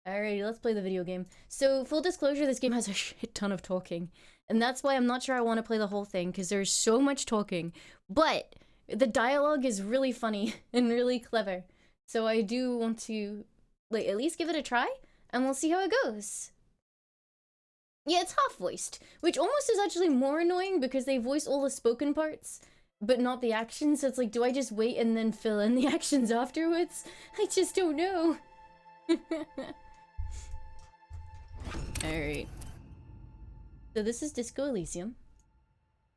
Alrighty, let's play the video game. So, full disclosure, this game has a shit ton of talking. And that's why I'm not sure I want to play the whole thing, because there's so much talking. But, the dialogue is really funny and really clever. So I do want to, like, at least give it a try, and we'll see how it goes. Yeah, it's half-voiced, which almost is actually more annoying because they voice all the spoken parts, but not the actions. So it's like, do I just wait and then fill in the actions afterwards? I just don't know. Alright. So this is Disco Elysium.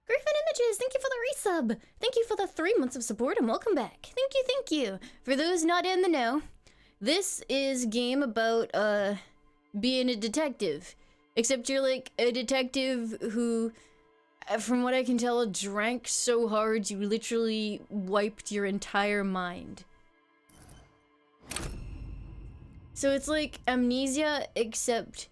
Griffin Images, thank you for the resub! Thank you for the 3 months of support and welcome back. Thank you, thank you. For those not in the know, this is a game about, being a detective. Except you're like a detective who, from what I can tell, drank so hard you literally wiped your entire mind. So it's like amnesia, except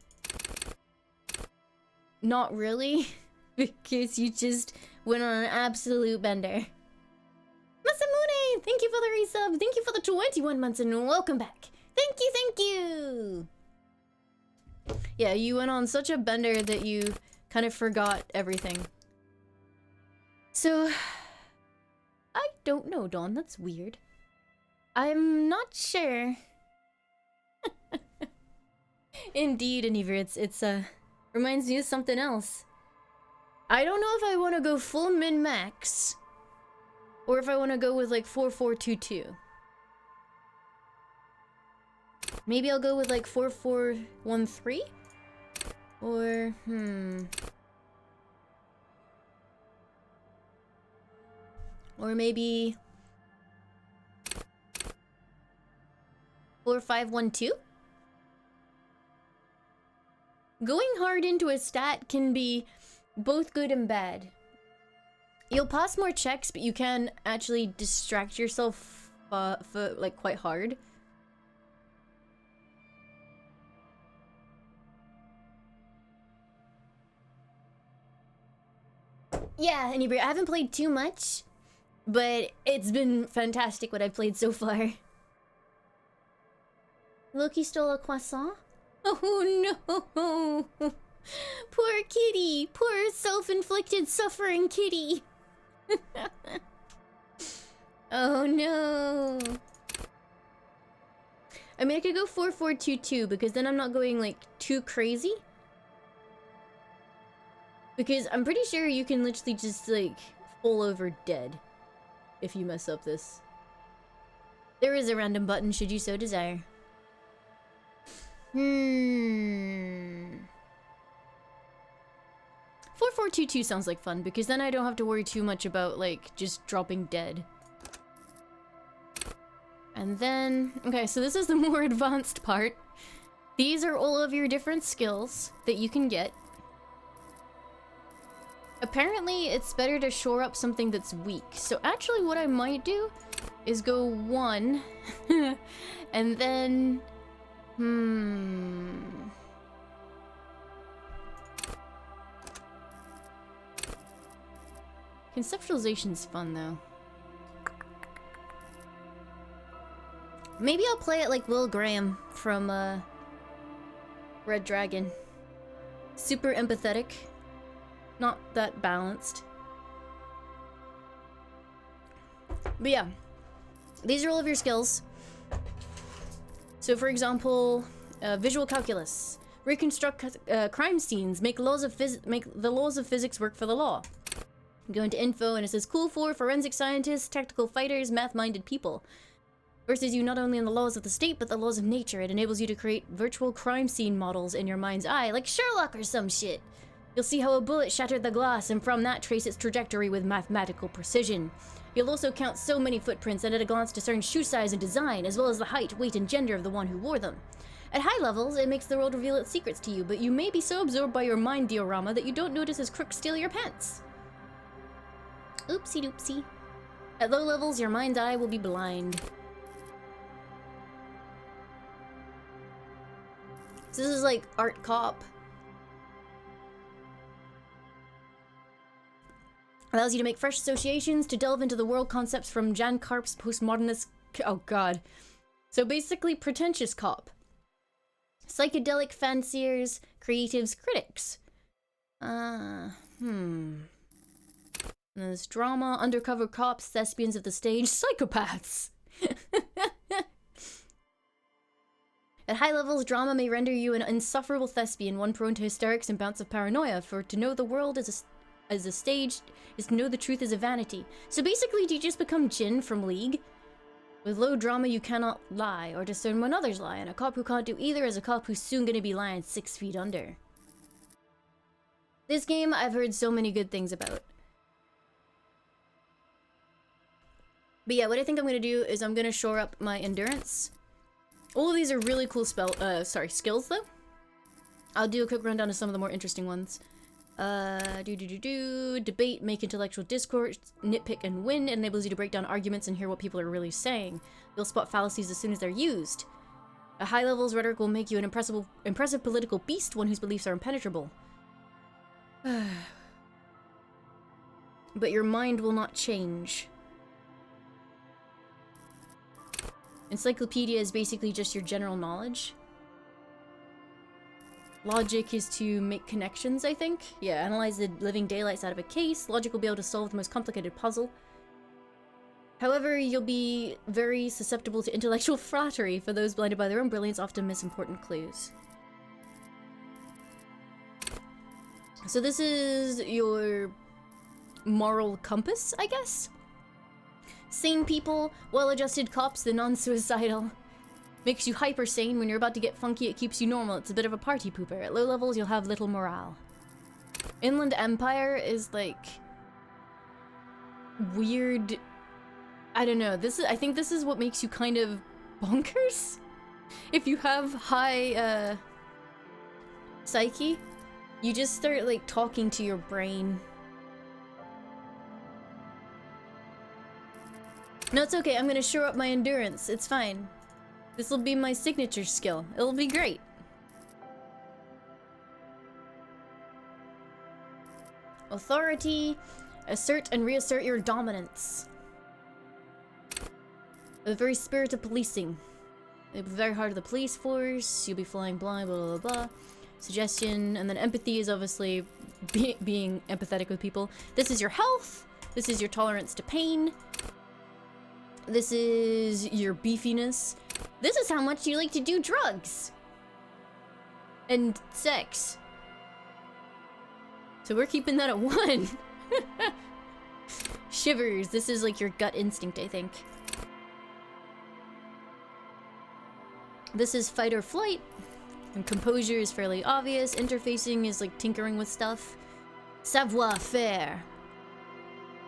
not really, because you just went on an absolute bender. Masamune, thank you for the resub, thank you for the 21 months, and welcome back. Thank you, thank you! Yeah, you went on such a bender that you kind of forgot everything. So, I don't know, Dawn, that's weird. I'm not sure. Indeed, Anivir, it's reminds me of something else. I don't know if I want to go full min-max, or if I want to go with like 4422. Maybe I'll go with like 4413? Or, or maybe 4512? Going hard into a stat can be both good and bad. You'll pass more checks, but you can actually distract yourself for like quite hard. Yeah, Anybri, I haven't played too much, but it's been fantastic what I've played so far. Loki stole a croissant? Oh no! Poor kitty! Poor self-inflicted suffering kitty! Oh no! I mean, I could go 4422 because then I'm not going like too crazy. Because I'm pretty sure you can literally just like fall over dead if you mess up this. There is a random button should you so desire. 4422 sounds like fun because then I don't have to worry too much about like just dropping dead. And then, okay, so this is the more advanced part. These are all of your different skills that you can get. Apparently, it's better to shore up something that's weak. So actually what I might do is go 1, and then... Conceptualization's fun, though. Maybe I'll play it like Will Graham from, Red Dragon. Super empathetic. Not that balanced. But yeah. These are all of your skills. So for example, visual calculus. Reconstruct crime scenes. Make the laws of physics work for the law. Go into info and it says cool for forensic scientists, tactical fighters, math-minded people. Versus you not only in the laws of the state, but the laws of nature. It enables you to create virtual crime scene models in your mind's eye, like Sherlock or some shit. You'll see how a bullet shattered the glass, and from that trace its trajectory with mathematical precision. You'll also count so many footprints and at a glance discern shoe size and design, as well as the height, weight, and gender of the one who wore them. At high levels, it makes the world reveal its secrets to you, but you may be so absorbed by your mind diorama that you don't notice as crooks steal your pants. Oopsie doopsie. At low levels, your mind's eye will be blind. So this is like art cop. Allows you to make fresh associations, to delve into the world concepts from Jan Karp's postmodernist... Oh god. So basically, pretentious cop. Psychedelic fanciers, creatives, critics. There's drama, undercover cops, thespians of the stage, psychopaths. At high levels, drama may render you an insufferable thespian, one prone to hysterics and bouts of paranoia, for to know the world as a stage is to know the truth is a vanity. So basically, do you just become Jin from League? With low drama, you cannot lie or discern when others lie, and a cop who can't do either is a cop who's soon gonna be lying 6 feet under. This game, I've heard so many good things about. But yeah, what I think I'm gonna do is I'm gonna shore up my endurance. All of these are really cool skills though. I'll do a quick rundown of some of the more interesting ones. Debate, make intellectual discourse, nitpick and win. It enables you to break down arguments and hear what people are really saying. You'll spot fallacies as soon as they're used. At high levels, rhetoric will make you an impressive political beast, one whose beliefs are impenetrable. But your mind will not change. Encyclopedia is basically just your general knowledge. Logic is to make connections, I think. Yeah, analyze the living daylights out of a case. Logic will be able to solve the most complicated puzzle. However, you'll be very susceptible to intellectual flattery, for those blinded by their own brilliance often miss important clues. So this is your moral compass, I guess? Sane people, well-adjusted cops, the non-suicidal. Makes you hyper sane. When you're about to get funky, it keeps you normal. It's a bit of a party pooper. At low levels, you'll have little morale. Inland Empire is like weird. I don't know. I think this is what makes you kind of bonkers. If you have high psyche, you just start like talking to your brain. No, it's okay. I'm gonna shore up my endurance. It's fine. This will be my signature skill. It'll be great. Authority. Assert and reassert your dominance. The very spirit of policing. It'll be very hard to the police force. You'll be flying blind, blah, blah, blah. Suggestion. And then empathy is obviously being empathetic with people. This is your health. This is your tolerance to pain. This is your beefiness. This is how much you like to do drugs. And sex. So we're keeping that at 1. Shivers. This is like your gut instinct, I think. This is fight or flight. And composure is fairly obvious. Interfacing is like tinkering with stuff. Savoir-faire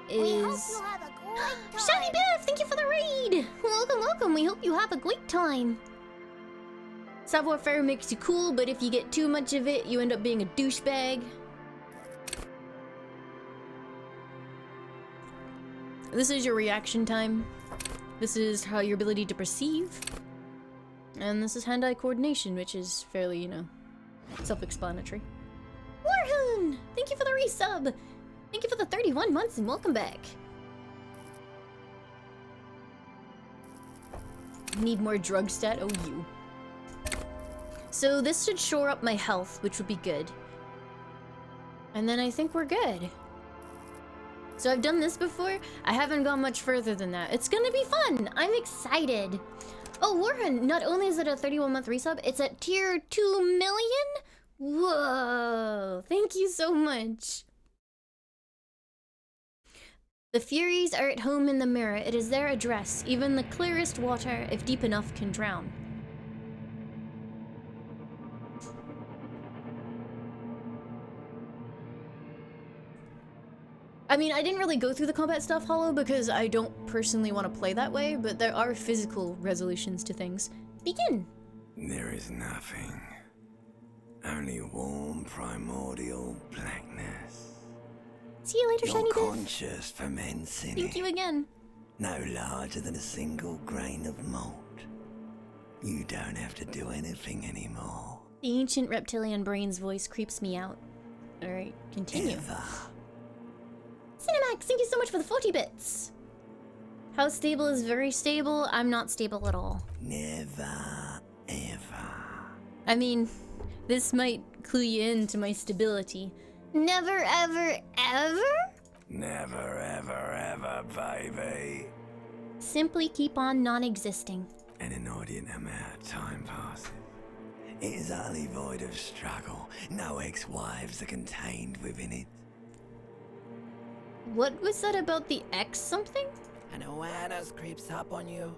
is... Shiny Biff, thank you for the raid! Welcome, welcome, we hope you have a great time. Savoir-faire makes you cool, but if you get too much of it, you end up being a douchebag. This is your reaction time. This is how your ability to perceive. And this is hand-eye coordination, which is fairly, you know, self-explanatory. Warhoon! Thank you for the resub! Thank you for the 31 months and welcome back. Need more drug stat? Oh, you. So this should shore up my health, which would be good. And then I think we're good. So I've done this before. I haven't gone much further than that. It's gonna be fun. I'm excited. Oh, Warren, not only is it a 31-month resub, it's at tier 2 million? Whoa. Thank you so much. The Furies are at home in the mirror. It is their address. Even the clearest water, if deep enough, can drown. I mean, I didn't really go through the combat stuff, Hollow, because I don't personally want to play that way, but there are physical resolutions to things. Begin! There is nothing. Only warm, primordial blackness. See you later, Shiny Biff. Your conscious ferments in Thank you again. No larger than a single grain of malt. You don't have to do anything anymore. The ancient reptilian brain's voice creeps me out. Alright, continue. Ever. Cinemax, thank you so much for the 40 bits. How stable is very stable? I'm not stable at all. Never, ever. I mean, this might clue you into my stability. Never, ever, ever? Never, ever, ever, baby. Simply keep on non-existing. An inordinate amount of time passes. It is utterly void of struggle. No ex-wives are contained within it. What was that about the X something? An awareness creeps up on you.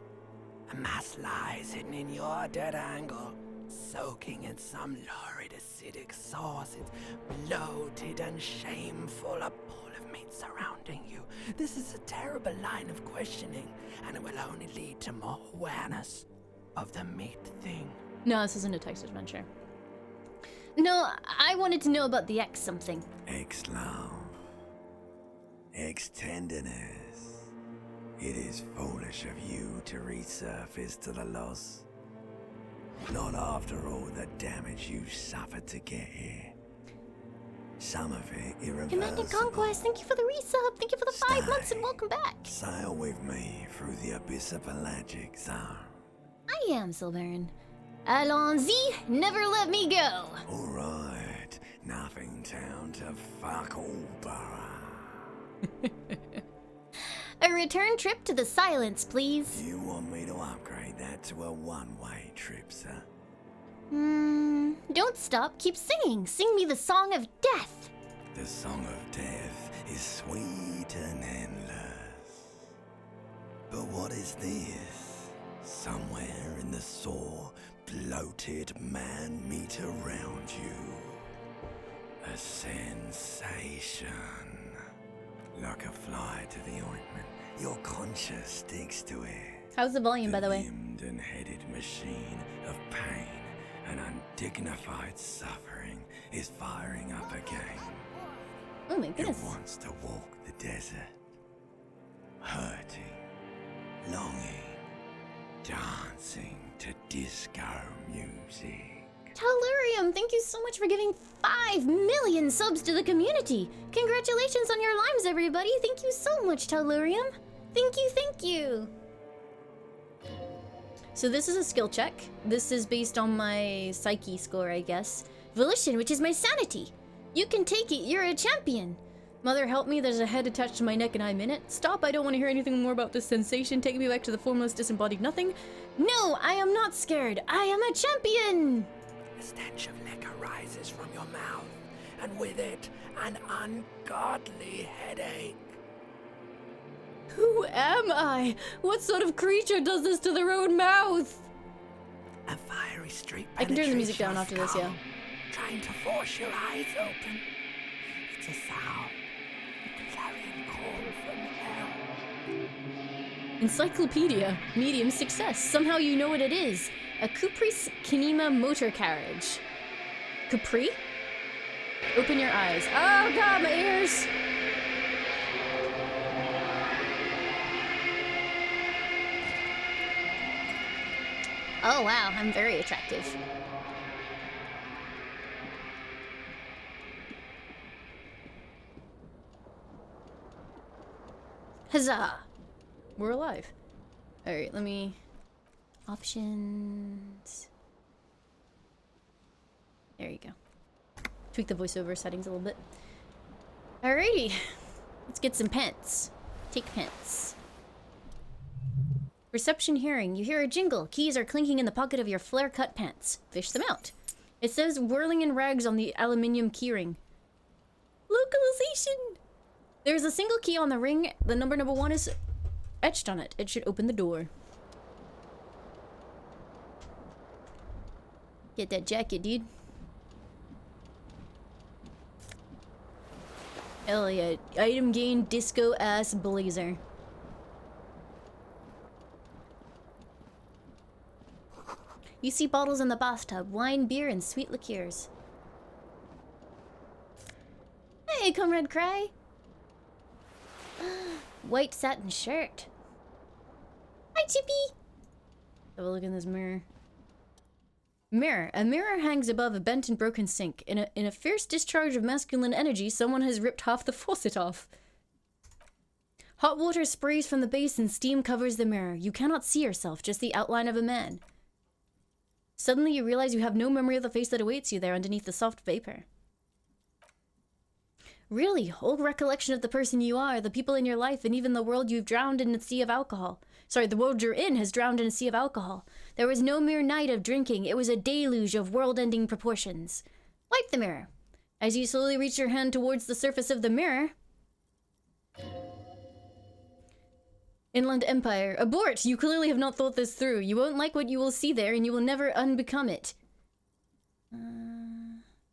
A mass lies hidden in your dead angle, soaking in some lurid acidic sauce. It's bloated and shameful, a pool of meat surrounding you. This is a terrible line of questioning, and it will only lead to more awareness of the meat thing. No, this isn't a text adventure. No, I wanted to know about the X something. Ex-love. Ex-tenderness. It is foolish of you to resurface to the loss. Not after all the damage you suffered to get here. Some of it irreversible. Commander Conquest, thank you for the resub. Thank you for the 5 months and welcome back. Sail with me through the abyss of pelagic zone. I am Sylvain. Allons-y, never let me go. Alright, nothing town to fuck all borough. A return trip to the Silence, please. You want me to upgrade that to a one-way trip, sir? Don't stop, keep singing. Sing me the song of death. The song of death is sweet and endless. But what is this? Somewhere in the sore, bloated man-meat around you. A sensation. Like a fly to the ointment, your conscience sticks to it. How's the volume, by the way? Limbed and headed machine of pain and undignified suffering is firing up again. Oh my goodness. It wants to walk the desert. Hurting, longing, dancing to disco music. Tellurium, thank you so much for giving 5 million subs to the community. Congratulations on your limes, everybody. Thank you so much, Tellurium. Thank you, thank you. So this is a skill check. This is based on my psyche score, I guess. Volition, which is my sanity. You can take it, you're a champion. Mother, help me, there's a head attached to my neck and I'm in it. Stop, I don't want to hear anything more about this sensation. Take me back to the formless, disembodied nothing. No, I am not scared. I am a champion. A stench of liquor rises from your mouth, and with it, an ungodly headache. Who am I? What sort of creature does this to their own mouth? A fiery streak. I can turn the music down after this, yeah. Trying to force your eyes open. It's a sound. A clarion call from hell. Encyclopedia. Medium success. Somehow you know what it is. A Caprice Kinema motor carriage. Capri? Open your eyes. Oh god, my ears! Oh wow, I'm very attractive. Huzzah! We're alive. Alright, let me... Options... There you go. Tweak the voiceover settings a little bit. Alrighty. Let's get some pence. Take pence. Reception hearing. You hear a jingle. Keys are clinking in the pocket of your flare-cut pants. Fish them out. It says whirling in rags on the aluminium keyring. Localization! There's a single key on the ring. The number 1 is etched on it. It should open the door. Get that jacket, dude. Hell yeah. Item gain disco ass blazer. You see bottles in the bathtub, wine, beer, and sweet liqueurs. Hey, Comrade Cry! White satin shirt. Hi, Chippy! Have a look in this mirror. Mirror. A mirror hangs above a bent and broken sink. In a fierce discharge of masculine energy, someone has ripped half the faucet off. Hot water sprays from the base and steam covers the mirror. You cannot see yourself, just the outline of a man. Suddenly you realize you have no memory of the face that awaits you there underneath the soft vapor. Really, all recollection of the person you are, the people in your life, and even the world you've drowned in a sea of alcohol. Sorry, the world you're in has drowned in a sea of alcohol. There was no mere night of drinking, it was a deluge of world-ending proportions. Wipe the mirror. As you slowly reach your hand towards the surface of the mirror... Inland Empire. Abort! You clearly have not thought this through. You won't like what you will see there, and you will never unbecome it.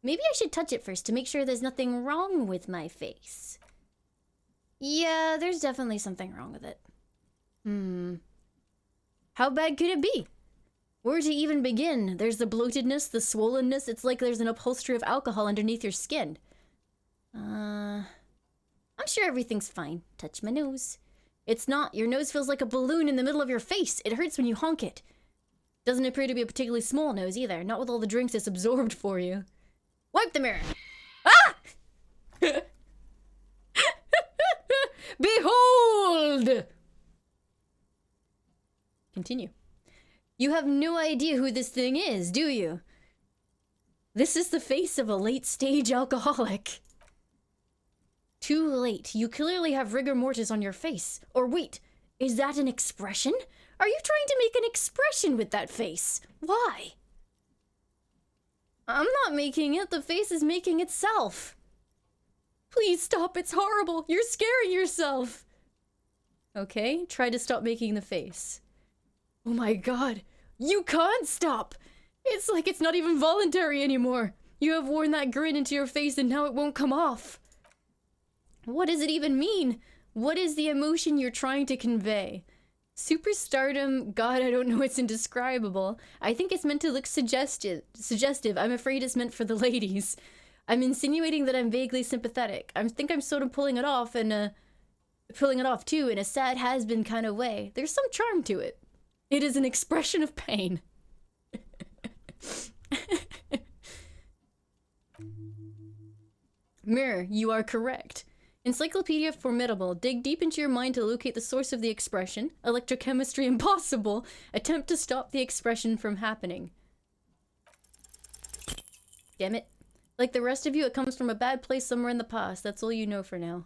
Maybe I should touch it first to make sure there's nothing wrong with my face. Yeah, there's definitely something wrong with it. How bad could it be? Where to even begin? There's the bloatedness, the swollenness. It's like there's an upholstery of alcohol underneath your skin. I'm sure everything's fine. Touch my nose. It's not. Your nose feels like a balloon in the middle of your face. It hurts when you honk it. Doesn't appear to be a particularly small nose either. Not with all the drinks it's absorbed for you. Wipe the mirror. Ah! Behold! Continue. You have no idea who this thing is, do you? This is the face of a late-stage alcoholic. Too late. You clearly have rigor mortis on your face. Or wait, is that an expression? Are you trying to make an expression with that face? Why? I'm not making it. The face is making itself. Please stop. It's horrible. You're scaring yourself. Okay, try to stop making the face. Oh my god. You can't stop. It's like it's not even voluntary anymore. You have worn that grin into your face and now it won't come off. What does it even mean? What is the emotion you're trying to convey? Superstardom, god, I don't know, it's indescribable. I think it's meant to look suggestive. I'm afraid it's meant for the ladies. I'm insinuating that I'm vaguely sympathetic. I think I'm sort of pulling it off too in a sad has-been kind of way. There's some charm to it. It is an expression of pain. Mirror, you are correct. Encyclopedia formidable. Dig deep into your mind to locate the source of the expression. Electrochemistry impossible. Attempt to stop the expression from happening. Damn it. Like the rest of you, it comes from a bad place somewhere in the past. That's all you know for now.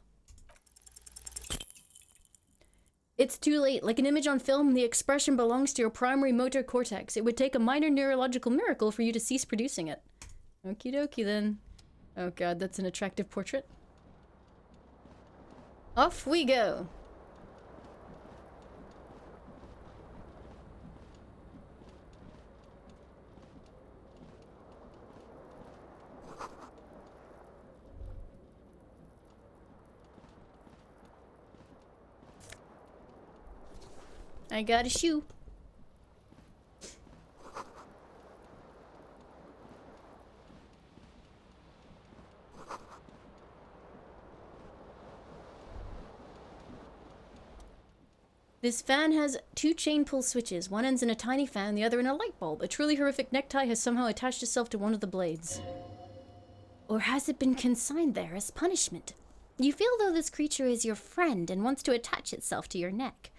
It's too late. Like an image on film, the expression belongs to your primary motor cortex. It would take a minor neurological miracle for you to cease producing it. Okie dokie then. Oh god, that's an attractive portrait. Off we go. I got a shoe. This fan has two chain pull switches. One ends in a tiny fan, the other in a light bulb. A truly horrific necktie has somehow attached itself to one of the blades. Or has it been consigned there as punishment? You feel though this creature is your friend and wants to attach itself to your neck,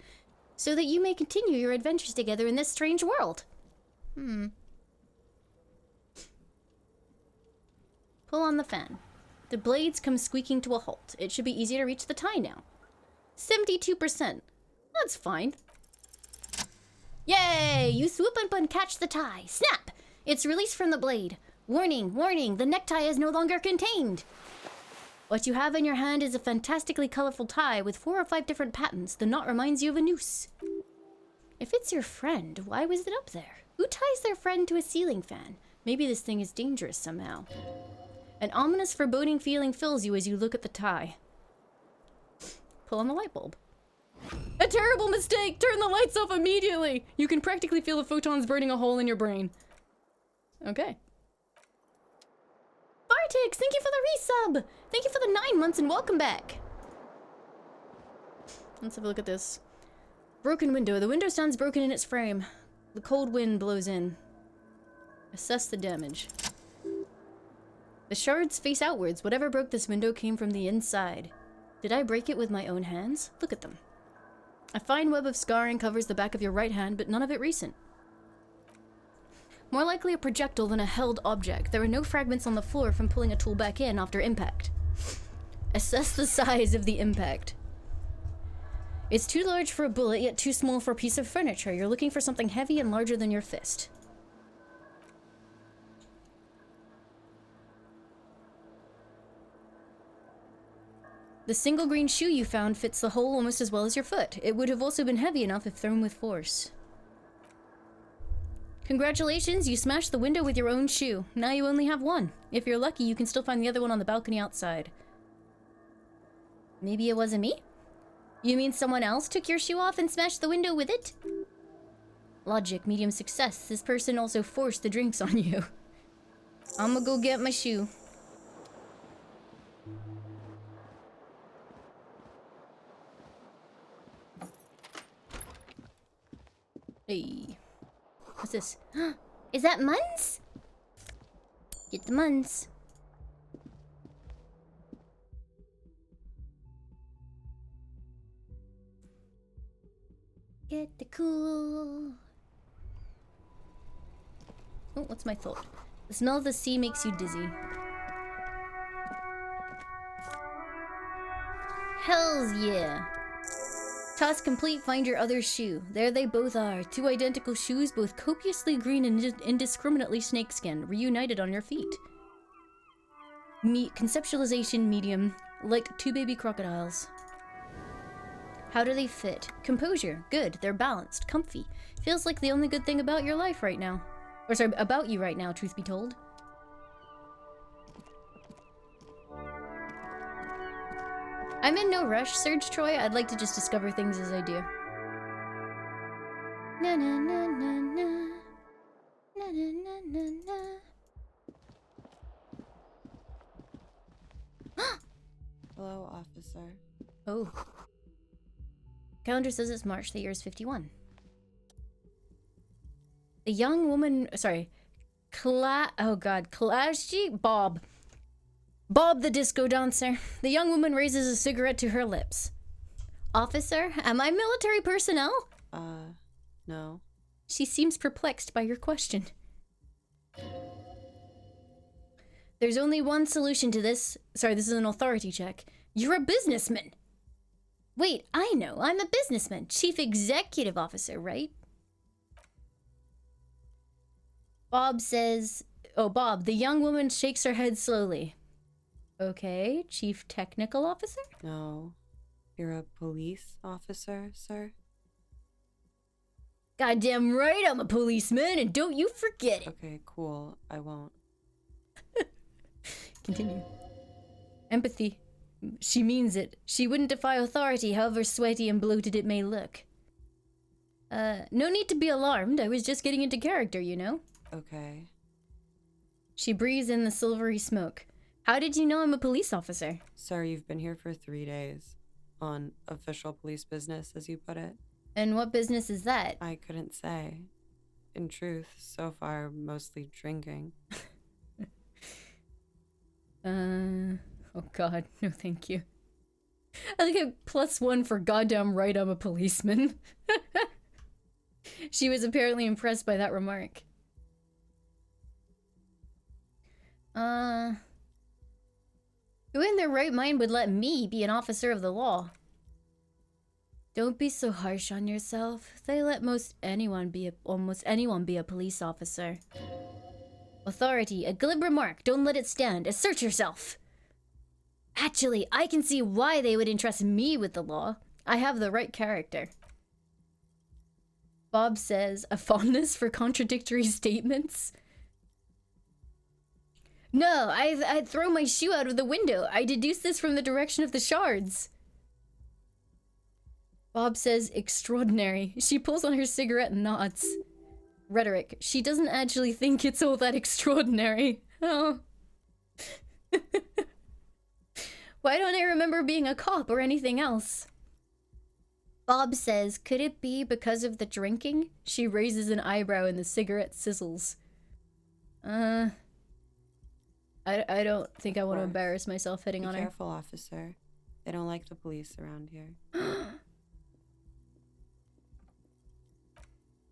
so that you may continue your adventures together in this strange world. Pull on the fan. The blades come squeaking to a halt. It should be easy to reach the tie now. 72%. That's fine. Yay! You swoop up and catch the tie. Snap! It's released from the blade. Warning, warning, the necktie is no longer contained. What you have in your hand is a fantastically colorful tie with 4 or 5 different patterns. The knot reminds you of a noose. If it's your friend, why was it up there? Who ties their friend to a ceiling fan? Maybe this thing is dangerous somehow. An ominous, foreboding feeling fills you as you look at the tie. Pull on the light bulb. A terrible mistake! Turn the lights off immediately! You can practically feel the photons burning a hole in your brain. Okay. Bartix, thank you for the resub! Thank you for the 9 months and welcome back! Let's have a look at this. Broken window. The window stands broken in its frame. The cold wind blows in. Assess the damage. The shards face outwards. Whatever broke this window came from the inside. Did I break it with my own hands? Look at them. A fine web of scarring covers the back of your right hand, but none of it recent. More likely a projectile than a held object. There are no fragments on the floor from pulling a tool back in after impact. Assess the size of the impact. It's too large for a bullet, yet too small for a piece of furniture. You're looking for something heavy and larger than your fist. The single green shoe you found fits the hole almost as well as your foot. It would have also been heavy enough if thrown with force. Congratulations, you smashed the window with your own shoe. Now you only have one. If you're lucky, you can still find the other one on the balcony outside. Maybe it wasn't me? You mean someone else took your shoe off and smashed the window with it? Logic, medium success. This person also forced the drinks on you. I'ma go get my shoe. Hey. What's this? Is that Muns? Get the Muns. Get the cool. Oh, what's my thought? The smell of the sea makes you dizzy. Hells yeah. Task complete, find your other shoe. There they both are. Two identical shoes, both copiously green and indiscriminately snakeskin, reunited on your feet. Conceptualization medium, like two baby crocodiles. How do they fit? Composure, good. They're balanced, comfy. Feels like the only good thing about your life right now. Or sorry, about you right now, truth be told. I'm in no rush, Serge Troy. I'd like to just discover things as I do. Na na na na na. Na na na na na. Hello, officer. Oh. Calendar says it's March, the year is 51. The young woman, sorry. Clashji? Bob the disco dancer. The young woman raises a cigarette to her lips. Officer, am I military personnel? No. She seems perplexed by your question. There's only one solution to this. Sorry, this is an authority check. You're a businessman. Wait, I know. I'm a businessman. Chief Executive Officer, right? Bob says... Oh, Bob. The young woman shakes her head slowly. Okay, Chief Technical Officer? No. You're a police officer, sir? Goddamn right I'm a policeman, and don't you forget it. Okay, cool. I won't. Continue. Empathy. She means it. She wouldn't defy authority, however sweaty and bloated it may look. No need to be alarmed. I was just getting into character, you know? Okay. She breathes in the silvery smoke. How did you know I'm a police officer? Sir, you've been here for 3 days. On official police business, as you put it. And what business is that? I couldn't say. In truth, so far, mostly drinking. Oh god, no thank you. I think I +1 for goddamn right I'm a policeman. She was apparently impressed by that remark. Who in their right mind would let me be an officer of the law? Don't be so harsh on yourself. They let almost anyone be a police officer. Authority, a glib remark. Don't let it stand. Assert yourself. Actually, I can see why they would entrust me with the law. I have the right character. Bob says, a fondness for contradictory statements? No, I'd throw my shoe out of the window. I deduce this from the direction of the shards. Bob says, extraordinary. She pulls on her cigarette and nods. Rhetoric. She doesn't actually think it's all that extraordinary. Oh. Why don't I remember being a cop or anything else? Bob says, could it be because of the drinking? She raises an eyebrow and the cigarette sizzles. I don't think I want to embarrass myself hitting on her. Be careful, officer. They don't like the police around here.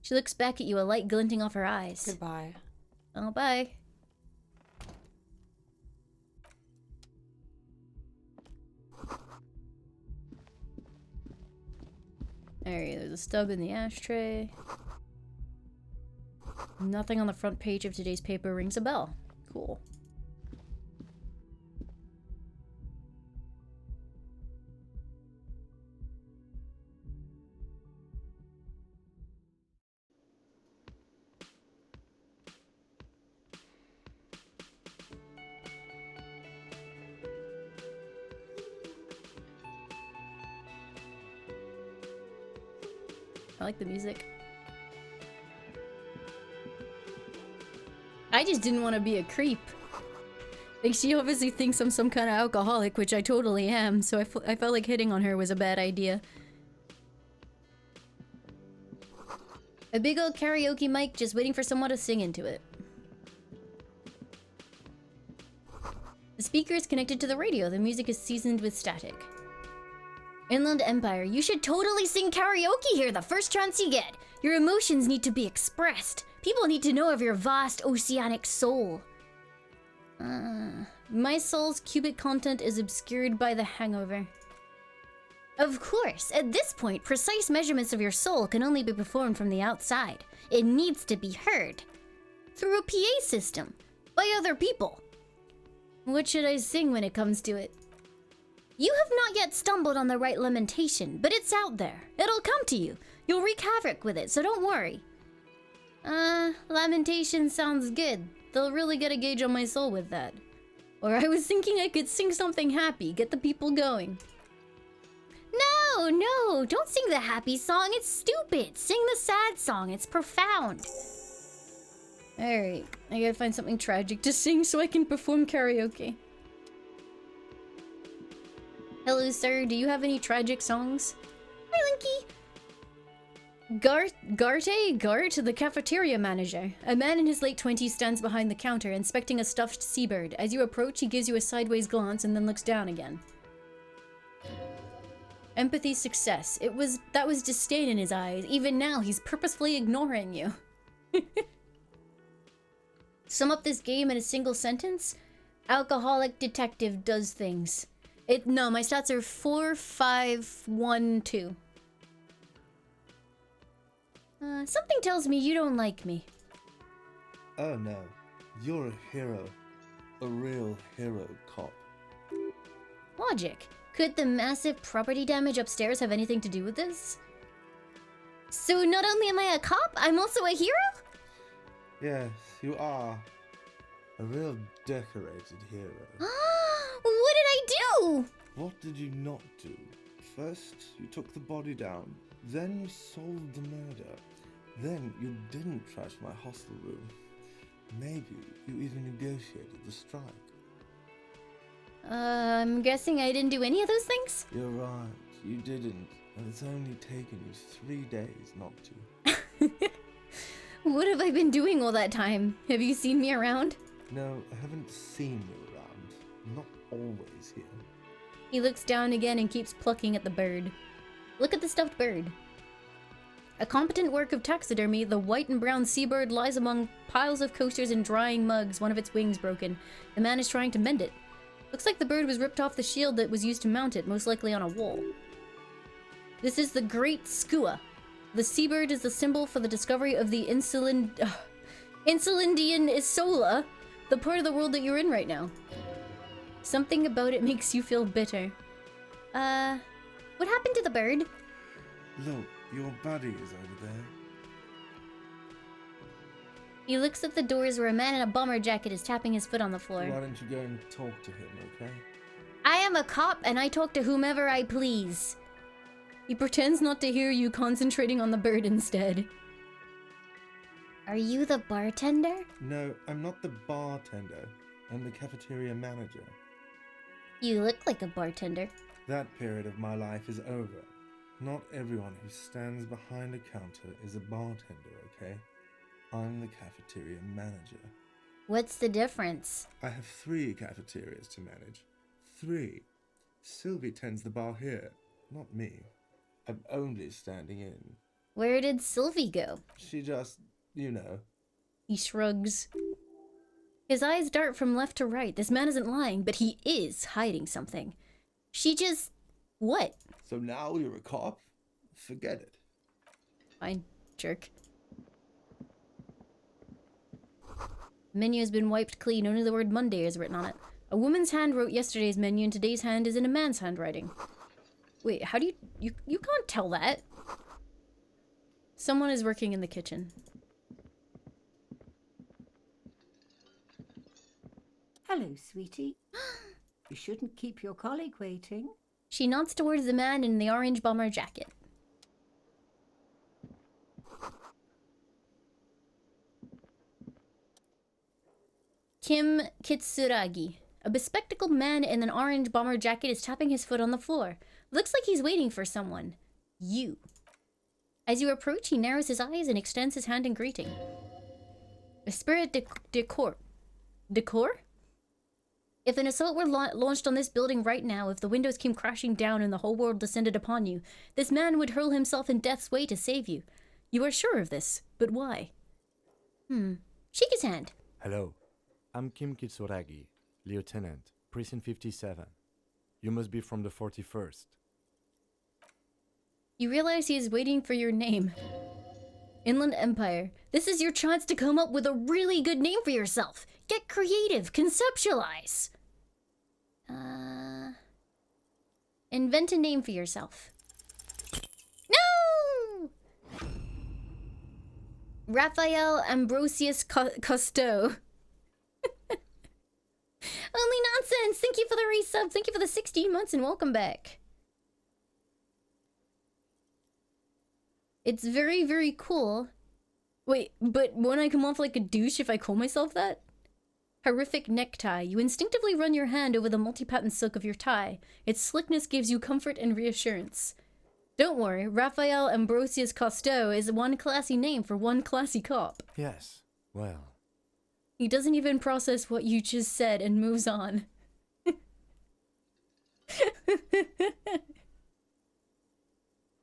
She looks back at you, a light glinting off her eyes. Goodbye. Oh, bye. Alright, there's a stub in the ashtray. Nothing on the front page of today's paper rings a bell. Cool. I like the music. I just didn't want to be a creep. Like, she obviously thinks I'm some kind of alcoholic, which I totally am, so I felt like hitting on her was a bad idea. A big old karaoke mic just waiting for someone to sing into it. The speaker is connected to the radio. The music is seasoned with static. Inland Empire, you should totally sing karaoke here the first chance you get. Your emotions need to be expressed. People need to know of your vast oceanic soul. My soul's cubic content is obscured by the hangover. Of course, at this point, precise measurements of your soul can only be performed from the outside. It needs to be heard. Through a PA system. By other people. What should I sing when it comes to it? You have not yet stumbled on the right lamentation, but it's out there. It'll come to you. You'll wreak havoc with it, so don't worry. Lamentation sounds good. They'll really get a gauge on my soul with that. Or I was thinking I could sing something happy, get the people going. No, don't sing the happy song, it's stupid. Sing the sad song, it's profound. Alright, I gotta find something tragic to sing so I can perform karaoke. Hello, sir. Do you have any tragic songs? Hi, Linky. Gart, the cafeteria manager. A man in his late 20s stands behind the counter, inspecting a stuffed seabird. As you approach, he gives you a sideways glance and then looks down again. Empathy success. That was disdain in his eyes. Even now, he's purposefully ignoring you. Sum up this game in a single sentence. Alcoholic detective does things. No, my stats are 4, 5, 1, 2. Something tells me you don't like me. Oh no, you're a hero. A real hero cop. Logic. Could the massive property damage upstairs have anything to do with this? So not only am I a cop, I'm also a hero? Yes, you are. A real decorated hero. What did I do? What did you not do? First, you took the body down. Then you solved the murder. Then you didn't trash my hostel room. Maybe you even negotiated the strike. I'm guessing I didn't do any of those things? You're right, you didn't. And it's only taken you 3 days not to. What have I been doing all that time? Have you seen me around? No, I haven't seen you around. I'm not always here. He looks down again and keeps plucking at the bird. Look at the stuffed bird. A competent work of taxidermy, the white and brown seabird lies among piles of coasters and drying mugs, one of its wings broken. The man is trying to mend it. Looks like the bird was ripped off the shield that was used to mount it, most likely on a wall. This is the Great Skua. The seabird is the symbol for the discovery of the Insulindian Isola, the part of the world that you're in right now. Something about it makes you feel bitter. What happened to the bird? Look, your buddy is over there. He looks at the doors where a man in a bomber jacket is tapping his foot on the floor. Why don't you go and talk to him, okay? I am a cop and I talk to whomever I please. He pretends not to hear you, concentrating on the bird instead. Are you the bartender? No, I'm not the bartender. I'm the cafeteria manager. You look like a bartender. That period of my life is over. Not everyone who stands behind a counter is a bartender, okay? I'm the cafeteria manager. What's the difference? I have 3 cafeterias to manage. 3. Sylvie tends the bar here, not me. I'm only standing in. Where did Sylvie go? She just, you know. He shrugs. His eyes dart from left to right. This man isn't lying, but he is hiding something. She just... what? So now you're a cop? Forget it. Fine, jerk. Menu has been wiped clean. Only the word Monday is written on it. A woman's hand wrote yesterday's menu, and today's hand is in a man's handwriting. Wait, how do you can't tell that. Someone is working in the kitchen. Hello, sweetie. You shouldn't keep your colleague waiting. She nods towards the man in the orange bomber jacket. Kim Kitsuragi. A bespectacled man in an orange bomber jacket is tapping his foot on the floor. Looks like he's waiting for someone. You. As you approach, he narrows his eyes and extends his hand in greeting. Spirit decor. Decor? If an assault were launched on this building right now, if the windows came crashing down and the whole world descended upon you, this man would hurl himself in death's way to save you. You are sure of this, but why? Shake his hand. Hello, I'm Kim Kitsuragi, Lieutenant, Precinct 57. You must be from the 41st. You realize he is waiting for your name. Inland Empire. This is your chance to come up with a really good name for yourself. Get creative. Conceptualize. Invent a name for yourself. No! Raphael Ambrosius Cousteau. Only nonsense. Thank you for the resub. Thank you for the 16 months and welcome back. It's very, very cool. Wait, but won't I come off like a douche if I call myself that? Horrific necktie. You instinctively run your hand over the multi-pattern silk of your tie. Its slickness gives you comfort and reassurance. Don't worry, Raphael Ambrosius Cousteau is one classy name for one classy cop. Yes, well. He doesn't even process what you just said and moves on.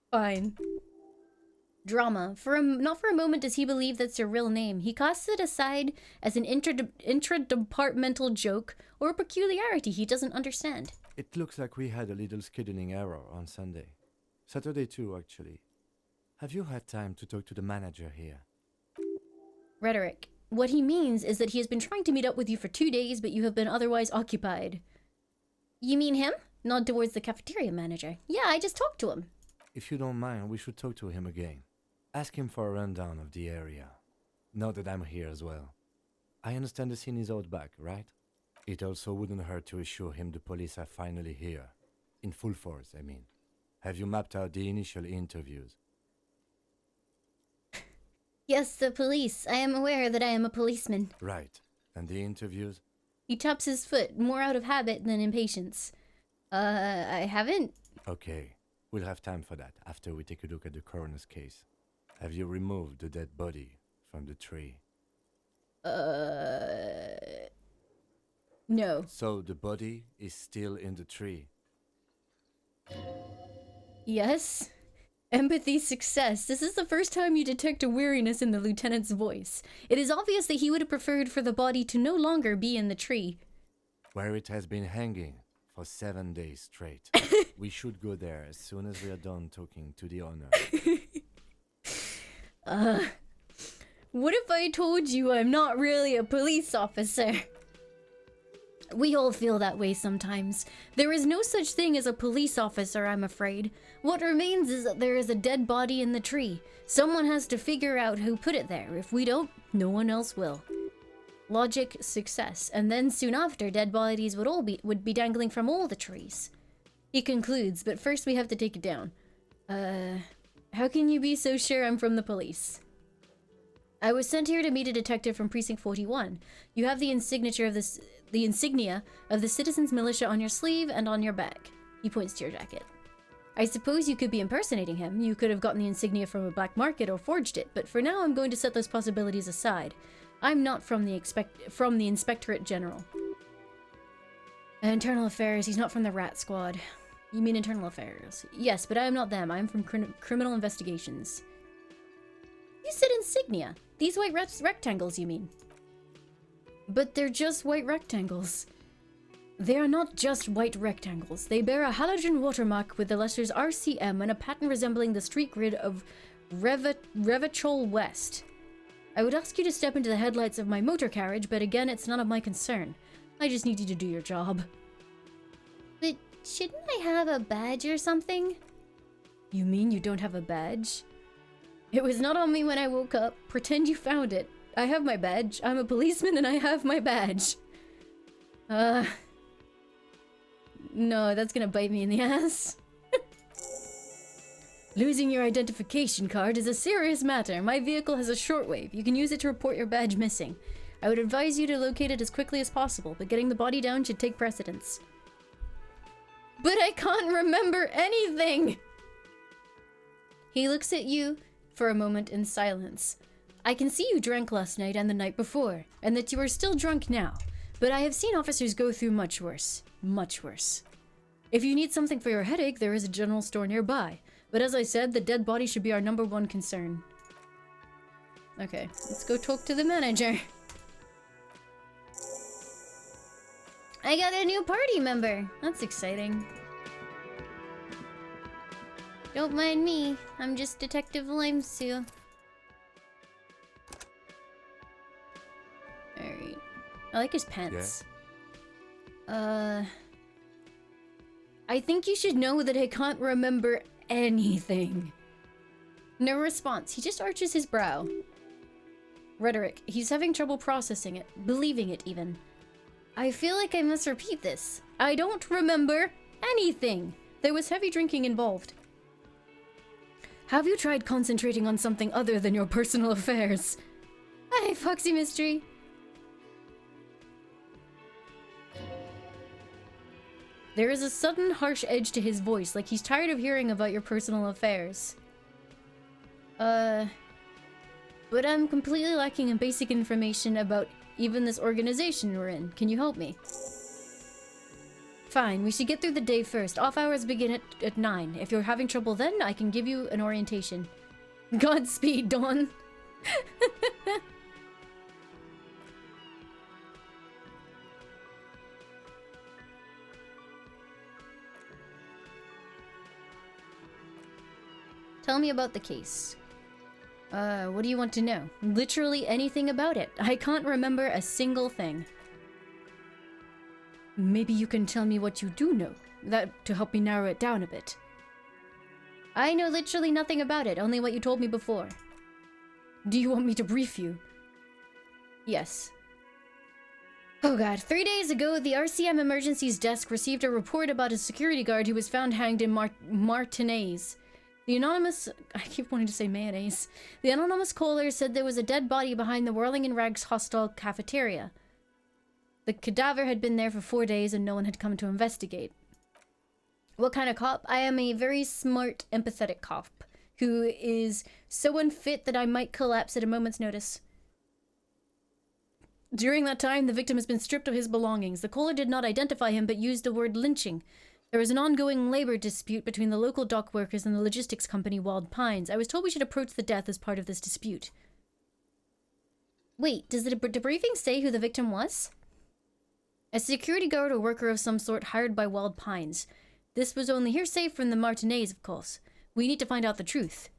Fine. Drama. Not for a moment does he believe that's your real name. He casts it aside as an intra-departmental joke or a peculiarity he doesn't understand. It looks like we had a little scheduling error on Sunday. Saturday too, actually. Have you had time to talk to the manager here? Rhetoric. What he means is that he has been trying to meet up with you for 2 days, but you have been otherwise occupied. You mean him? Nod towards the cafeteria manager. Yeah, I just talked to him. If you don't mind, we should talk to him again. Ask him for a rundown of the area. Now that I'm here as well. I understand the scene is out back, right? It also wouldn't hurt to assure him the police are finally here. In full force, I mean. Have you mapped out the initial interviews? Yes, the police. I am aware that I am a policeman. Right. And the interviews? He taps his foot, more out of habit than impatience. I haven't. Okay. We'll have time for that after we take a look at the coroner's case. Have you removed the dead body from the tree? No. So the body is still in the tree? Yes. Empathy success. This is the first time you detect a weariness in the lieutenant's voice. It is obvious that he would have preferred for the body to no longer be in the tree. Where it has been hanging for 7 days straight. We should go there as soon as we are done talking to the owner. What if I told you I'm not really a police officer? We all feel that way sometimes. There is no such thing as a police officer, I'm afraid. What remains is that there is a dead body in the tree. Someone has to figure out who put it there. If we don't, no one else will. Logic, success, and then soon after, dead bodies would be dangling from all the trees. He concludes, but first we have to take it down. How can you be so sure I'm from the police? I was sent here to meet a detective from Precinct 41. You have the insignia of the Citizens Militia on your sleeve and on your back. He points to your jacket. I suppose you could be impersonating him. You could have gotten the insignia from a black market or forged it, but for now I'm going to set those possibilities aside. I'm not from the Inspectorate General. Internal Affairs. He's not from the Rat Squad. You mean Internal Affairs? Yes, but I am not them. I am from Criminal Investigations. You said insignia. These white rectangles, you mean? But they're just white rectangles. They are not just white rectangles. They bear a halogen watermark with the letters RCM and a pattern resembling the street grid of Revachol West. I would ask you to step into the headlights of my motor carriage, but again, it's none of my concern. I just need you to do your job. But shouldn't I have a badge or something? You mean you don't have a badge? It was not on me when I woke up. Pretend you found it. I have my badge. I'm a policeman and I have my badge. No, that's gonna bite me in the ass. Losing your identification card is a serious matter. My vehicle has a shortwave. You can use it to report your badge missing. I would advise you to locate it as quickly as possible, but getting the body down should take precedence. But I can't remember anything! He looks at you for a moment in silence. I can see you drank last night and the night before, and that you are still drunk now. But I have seen officers go through much worse. Much worse. If you need something for your headache, there is a general store nearby. But as I said, the dead body should be our #1 concern. Okay, let's go talk to the manager. I got a new party member. That's exciting. Don't mind me. I'm just Detective Limesu. Alright. I like his pants. Yeah. I think you should know that I can't remember anything. No response. He just arches his brow. Rhetoric. He's having trouble processing it. Believing it, even. I feel like I must repeat this. I don't remember anything. There was heavy drinking involved. Have you tried concentrating on something other than your personal affairs? Hi, Foxy Mystery. There is a sudden harsh edge to his voice, like he's tired of hearing about your personal affairs. But I'm completely lacking in basic information about even this organization we're in. Can you help me? Fine, we should get through the day first. Off hours begin at 9. If you're having trouble then, I can give you an orientation. Godspeed, Dawn. Tell me about the case. What do you want to know? Literally anything about it. I can't remember a single thing. Maybe you can tell me what you do know. That to help me narrow it down a bit. I know literally nothing about it, only what you told me before. Do you want me to brief you? Yes. Oh god, 3 days ago, the RCM Emergencies Desk received a report about a security guard who was found hanged in Martinez. The anonymous... I keep wanting to say mayonnaise. The anonymous caller said there was a dead body behind the Whirling in Rags hostel cafeteria. The cadaver had been there for 4 days and no one had come to investigate. What kind of cop? I am a very smart, empathetic cop who is so unfit that I might collapse at a moment's notice. During that time, the victim has been stripped of his belongings. The caller did not identify him but used the word lynching. There was an ongoing labor dispute between the local dock workers and the logistics company Wild Pines. I was told we should approach the death as part of this dispute. Wait, does the debriefing say who the victim was? A security guard or worker of some sort hired by Wild Pines. This was only hearsay from the Martinez, of course. We need to find out the truth.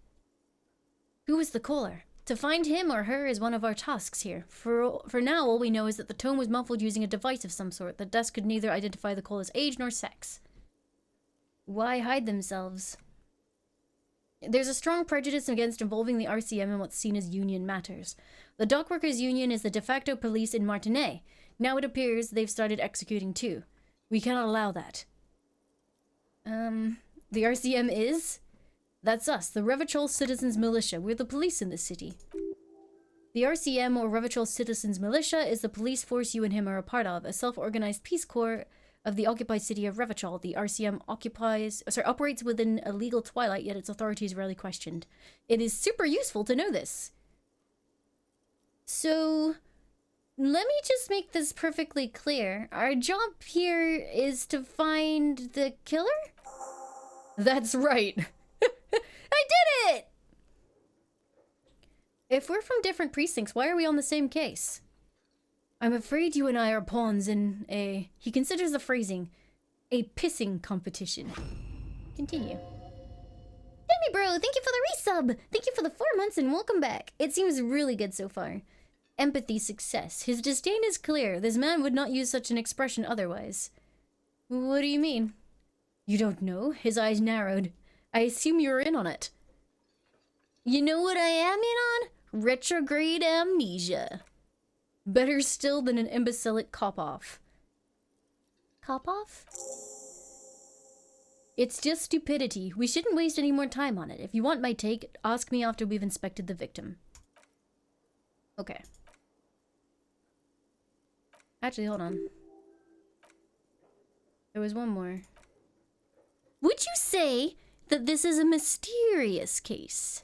Who was the caller? To find him or her is one of our tasks here. For now, all we know is that the tone was muffled using a device of some sort. The desk could neither identify the caller's age nor sex. Why hide themselves? There's a strong prejudice against involving the RCM in what's seen as union matters. The dockworkers union is the de facto police in Martinez. Now it appears they've started executing too. We cannot allow that. The RCM is? That's us, the Revachol Citizens Militia. We're the police in this city. The RCM, or Revachol Citizens Militia, is the police force you and him are a part of, a self-organized peace corps of the occupied city of Revachol. The RCM operates within a legal twilight, yet its authority is rarely questioned. It is super useful to know this. So, let me just make this perfectly clear. Our job here is to find the killer? That's right. I did it! If we're from different precincts, why are we on the same case? I'm afraid you and I are pawns in a... He considers the phrasing a pissing competition. Continue. Demi bro, thank you for the resub. Thank you for the 4 months and welcome back. It seems really good so far. Empathy success. His disdain is clear. This man would not use such an expression otherwise. What do you mean? You don't know? His eyes narrowed. I assume you're in on it. You know what I am in on? Retrograde amnesia. Better still than an imbecilic cop-off. Cop-off? It's just stupidity. We shouldn't waste any more time on it. If you want my take, ask me after we've inspected the victim. Okay. Actually, hold on. There was one more. Would you say that this is a mysterious case?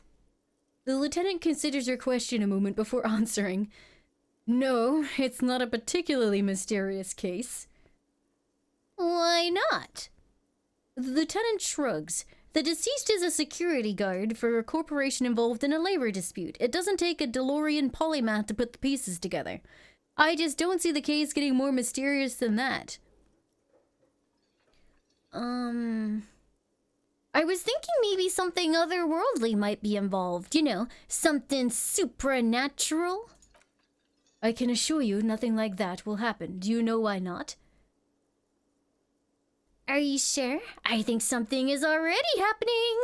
The lieutenant considers her question a moment before answering. No, it's not a particularly mysterious case. Why not? The lieutenant shrugs. The deceased is a security guard for a corporation involved in a labor dispute. It doesn't take a DeLorean polymath to put the pieces together. I just don't see the case getting more mysterious than that. I was thinking maybe something otherworldly might be involved. You know, something supernatural. I can assure you nothing like that will happen. Do you know why not? Are you sure? I think something is already happening.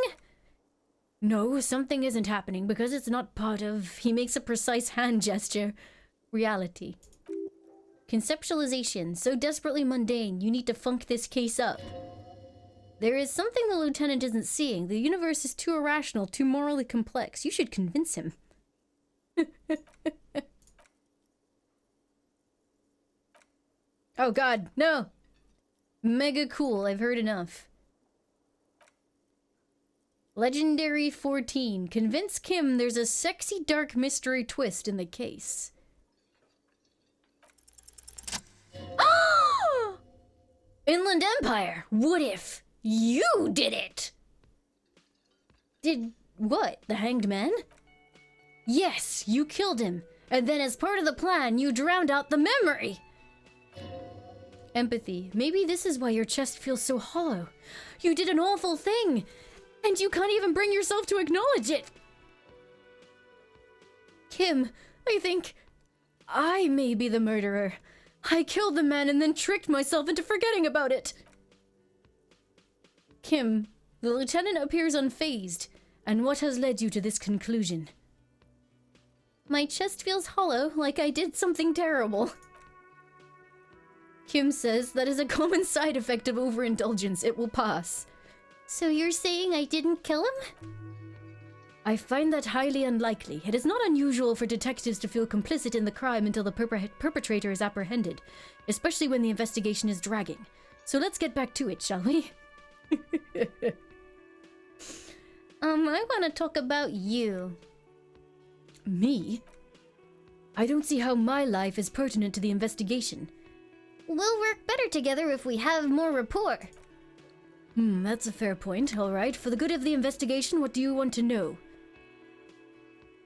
No, something isn't happening because it's not part of... He makes a precise hand gesture. Reality. Conceptualization. So desperately mundane, you need to funk this case up. There is something the lieutenant isn't seeing. The universe is too irrational, too morally complex. You should convince him. Oh god, no! Mega cool, I've heard enough. Legendary 14. Convince Kim there's a sexy dark mystery twist in the case. Inland Empire! What if you did it? Did what? The Hanged Man? Yes, you killed him. And then as part of the plan, you drowned out the memory. Empathy. Maybe this is why your chest feels so hollow. You did an awful thing, and you can't even bring yourself to acknowledge it. Kim, I think I may be the murderer. I killed the man and then tricked myself into forgetting about it. Kim, the lieutenant appears unfazed. And what has led you to this conclusion? My chest feels hollow, like I did something terrible. Kim says that is a common side effect of overindulgence. It will pass. So you're saying I didn't kill him? I find that highly unlikely. It is not unusual for detectives to feel complicit in the crime until the perpetrator is apprehended, especially when the investigation is dragging. So let's get back to it, shall we? I want to talk about you. Me? I don't see how my life is pertinent to the investigation. We'll work better together if we have more rapport. That's a fair point. All right. For the good of the investigation, what do you want to know?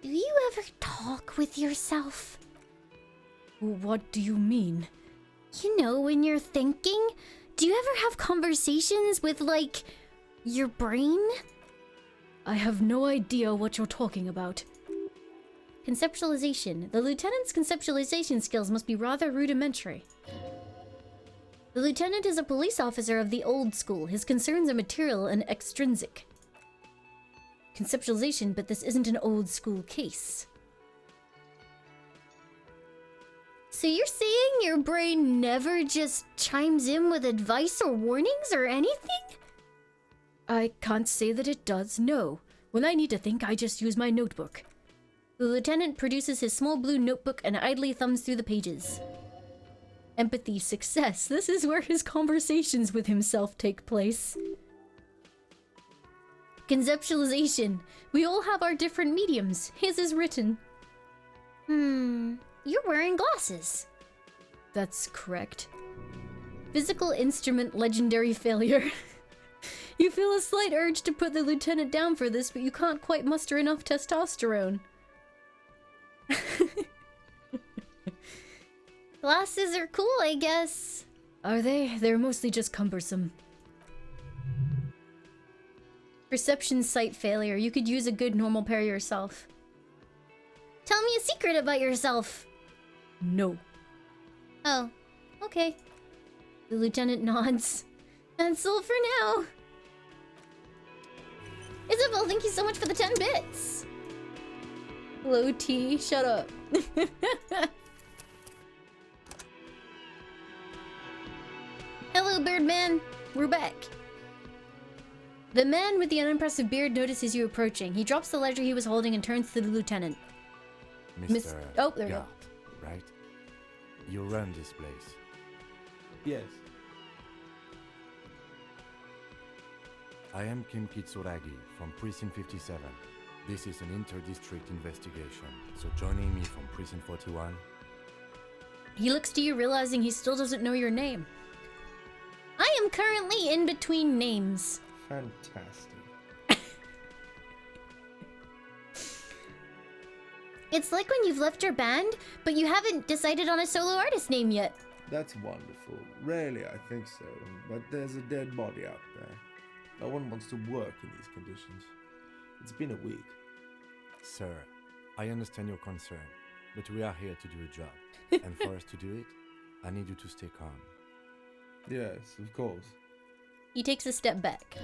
Do you ever talk with yourself? What do you mean? You know, when you're thinking, do you ever have conversations with, like, your brain? I have no idea what you're talking about. Conceptualization. The lieutenant's conceptualization skills must be rather rudimentary. The lieutenant is a police officer of the old school. His concerns are material and extrinsic. Conceptualization, but this isn't an old school case. So you're saying your brain never just chimes in with advice or warnings or anything? I can't say that it does, no. When I need to think, I just use my notebook. The lieutenant produces his small blue notebook and idly thumbs through the pages. Empathy success. This is where his conversations with himself take place. Conceptualization. We all have our different mediums. His is written. You're wearing glasses. That's correct. Physical instrument legendary failure. You feel a slight urge to put the lieutenant down for this, but you can't quite muster enough testosterone. Glasses are cool, I guess. Are they? They're mostly just cumbersome. Perception sight failure. You could use a good normal pair yourself. Tell me a secret about yourself. No. Oh, okay. The lieutenant nods. That's all for now. Isabel, thank you so much for the 10 bits. Low T, shut up. Hello, Birdman. We're back. The man with the unimpressive beard notices you approaching. He drops the ledger he was holding and turns to the lieutenant. Mr. Oh, there we go. Gart, right? You run this place. Yes. I am Kim Kitsuragi from Precinct 57. This is an inter-district investigation, so joining me from Precinct 41... He looks to you, realizing he still doesn't know your name. I am currently in between names. Fantastic. It's like when you've left your band, but you haven't decided on a solo artist name yet. That's wonderful. Rarely I think so, but there's a dead body out there. No one wants to work in these conditions. It's been a week. Sir, I understand your concern, but we are here to do a job. And for us to do it, I need you to stay calm. Yes, of course. He takes a step back.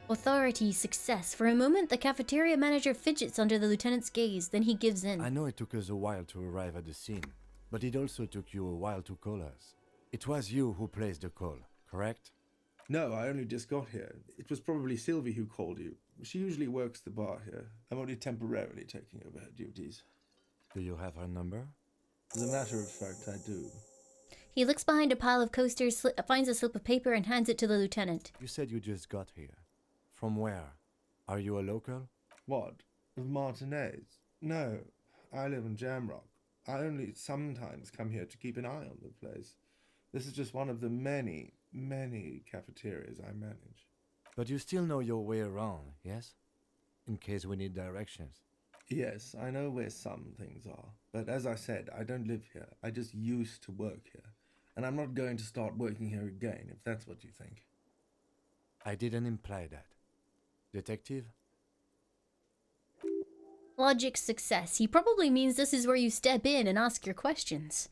Authority, success. For a moment, the cafeteria manager fidgets under the lieutenant's gaze, then he gives in. I know it took us a while to arrive at the scene, but it also took you a while to call us. It was you who placed the call, correct? No, I only just got here. It was probably Sylvie who called you. She usually works the bar here. I'm only temporarily taking over her duties. Do you have her number? As a matter of fact, I do. He looks behind a pile of coasters, finds a slip of paper, and hands it to the lieutenant. You said you just got here. From where? Are you a local? What? Of Martinez? No, I live in Jamrock. I only sometimes come here to keep an eye on the place. This is just one of the many, many cafeterias I manage. But you still know your way around, yes? In case we need directions. Yes, I know where some things are. But as I said, I don't live here. I just used to work here. And I'm not going to start working here again, if that's what you think. I didn't imply that. Detective? Logic success. He probably means this is where you step in and ask your questions.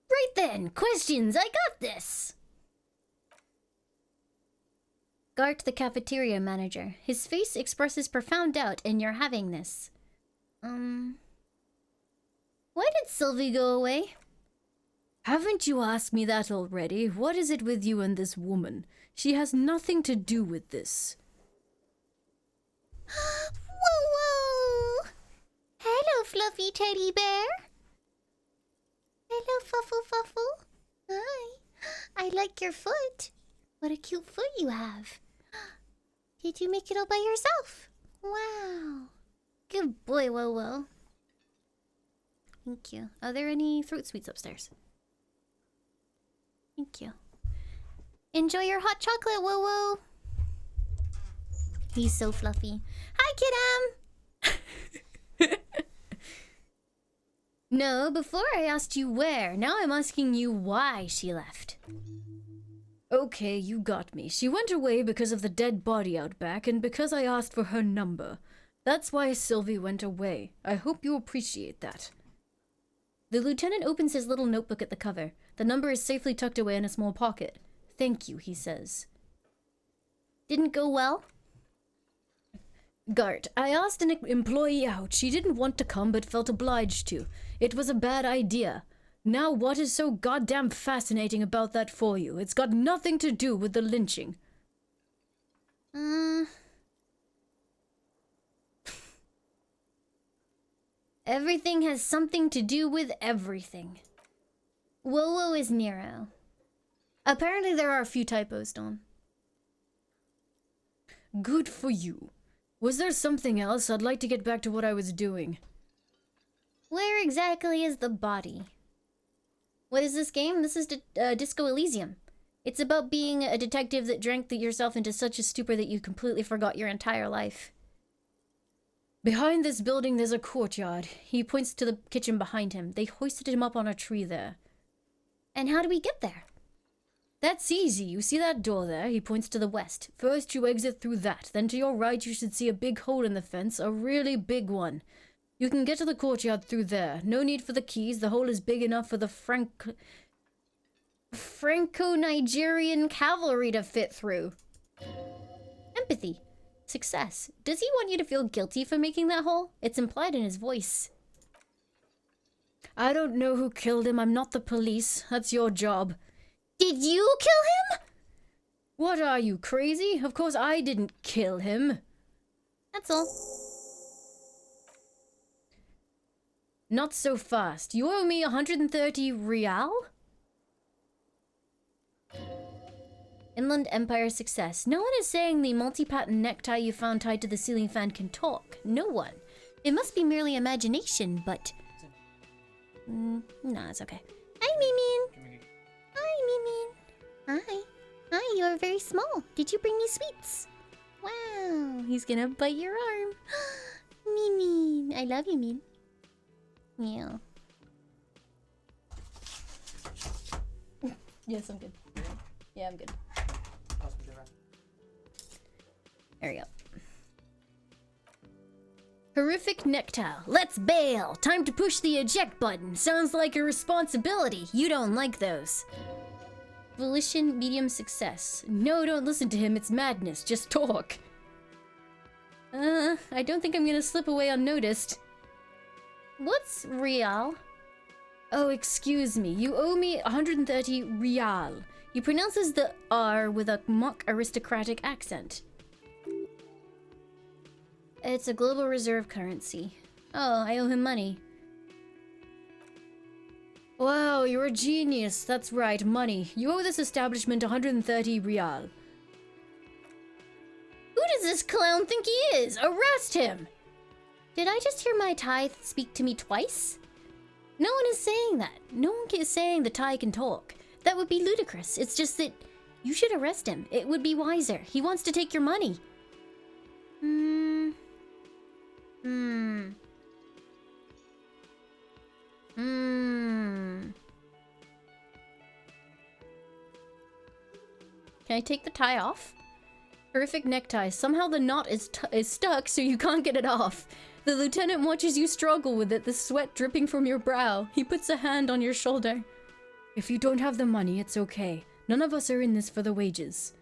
Right then, questions, I got this! Gart, the cafeteria manager. His face expresses profound doubt in your having this. Why did Sylvie go away? Haven't you asked me that already? What is it with you and this woman? She has nothing to do with this. Whoa, whoa! Hello, fluffy teddy bear. Hello, Fuffle Fuffle. Hi. I like your foot. What a cute foot you have. Did you make it all by yourself? Wow. Good boy, Whoa Whoa. Thank you. Are there any throat sweets upstairs? Thank you. Enjoy your hot chocolate, Whoa Whoa. He's so fluffy. Hi, Kidam! No, before I asked you where. Now I'm asking you why she left. Okay, you got me. She went away because of the dead body out back and because I asked for her number. That's why Sylvie went away. I hope you appreciate that. The lieutenant opens his little notebook at the cover. The number is safely tucked away in a small pocket. Thank you, he says. Didn't go well? Gart, I asked an employee out. She didn't want to come but felt obliged to. It was a bad idea. Now what is so goddamn fascinating about that for you? It's got nothing to do with the lynching. Everything has something to do with everything. Whoa is Nero. Apparently there are a few typos, Dawn. Good for you. Was there something else? I'd like to get back to what I was doing. Where exactly is the body? What is this game? This is Disco Elysium. It's about being a detective that drank yourself into such a stupor that you completely forgot your entire life. Behind this building, there's a courtyard. He points to the kitchen behind him. They hoisted him up on a tree there. And how do we get there? That's easy. You see that door there? He points to the west. First, you exit through that. Then to your right, you should see a big hole in the fence, a really big one. You can get to the courtyard through there. No need for the keys. The hole is big enough for the Franco-Nigerian cavalry to fit through. Empathy. Success. Does he want you to feel guilty for making that hole? It's implied in his voice. I don't know who killed him. I'm not the police. That's your job. Did you kill him? What are you, crazy? Of course I didn't kill him. That's all. Not so fast. You owe me 130 real? Inland Empire success. No one is saying the multi-pattern necktie you found tied to the ceiling fan can talk. No one. It must be merely imagination, but... no, it's okay. Hi, Mimin. Hi, Mimin. Hi. Hi, you are very small. Did you bring me sweets? Wow, he's gonna bite your arm. Mimin. I love you, Min. Yeah. Yes, I'm good. Yeah, I'm good. There we go. Horrific necktie. Let's bail. Time to push the eject button. Sounds like a responsibility. You don't like those. Volition, medium success. No, don't listen to him. It's madness. Just talk. I don't think I'm gonna slip away unnoticed. What's real? Oh, excuse me. You owe me 130 real. He pronounces the R with a mock aristocratic accent. It's a global reserve currency. Oh, I owe him money. Wow, you're a genius. That's right, money. You owe this establishment 130 real. Who does this clown think he is? Arrest him! Did I just hear my Thai speak to me twice? No one is saying that. No one is saying the Thai can talk. That would be ludicrous. It's just that you should arrest him. It would be wiser. He wants to take your money. Can I take the tie off? Horrific necktie. Somehow the knot is stuck, so you can't get it off. The lieutenant watches you struggle with it, the sweat dripping from your brow. He puts a hand on your shoulder. If you don't have the money, it's okay. None of us are in this for the wages.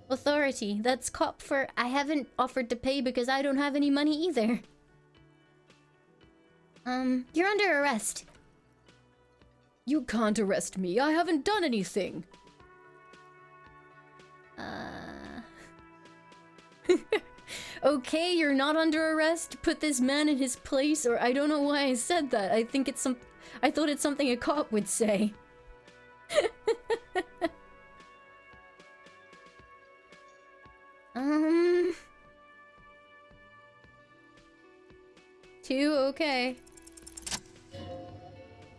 Authority. That's cop for I haven't offered to pay because I don't have any money either. You're under arrest. You can't arrest me. I haven't done anything. Okay, you're not under arrest. Put this man in his place, or I don't know why I said that. I thought it's something a cop would say. Two, okay.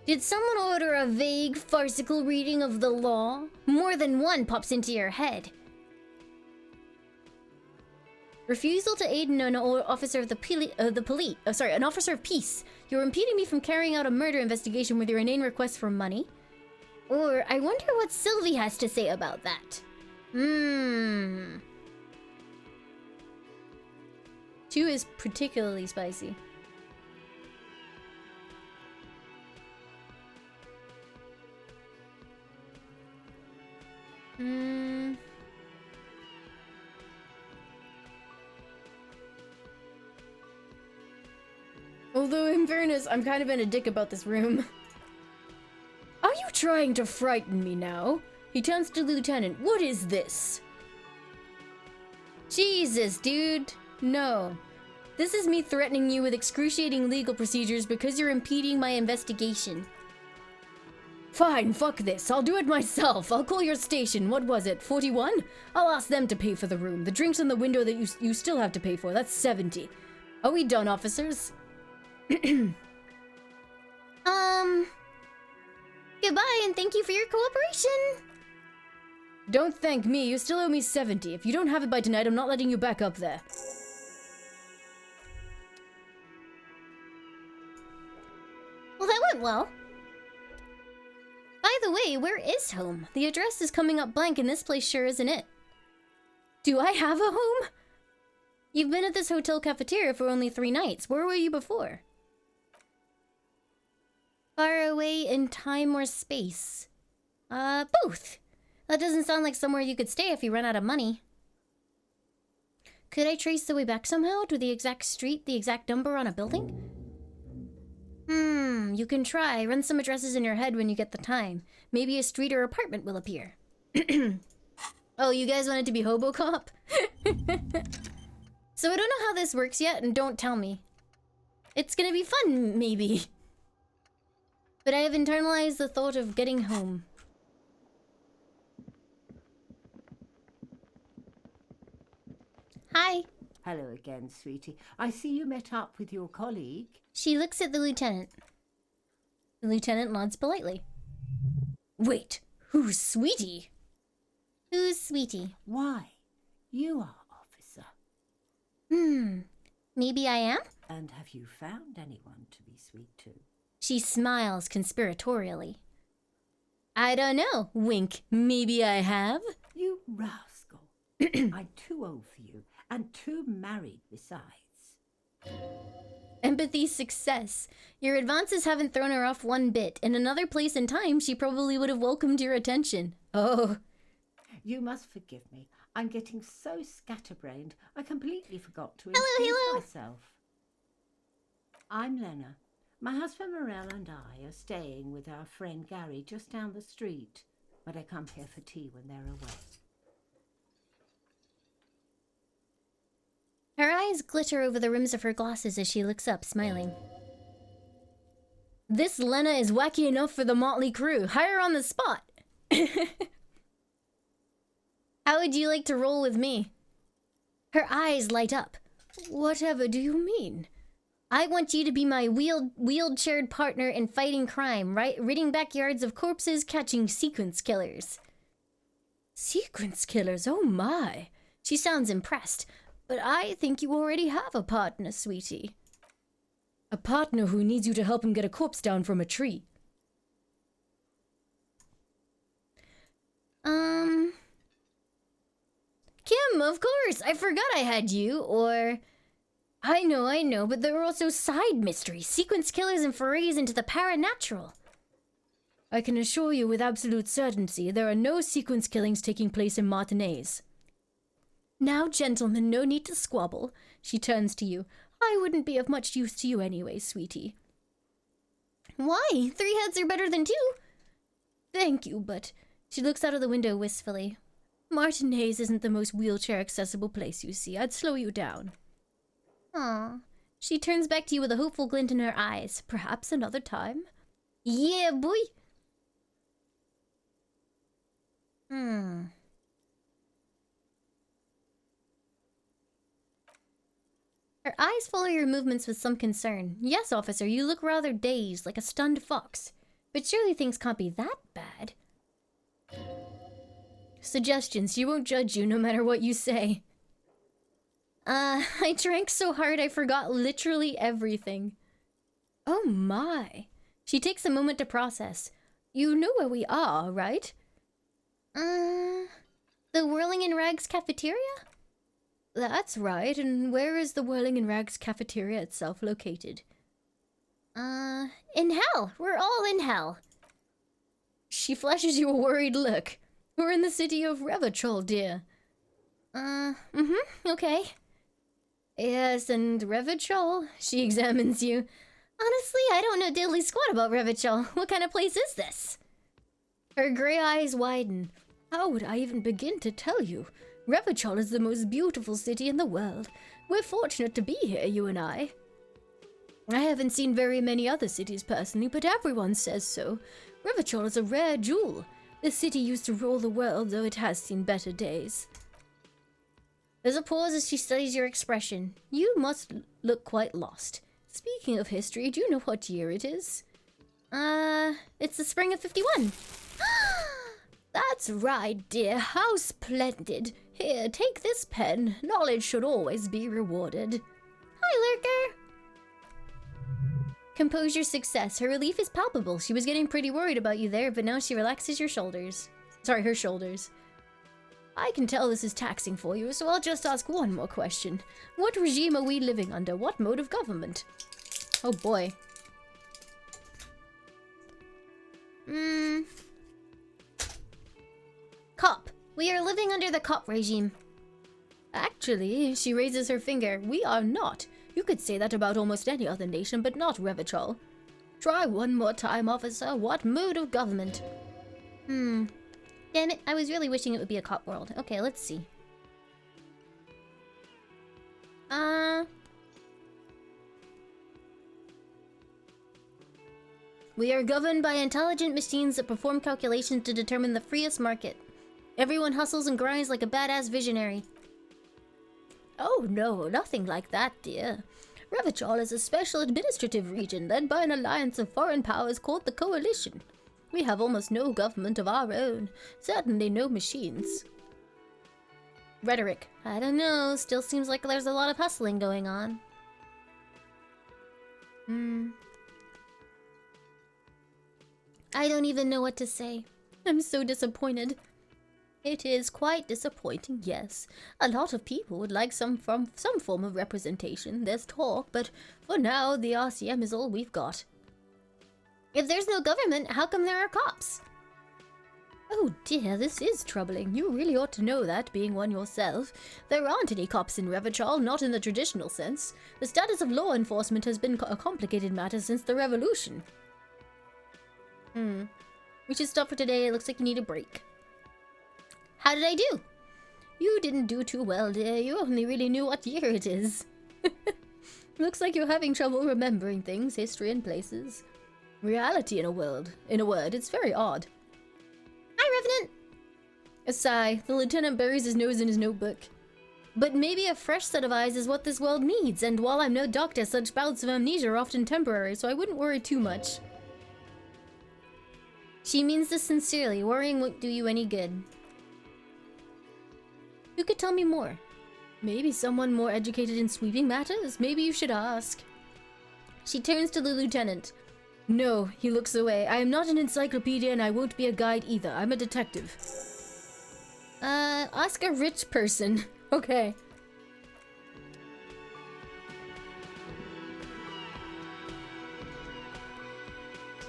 Did someone order a vague, farcical reading of the law? More than one pops into your head. Refusal to aid an officer of an officer of peace. You're impeding me from carrying out a murder investigation with your inane request for money. Or, I wonder what Sylvie has to say about that. Two is particularly spicy. Although, in fairness, I'm kind of in a dick about this room. Are you trying to frighten me now? He turns to the lieutenant. What is this? Jesus, dude. No. This is me threatening you with excruciating legal procedures because you're impeding my investigation. Fine, fuck this. I'll do it myself. I'll call your station. What was it, 41? I'll ask them to pay for the room. The drinks in the window that you still have to pay for. That's 70. Are we done, officers? Goodbye and thank you for your cooperation. Don't thank me. You still owe me 70. If you don't have it by tonight, I'm not letting you back up there. Well, that went well. Hey, where is home? The address is coming up blank and this place sure isn't it. Do I have a home? You've been at this hotel cafeteria for only 3 nights. Where were you before? Far away in time or space? Both. That doesn't sound like somewhere you could stay if you run out of money. Could I trace the way back somehow to the exact street, the exact number on a building? You can try. Run some addresses in your head when you get the time. Maybe a street or apartment will appear. Oh, you guys want it to be Hobocop? So I don't know how this works yet, and don't tell me. It's gonna be fun, maybe. But I have internalized the thought of getting home. Hi. Hello again, sweetie. I see you met up with your colleague. She looks at the lieutenant. The lieutenant nods politely. Wait, who's Sweetie? Who's Sweetie? Why? You are, officer. Maybe I am? And have you found anyone to be sweet to? She smiles conspiratorially. I don't know. Wink. Maybe I have. You rascal. I'm too old for you, and too married besides. Empathy success. Your advances haven't thrown her off one bit. In another place and time, she probably would have welcomed your attention. Oh. You must forgive me. I'm getting so scatterbrained, I completely forgot to Hello, introduce myself. I'm Lena. My husband Morel and I are staying with our friend Gary just down the street, but I come here for tea when they're away. Her eyes glitter over the rims of her glasses as she looks up, smiling. This Lena is wacky enough for the motley crew. Hire her on the spot. How would you like to roll with me? Her eyes light up. Whatever do you mean? I want you to be my wheelchaired partner in fighting crime, right? Ridding backyards of corpses, catching sequence killers. Sequence killers? Oh my. She sounds impressed. But I think you already have a partner, sweetie. A partner who needs you to help him get a corpse down from a tree. Kim, of course! I forgot I had you, or... I know, but there are also side mysteries, sequence killers, and forays into the paranatural. I can assure you with absolute certainty there are no sequence killings taking place in Martinez. Now, gentlemen, no need to squabble. She turns to you. I wouldn't be of much use to you anyway, sweetie. Why? 3 heads are better than 2. Thank you, but... She looks out of the window wistfully. Martinez isn't the most wheelchair-accessible place, you see. I'd slow you down. Aw. She turns back to you with a hopeful glint in her eyes. Perhaps another time? Yeah, boy! Her eyes follow your movements with some concern. Yes, officer, you look rather dazed, like a stunned fox. But surely things can't be that bad. Suggestions. She won't judge you no matter what you say. I drank so hard I forgot literally everything. Oh my. She takes a moment to process. You know where we are, right? The Whirling in Rags cafeteria? That's right, and where is the Whirling in Rags cafeteria itself located? In hell! We're all in hell! She flashes you a worried look. We're in the city of Revachol, dear. Okay. Yes, and Revachol, she examines you. Honestly, I don't know diddly squat about Revachol. What kind of place is this? Her gray eyes widen. How would I even begin to tell you? Revachol is the most beautiful city in the world. We're fortunate to be here, you and I. I haven't seen very many other cities personally, but everyone says so. Revachol is a rare jewel. This city used to rule the world, though it has seen better days. There's a pause as she studies your expression. You must look quite lost. Speaking of history, do you know what year it is? It's the spring of 51. That's right, dear. How splendid. Here, take this pen. Knowledge should always be rewarded. Hi, Lurker. Composure success. Her relief is palpable. She was getting pretty worried about you there, but now she relaxes your shoulders. Sorry, her shoulders. I can tell this is taxing for you, so I'll just ask one more question. What regime are we living under? What mode of government? Oh boy. Cop. We are living under the cop regime. Actually, she raises her finger. We are not. You could say that about almost any other nation, but not Revachol. Try one more time, officer. What mode of government? Damn it, I was really wishing it would be a cop world. Okay, let's see. We are governed by intelligent machines that perform calculations to determine the freest market. Everyone hustles and grinds like a badass visionary. Oh no, nothing like that, dear. Revachol is a special administrative region led by an alliance of foreign powers called the Coalition. We have almost no government of our own, certainly no machines. Rhetoric. I don't know, still seems like there's a lot of hustling going on. I don't even know what to say. I'm so disappointed. It is quite disappointing, yes. A lot of people would like some form of representation. There's talk, but for now, the RCM is all we've got. If there's no government, how come there are cops? Oh dear, this is troubling. You really ought to know that, being one yourself. There aren't any cops in Revachol, not in the traditional sense. The status of law enforcement has been a complicated matter since the revolution. We should stop for today. It looks like you need a break. How did I do? You didn't do too well, dear. You only really knew what year it is. Looks like you're having trouble remembering things, history and places. Reality in a word, it's very odd. Hi, Revenant! A sigh. The lieutenant buries his nose in his notebook. But maybe a fresh set of eyes is what this world needs, and while I'm no doctor, such bouts of amnesia are often temporary, so I wouldn't worry too much. She means this sincerely. Worrying won't do you any good. You could tell me more. Maybe someone more educated in sweeping matters? Maybe you should ask. She turns to the lieutenant. No, he looks away. I am not an encyclopedia and I won't be a guide either. I'm a detective. Ask a rich person. Okay.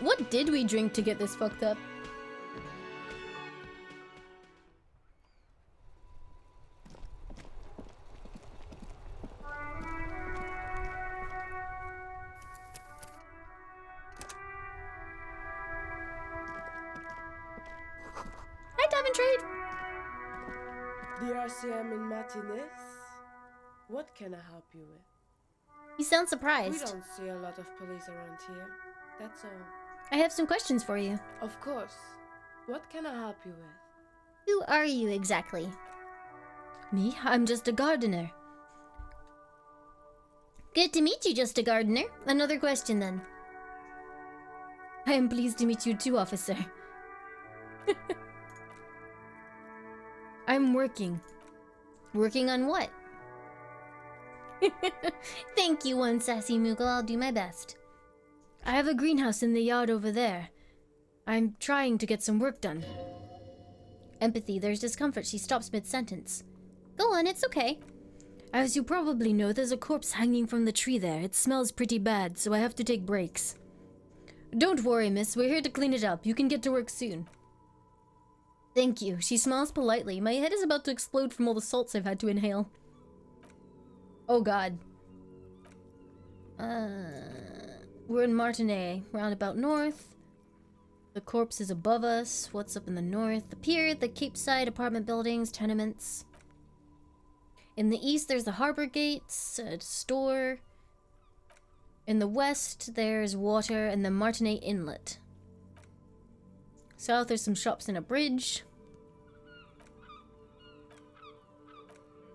What did we drink to get this fucked up? Hi, Diamond Trade! The RCM in Martinez? What can I help you with? You sound We surprised. don't see a lot of police around here. That's all. I have some questions for you. Of course. What can I help you with? Who are you exactly? Me? I'm just a gardener. Good to meet you, just a gardener. Another question then. I am pleased to meet you too, officer. I'm working. Working on what? Thank you, one sassy Moogle. I'll do my best. I have a greenhouse in the yard over there. I'm trying to get some work done. Empathy, there's discomfort. She stops mid-sentence. Go on, it's okay. As you probably know, there's a corpse hanging from the tree there. It smells pretty bad, so I have to take breaks. Don't worry, miss. We're here to clean it up. You can get to work soon. Thank you. She smiles politely. My head is about to explode from all the salts I've had to inhale. Oh god. We're in Martinez, roundabout north. The corpse is above us. What's up in the north? The pier, the Cape Side apartment buildings, tenements. In the east, there's the harbor gates, a store. In the west, there's water and the Martinez Inlet. South, there's some shops and a bridge.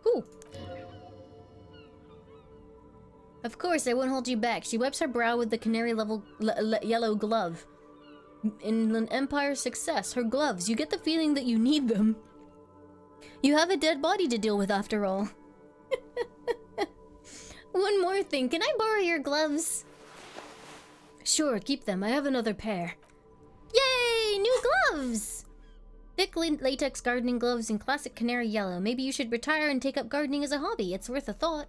Cool. Of course, I won't hold you back. She wipes her brow with the canary yellow glove. Inland Empire success. Her gloves. You get the feeling that you need them. You have a dead body to deal with after all. One more thing. Can I borrow your gloves? Sure, keep them. I have another pair. Yay! New gloves! Thick latex gardening gloves in classic canary yellow. Maybe you should retire and take up gardening as a hobby. It's worth a thought.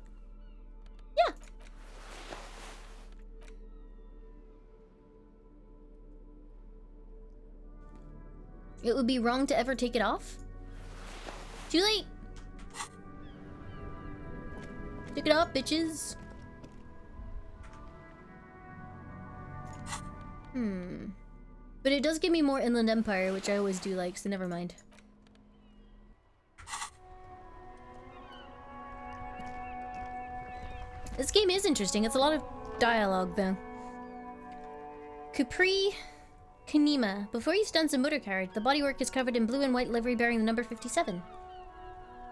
Yeah. It would be wrong to ever take it off. Too late. Take it off, bitches. But it does give me more Inland Empire, which I always do like, so never mind. This game is interesting. It's a lot of dialogue, though. Capri Kanema. Before you stunts a motor carriage, the bodywork is covered in blue and white livery bearing the number 57.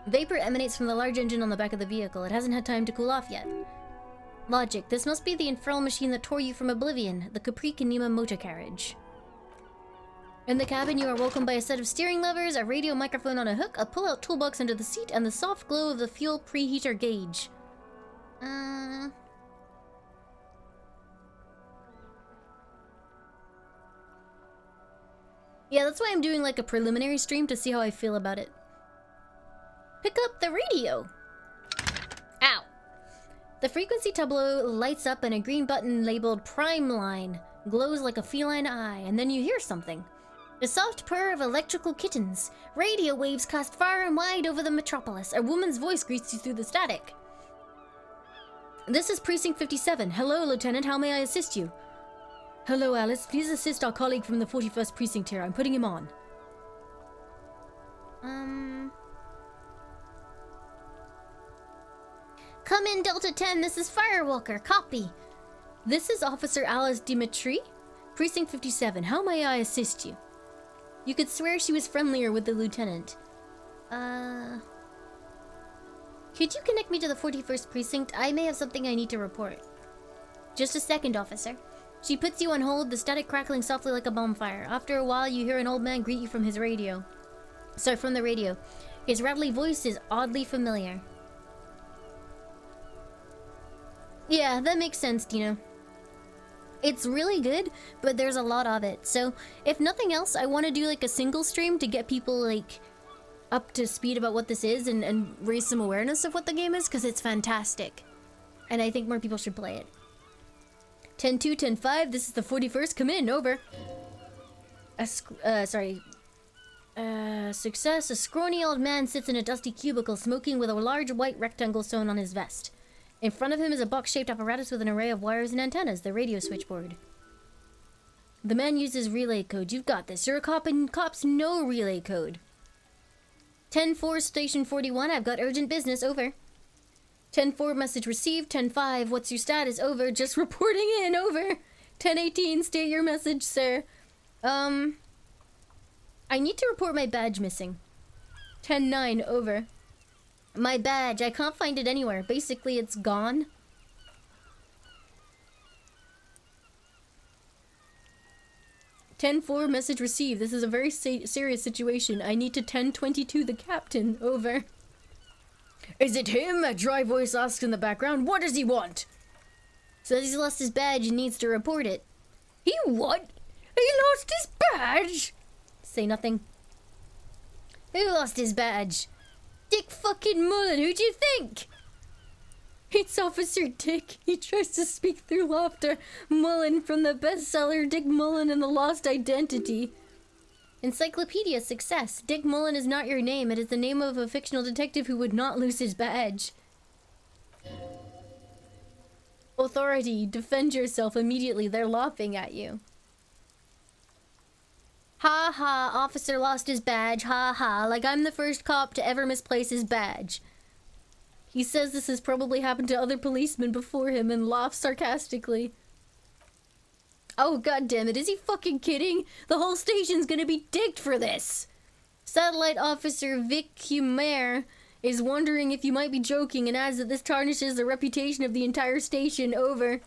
Vapor emanates from the large engine on the back of the vehicle. It hasn't had time to cool off yet. Logic. This must be the infernal machine that tore you from oblivion, the Capri Kanema motor carriage. In the cabin, you are welcomed by a set of steering levers, a radio microphone on a hook, a pull-out toolbox under the seat, and the soft glow of the fuel preheater gauge. Yeah, that's why I'm doing like a preliminary stream to see how I feel about it. Pick up the radio! Ow! The frequency tableau lights up and a green button labeled Prime Line glows like a feline eye, and then you hear something. The soft purr of electrical kittens. Radio waves cast far and wide over the metropolis. A woman's voice greets you through the static. This is Precinct 57. Hello, Lieutenant. How may I assist you? Hello, Alice. Please assist our colleague from the 41st Precinct here. I'm putting him on. Come in, Delta 10. This is Firewalker. Copy. This is Officer Alice Dimitri. Precinct 57. How may I assist you? You could swear she was friendlier with the lieutenant. Could you connect me to the 41st Precinct? I may have something I need to report. Just a second, officer. She puts you on hold, the static crackling softly like a bonfire. After a while, you hear an old man greet you from his radio. Sorry, from the radio. His rattly voice is oddly familiar. Yeah, that makes sense, Dino. It's really good, but there's a lot of it. So, if nothing else, I want to do like a single stream to get people like up to speed about what this is and raise some awareness of what the game is, because it's fantastic. And I think more people should play it. 10-2, 10-5, this is the 41st, come in, over. Success, a scrawny old man sits in a dusty cubicle smoking with a large white rectangle sewn on his vest. In front of him is a box-shaped apparatus with an array of wires and antennas, the radio switchboard. The man uses relay code. You've got this. You're a cop and cops know relay code. 10-4, Station 41, I've got urgent business, over. 10-4, message received. 10-5, what's your status, over. Just reporting in, over. 10-18, state your message, sir. I need to report my badge missing. 10-9, over. My badge, I can't find it anywhere. Basically, it's gone. (10-4) message received. This is a very serious situation. I need to 10-22 the captain. Over. Is it him? A dry voice asks in the background. What does he want? Says he's lost his badge and needs to report it. He what? He lost his badge? Say nothing. Who lost his badge? Dick fucking Mullen, who'd you think? It's Officer Dick. He tries to speak through laughter. Mullen from the bestseller Dick Mullen and the Lost Identity. Encyclopedia success. Dick Mullen is not your name. It is the name of a fictional detective who would not lose his badge. Authority, defend yourself immediately. They're laughing at you. Ha ha, officer lost his badge, ha ha, like I'm the first cop to ever misplace his badge. He says this has probably happened to other policemen before him and laughs sarcastically. Oh goddammit, is he fucking kidding? The whole station's gonna be digged for this! Satellite Officer Vic Humer is wondering if you might be joking and adds that this tarnishes the reputation of the entire station. Over.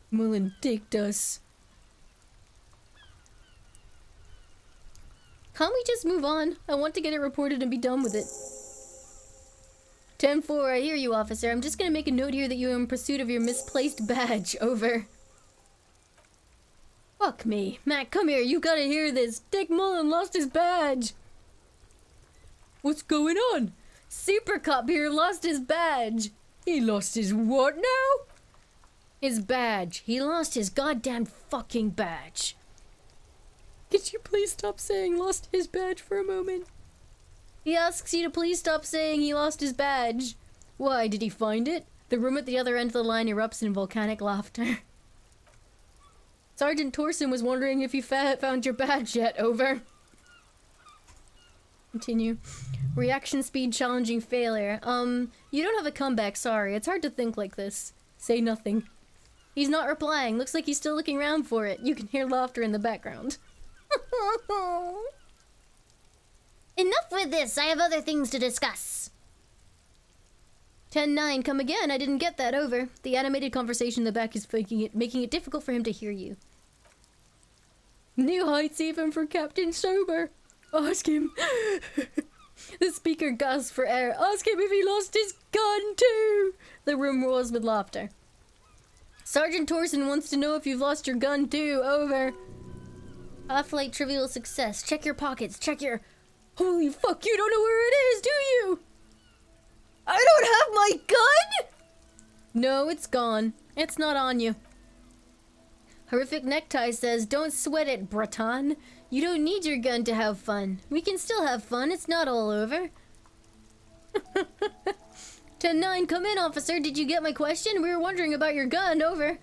Mullen digged us. Can't we just move on? I want to get it reported and be done with it. 10-4, I hear you, officer. I'm just gonna make a note here that you are in pursuit of your misplaced badge. Over. Fuck me. Matt, come here. You gotta hear this. Dick Mullen lost his badge. What's going on? Super Cop here lost his badge. He lost his what now? His badge. He lost his goddamn fucking badge. Could you please stop saying lost his badge for a moment? He asks you to please stop saying he lost his badge. Why, did he find it? The room at the other end of the line erupts in volcanic laughter. Sergeant Torson was wondering if you found your badge yet. Over. Continue. Reaction speed challenging failure. You don't have a comeback, sorry. It's hard to think like this. Say nothing. He's not replying. Looks like he's still looking around for it. You can hear laughter in the background. Enough with this. I have other things to discuss. 10-9, come again. I didn't get that. Over. The animated conversation in the back is making it difficult for him to hear you. New heights even for Captain Sober. Ask him. The speaker gasps for air. Ask him if he lost his gun too. The room roars with laughter. Sergeant Torson wants to know if you've lost your gun too. Over. Half-light trivial success. Check your pockets. Check your... Holy fuck, you don't know where it is, do you? I don't have my gun? No, it's gone. It's not on you. Horrific Necktie says, don't sweat it, Breton. You don't need your gun to have fun. We can still have fun. It's not all over. 10-9, come in, officer. Did you get my question? We were wondering about your gun. Over.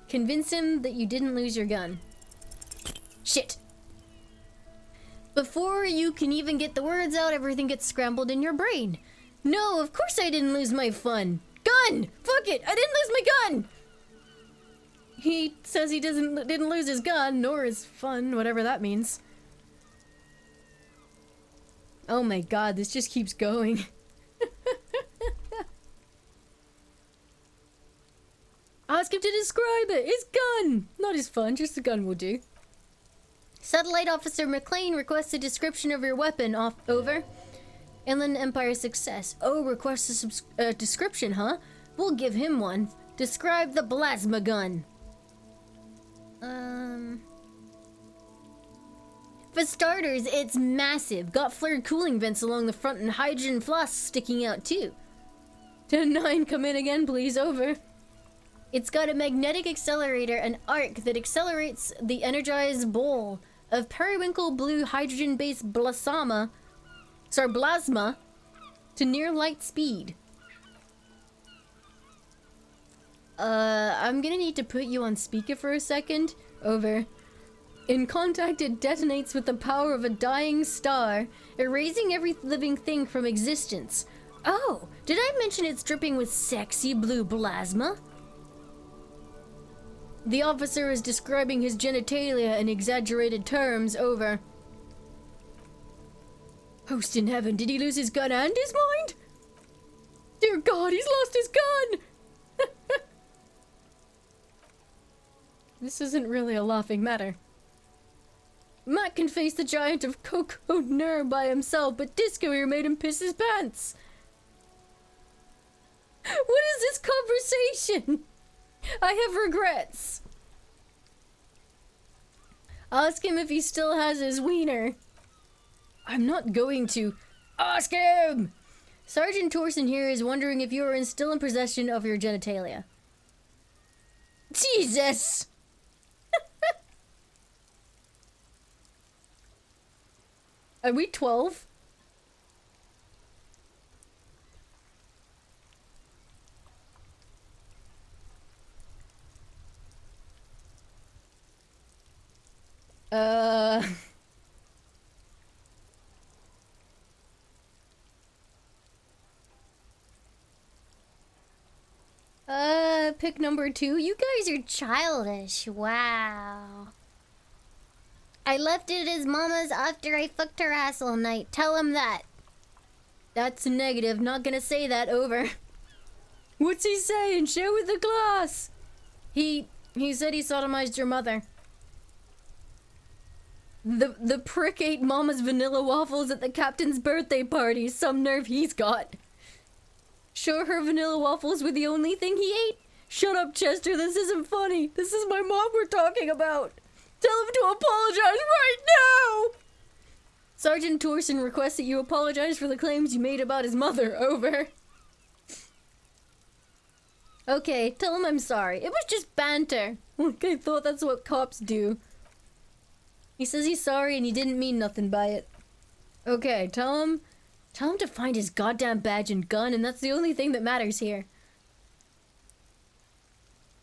Convince him that you didn't lose your gun. Shit. Before you can even get the words out, everything gets scrambled in your brain. No, of course I didn't lose my fun. Gun! Fuck it! I didn't lose my gun! He says he didn't lose his gun, nor his fun, whatever that means. Oh my god, this just keeps going. Ask him to describe it! His gun! Not his fun, just the gun will do. Satellite Officer McLean requests a description of your weapon. Over. Inland Empire success. Oh, requests a description, huh? We'll give him one. Describe the plasma gun. For starters, it's massive. Got flared cooling vents along the front and hydrogen flasks sticking out too. 10-9, come in again, please. Over. It's got a magnetic accelerator, an arc that accelerates the energized bowl of periwinkle blue hydrogen-based plasma to near light speed. I'm gonna need to put you on speaker for a second. Over. In contact, it detonates with the power of a dying star, erasing every living thing from existence. Oh, did I mention it's dripping with sexy blue plasma? The officer is describing his genitalia in exaggerated terms. Over. Host in heaven, did he lose his gun and his mind? Dear God, he's lost his gun! This isn't really a laughing matter. Matt can face the giant of Coco Nerve by himself, but Disco here made him piss his pants. What is this conversation? I have regrets. Ask him if he still has his wiener. I'm not going to. Ask him! Sergeant Torson here is wondering if you are still in possession of your genitalia. Jesus! Are we 12? Pick number 2. You guys are childish. Wow. I left it at his mama's after I fucked her ass all night. Tell him that. That's a negative. Not gonna say that. Over. What's he saying? Show with the glass. He said he sodomized your mother. The prick ate mama's vanilla waffles at the captain's birthday party. Some nerve he's got. Sure her vanilla waffles were the only thing he ate? Shut up, Chester. This isn't funny. This is my mom we're talking about. Tell him to apologize right now. Sergeant Torson requests that you apologize for the claims you made about his mother. Over. Okay, tell him I'm sorry. It was just banter. I thought that's what cops do. He says he's sorry and he didn't mean nothing by it. Okay, tell him to find his goddamn badge and gun, and that's the only thing that matters here.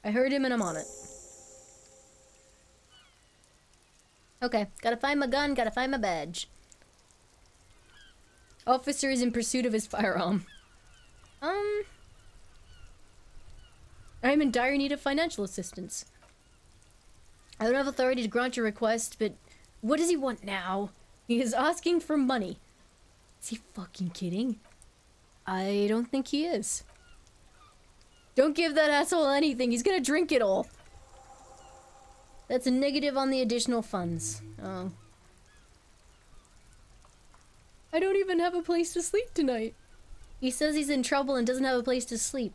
I heard him and I'm on it. Okay, gotta find my gun, gotta find my badge. Officer is in pursuit of his firearm. I'm in dire need of financial assistance. I don't have authority to grant your request, but what does he want now? He is asking for money. Is he fucking kidding? I don't think he is. Don't give that asshole anything. He's gonna drink it all. That's a negative on the additional funds. Oh. I don't even have a place to sleep tonight. He says he's in trouble and doesn't have a place to sleep.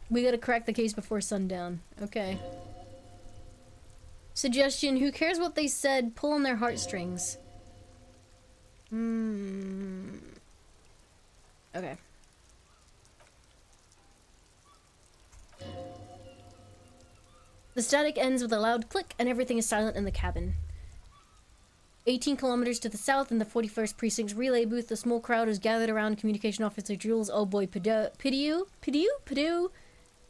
We gotta crack the case before sundown. Okay. Suggestion, who cares what they said? Pull on their heartstrings. Okay. The static ends with a loud click and everything is silent in the cabin. 18 kilometers to the south in the 41st Precinct's relay booth, a small crowd is gathered around Communication Officer Jules Pidou,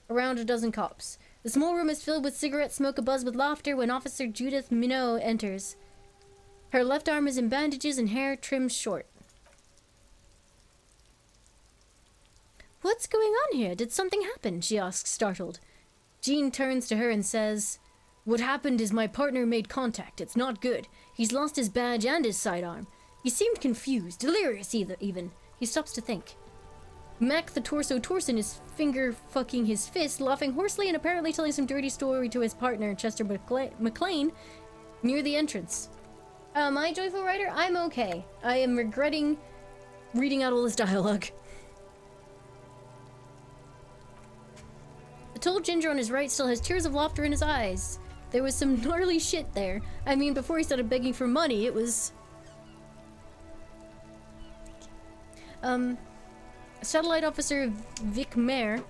around a dozen cops. The small room is filled with cigarette smoke abuzz with laughter when Officer Judith Minot enters. Her left arm is in bandages and hair trimmed short. What's going on here? Did something happen? She asks, startled. Jean turns to her and says, what happened is my partner made contact. It's not good. He's lost his badge and his sidearm. He seemed confused, delirious even. He stops to think. Mac the Torso Torson is finger-fucking his fist, laughing hoarsely and apparently telling some dirty story to his partner, Chester McLean, near the entrance. My joyful writer, I'm okay. I am regretting reading out all this dialogue. The tall ginger on his right still has tears of laughter in his eyes. There was some gnarly shit there. I mean, before he started begging for money, it was... Satellite Officer Vic Mayer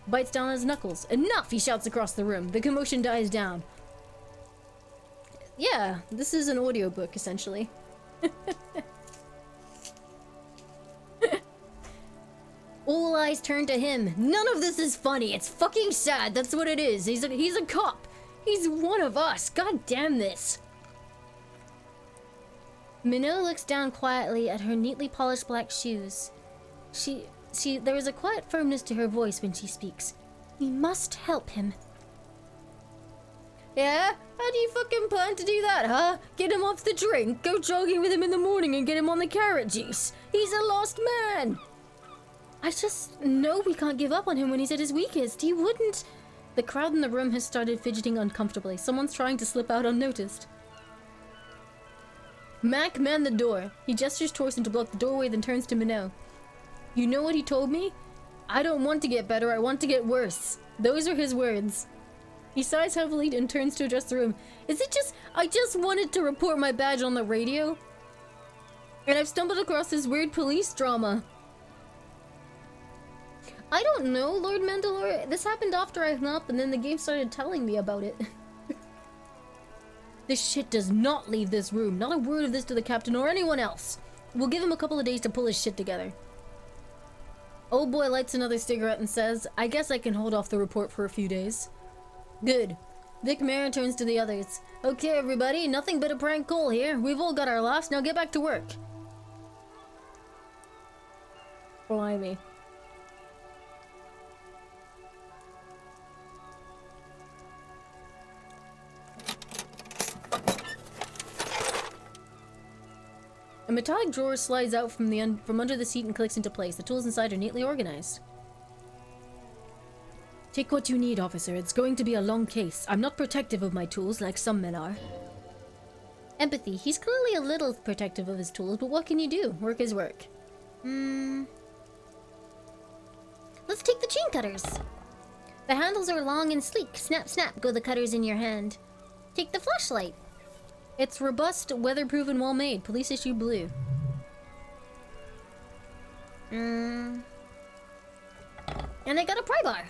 bites down on his knuckles. Enough, he shouts across the room. The commotion dies down. Yeah, this is an audiobook, essentially. All eyes turn to him. None of this is funny. It's fucking sad. That's what it is. He's a cop. He's one of us. God damn this. Minot looks down quietly at her neatly polished black shoes. There is a quiet firmness to her voice when she speaks. We must help him. Yeah? How do you fucking plan to do that, huh? Get him off the drink, go jogging with him in the morning and get him on the carrot juice. He's a lost man. I just know we can't give up on him when he's at his weakest. He wouldn't. The crowd in the room has started fidgeting uncomfortably. Someone's trying to slip out unnoticed. Mac manned the door. He gestures Torson to block the doorway, then turns to Minot. You know what he told me? I don't want to get better, I want to get worse. Those are his words. He sighs heavily and turns to address the room. Is it just, I just wanted to report my badge on the radio? And I've stumbled across this weird police drama. I don't know, Lord Mandalore. This happened after I hung up and then the game started telling me about it. This shit does not leave this room. Not a word of this to the captain or anyone else. We'll give him a couple of days to pull his shit together. Old boy lights another cigarette and says, I guess I can hold off the report for a few days. Good. Vic Mayer turns to the others. Okay, everybody, nothing but a prank call here. We've all got our laughs, now get back to work. Blimey. A metallic drawer slides out from under the seat and clicks into place. The tools inside are neatly organized. Take what you need, officer. It's going to be a long case. I'm not protective of my tools like some men are. Empathy. He's clearly a little protective of his tools, but what can you do? Work is work. Let's take the chain cutters. The handles are long and sleek. Snap, snap, go the cutters in your hand. Take the flashlight. It's robust, weatherproof, and well made. Police issue blue. And I got a pry bar.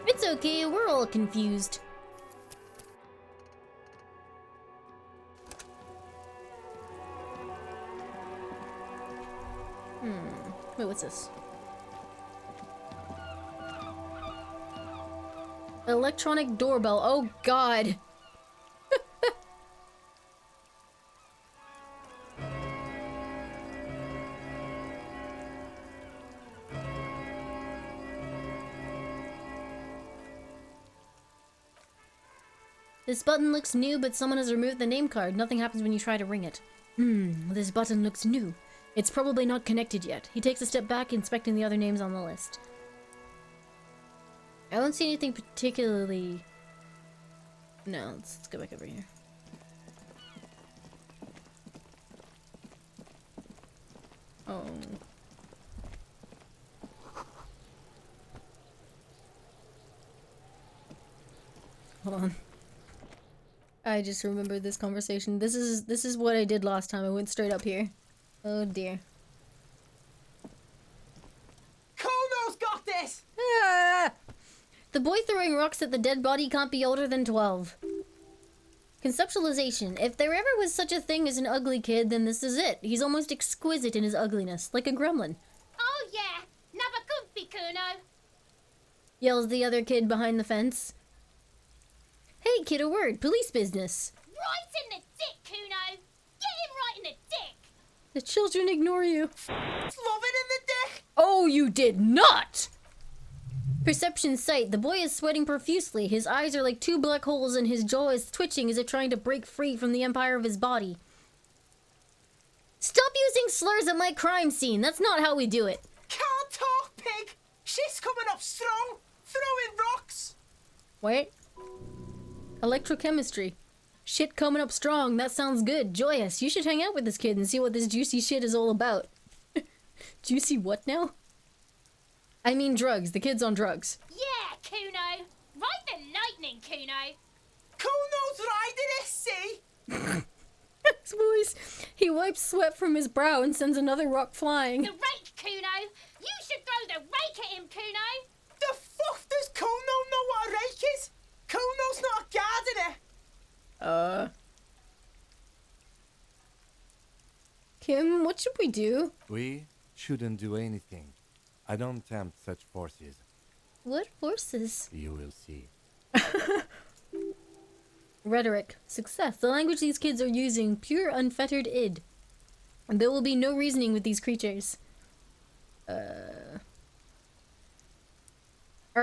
It's okay, we're all confused. Wait, what's this? Electronic doorbell. Oh, God. This button looks new, but someone has removed the name card. Nothing happens when you try to ring it. This button looks new. It's probably not connected yet. He takes a step back, inspecting the other names on the list. I don't see anything particularly... No, let's go back over here. Oh. Hold on. I just remembered this conversation. This is what I did last time. I went straight up here. Oh dear. Kono's got this! Ah! The boy throwing rocks at the dead body can't be older than 12. Conceptualization. If there ever was such a thing as an ugly kid, then this is it. He's almost exquisite in his ugliness, like a gremlin. Oh yeah, never comfy, Kuno. Yells the other kid behind the fence. Hey kid, a word. Police business. Right in the dick, Kuno. Get him right in the dick. The children ignore you. Love it in the dick! Oh, you did not! Perception sight. The boy is sweating profusely. His eyes are like two black holes and his jaw is twitching as if trying to break free from the empire of his body. Stop using slurs at my crime scene. That's not how we do it. Can't talk, pig! She's coming up strong! Throwing rocks! Wait. Electrochemistry. Shit coming up strong. That sounds good. Joyous. You should hang out with this kid and see what this juicy shit is all about. Juicy what now? I mean drugs. The kid's on drugs. Yeah, Kuno. Ride the lightning, Kuno. Kono's riding it, see? His voice. He wipes sweat from his brow and sends another rock flying. The rake, Kuno. You should throw the rake at him, Kuno. The fuck does Kono know what a rake is? Kono's not a gardener. Kim, what should we do? We shouldn't do anything. I don't tempt such forces. What forces? You will see. Rhetoric. Success. The language these kids are using. Pure, unfettered id. And there will be no reasoning with these creatures. Are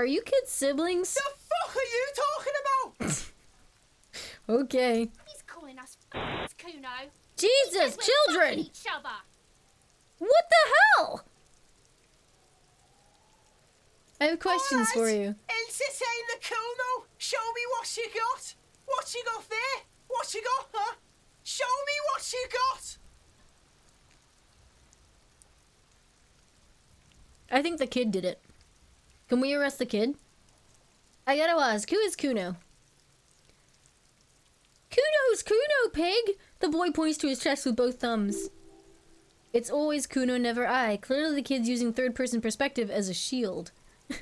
you kids siblings? The fuck are you talking about? Okay. He's calling us f***s, Kuno. Jesus, He says we're children! fucking each other. What the hell? I have questions for Alright, you. Entertain the Kono. Show me what you got. What you got there? What you got, huh? Show me what you got. I think the kid did it. Can we arrest the kid? I gotta ask, who is Kuno? Kuno's Kuno, pig! The boy points to his chest with both thumbs. It's always Kuno, never I. Clearly the kid's using third-person perspective as a shield. Do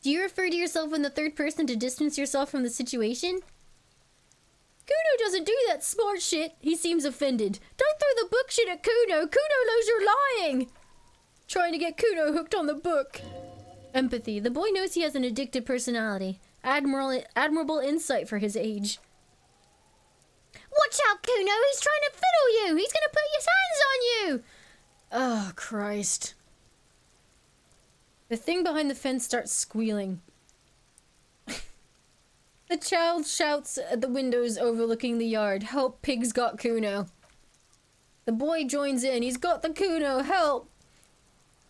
you refer to yourself in the third person to distance yourself from the situation? Kuno doesn't do that smart shit. He seems offended. Don't throw the book shit at Kuno. Kuno knows you're lying. Trying to get Kuno hooked on the book. Empathy. The boy knows he has an addictive personality. Admirable insight for his age. Watch out, Kuno. He's trying to fiddle you. He's gonna put his hands on you. Oh, Christ. The thing behind the fence starts squealing. The child shouts at the windows overlooking the yard. Help, pig's got Kuno. The boy joins in. He's got the Kuno. Help.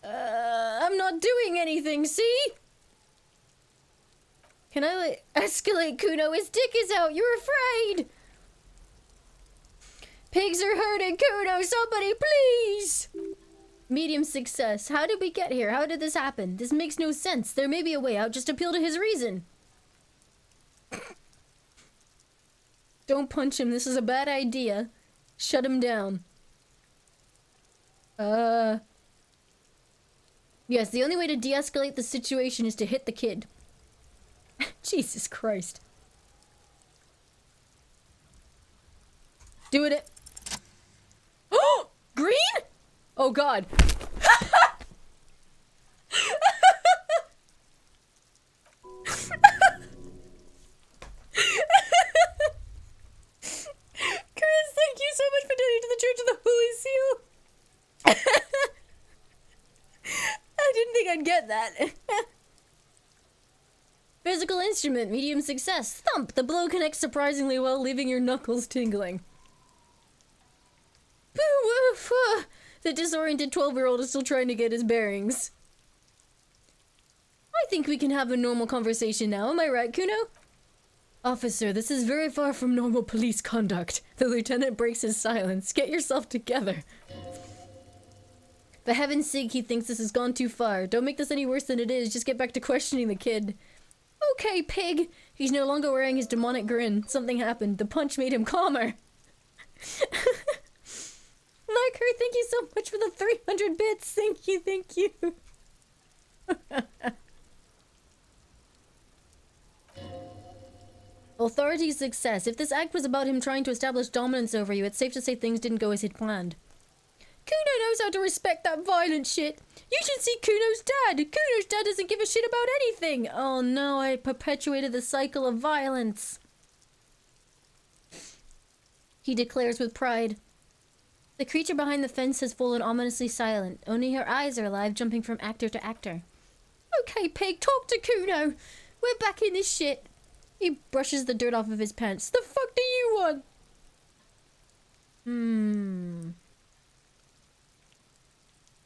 I'm not doing anything, see? Can I, like, escalate Kuno? His dick is out, you're afraid! Pigs are hurting Kuno, somebody please! Medium success. How did we get here? How did this happen? This makes no sense. There may be a way out, just appeal to his reason. Don't punch him, this is a bad idea. Shut him down. Yes, the only way to de-escalate the situation is to hit the kid. Jesus Christ. Doing it. Oh! Green? Oh god. Chris, thank you so much for donating to the Church of the Holy Seal. I didn't think I'd get that. Physical instrument, medium success. Thump! The blow connects surprisingly well, leaving your knuckles tingling. The disoriented 12-year-old is still trying to get his bearings. I think we can have a normal conversation now, am I right, Kuno? Officer, this is very far from normal police conduct. The lieutenant breaks his silence. Get yourself together. For heaven's sake, he thinks this has gone too far. Don't make this any worse than it is. Just get back to questioning the kid. Okay, pig. He's no longer wearing his demonic grin. Something happened. The punch made him calmer. Marker, thank you so much for the 300 bits. Thank you, thank you. Authority success. If this act was about him trying to establish dominance over you, it's safe to say things didn't go as he'd planned. Kuno knows how to respect that violent shit. You should see Kuno's dad. Kuno's dad doesn't give a shit about anything. Oh no, I perpetuated the cycle of violence. He declares with pride. The creature behind the fence has fallen ominously silent. Only her eyes are alive, jumping from actor to actor. Okay, pig, talk to Kuno. We're back in this shit. He brushes the dirt off of his pants. The fuck do you want?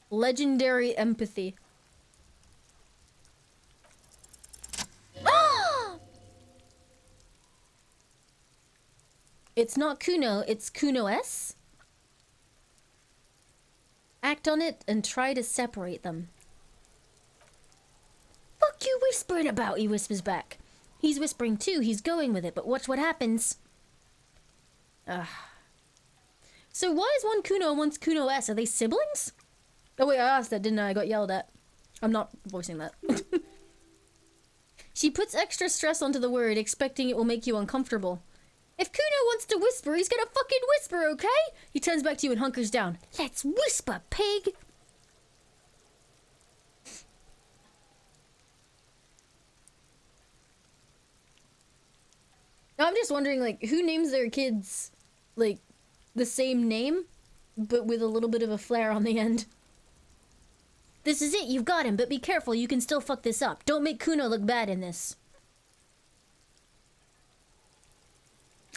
Legendary empathy. It's not Kuno, it's Kuno-S? Act on it and try to separate them. Fuck you whispering about, he whispers back. He's whispering too, he's going with it, but watch what happens. So why is one Kuno and one's Kuno-S? Are they siblings? Oh wait, I asked that, didn't I? I got yelled at. I'm not voicing that. She puts extra stress onto the word, expecting it will make you uncomfortable. If Kuno wants to whisper, he's gonna fucking whisper, okay? He turns back to you and hunkers down. Let's whisper, pig! I'm just wondering, like, who names their kids, like, the same name, but with a little bit of a flair on the end? This is it, you've got him, but be careful, you can still fuck this up. Don't make Kuno look bad in this.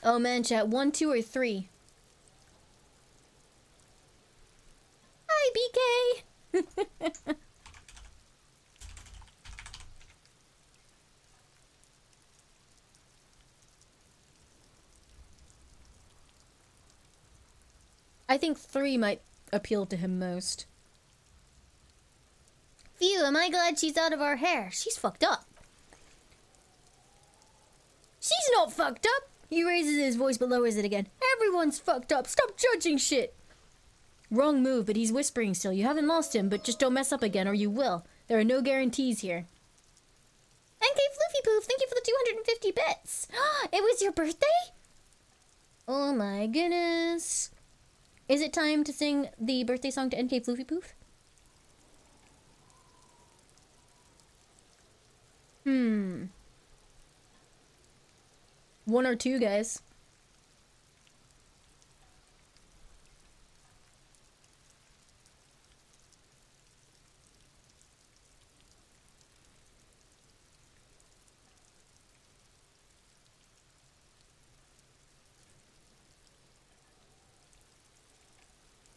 Oh man, chat, 1, 2, or 3? Hi, BK! I think 3 might appeal to him most. Phew, am I glad she's out of our hair. She's fucked up. She's not fucked up! He raises his voice but lowers it again. Everyone's fucked up. Stop judging shit. Wrong move, but he's whispering still. You haven't lost him, but just don't mess up again or you will. There are no guarantees here. NK Floofy Poof, thank you for the 250 bits. It was your birthday? Oh my goodness. Is it time to sing the birthday song to NK Floofy Poof? 1 or 2, guys.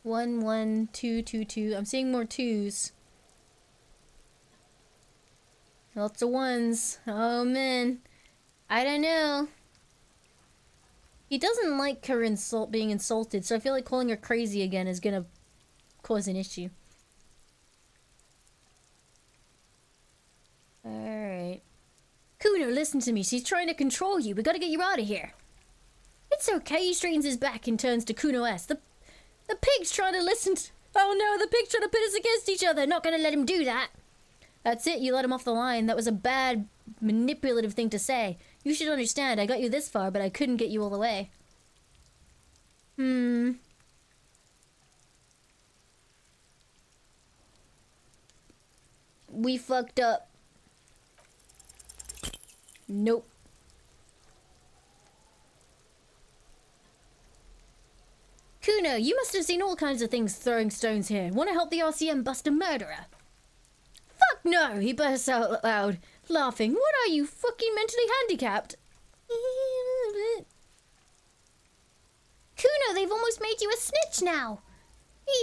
One, 1, 2, 2, 2. I'm seeing more 2s. Lots of ones. Oh man. I don't know. He doesn't like her being insulted, so I feel like calling her crazy again is gonna cause an issue. Alright. Kuno, listen to me. She's trying to control you. We gotta get you out of here. It's okay. He straightens his back and turns to Kuno S. The pig's trying to listen to... Oh no, the pig's trying to pit us against each other. Not gonna let him do that. That's it. You let him off the line. That was a bad, manipulative thing to say. You should understand. I got you this far, but I couldn't get you all the way. We fucked up. Nope. Kuno, you must have seen all kinds of things throwing stones here. Want to help the RCM bust a murderer? Fuck no, he bursts out loud, laughing. What are you, fucking mentally handicapped? Kuno, they've almost made you a snitch now.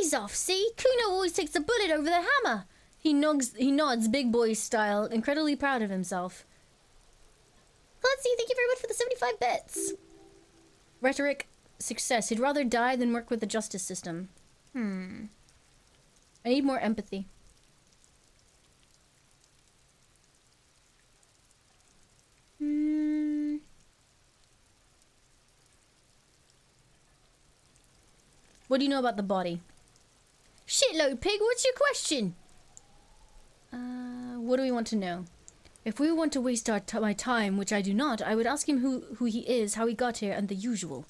Ease off, see? Kuno always takes the bullet over the hammer. He nods big boy style, incredibly proud of himself. Let's see, thank you very much for the 75 bits. Rhetoric, success. He'd rather die than work with the justice system. I need more empathy. What do you know about the body? Shitload, pig, what's your question? What do we want to know? If we want to waste my time, which I do not, I would ask him who he is, how he got here, and the usual.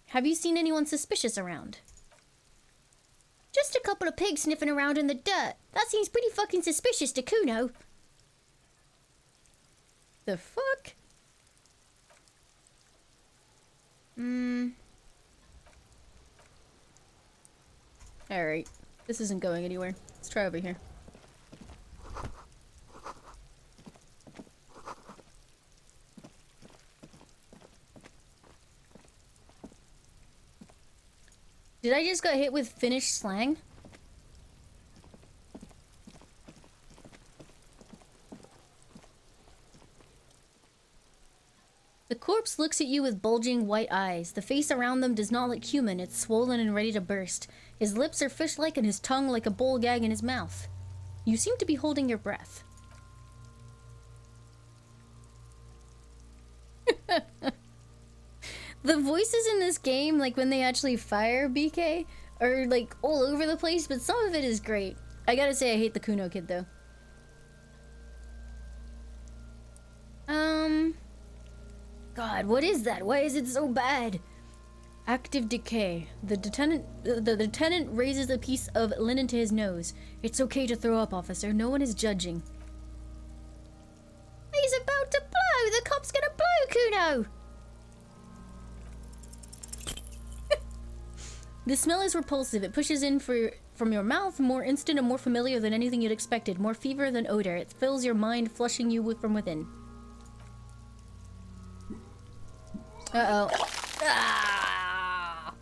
Have you seen anyone suspicious around? Just a couple of pigs sniffing around in the dirt. That seems pretty fucking suspicious to Kuno. The fuck? Alright. This isn't going anywhere. Let's try over here. Did I just get hit with Finnish slang? The corpse looks at you with bulging white eyes. The face around them does not look human. It's swollen and ready to burst. His lips are fish-like and his tongue like a bull gag in his mouth. You seem to be holding your breath. The voices in this game, like when they actually fire BK, are like all over the place, but some of it is great. I gotta say, I hate the Kuno kid though. God, what is that? Why is it so bad? Active decay. The lieutenant raises a piece of linen to his nose. It's okay to throw up, officer. No one is judging. He's about to blow! The cop's gonna blow, Kuno! The smell is repulsive. It pushes in from your mouth, more instant and more familiar than anything you'd expected. More fever than odor. It fills your mind, flushing you from within. Uh-oh. Ah!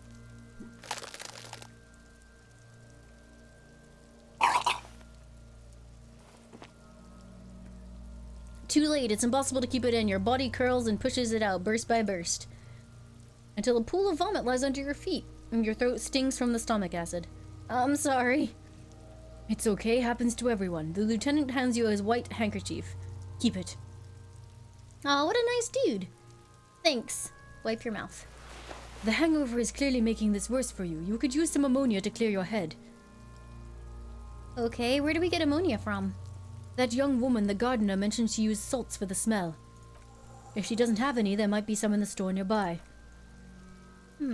Too late. It's impossible to keep it in. Your body curls and pushes it out, burst by burst, until a pool of vomit lies under your feet, and your throat stings from the stomach acid. I'm sorry. It's okay. Happens to everyone. The lieutenant hands you his white handkerchief. Keep it. Aw, what a nice dude. Thanks. Wipe your mouth. The hangover is clearly making this worse for you. You could use some ammonia to clear your head. Okay, where do we get ammonia from? That young woman, the gardener, mentioned she used salts for the smell. If she doesn't have any, there might be some in the store nearby. I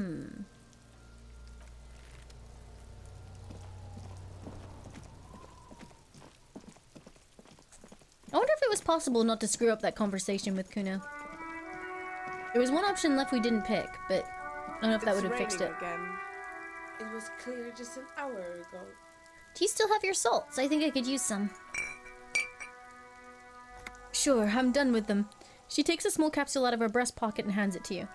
wonder if it was possible not to screw up that conversation with Kuno. There was one option left we didn't pick, but I don't know if that would have fixed it. Again. It was clear just an hour ago. Do you still have your salts? I think I could use some. Sure, I'm done with them. She takes a small capsule out of her breast pocket and hands it to you.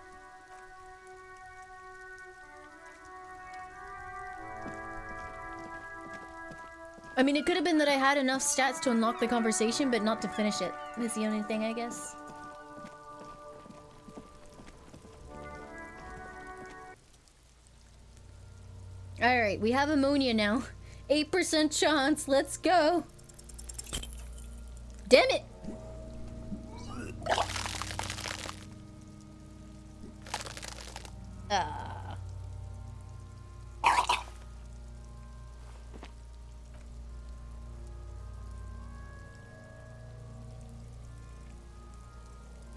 I mean, it could have been that I had enough stats to unlock the conversation, but not to finish it. That's the only thing, I guess. Alright, we have ammonia now. 8% chance, let's go! Damn it!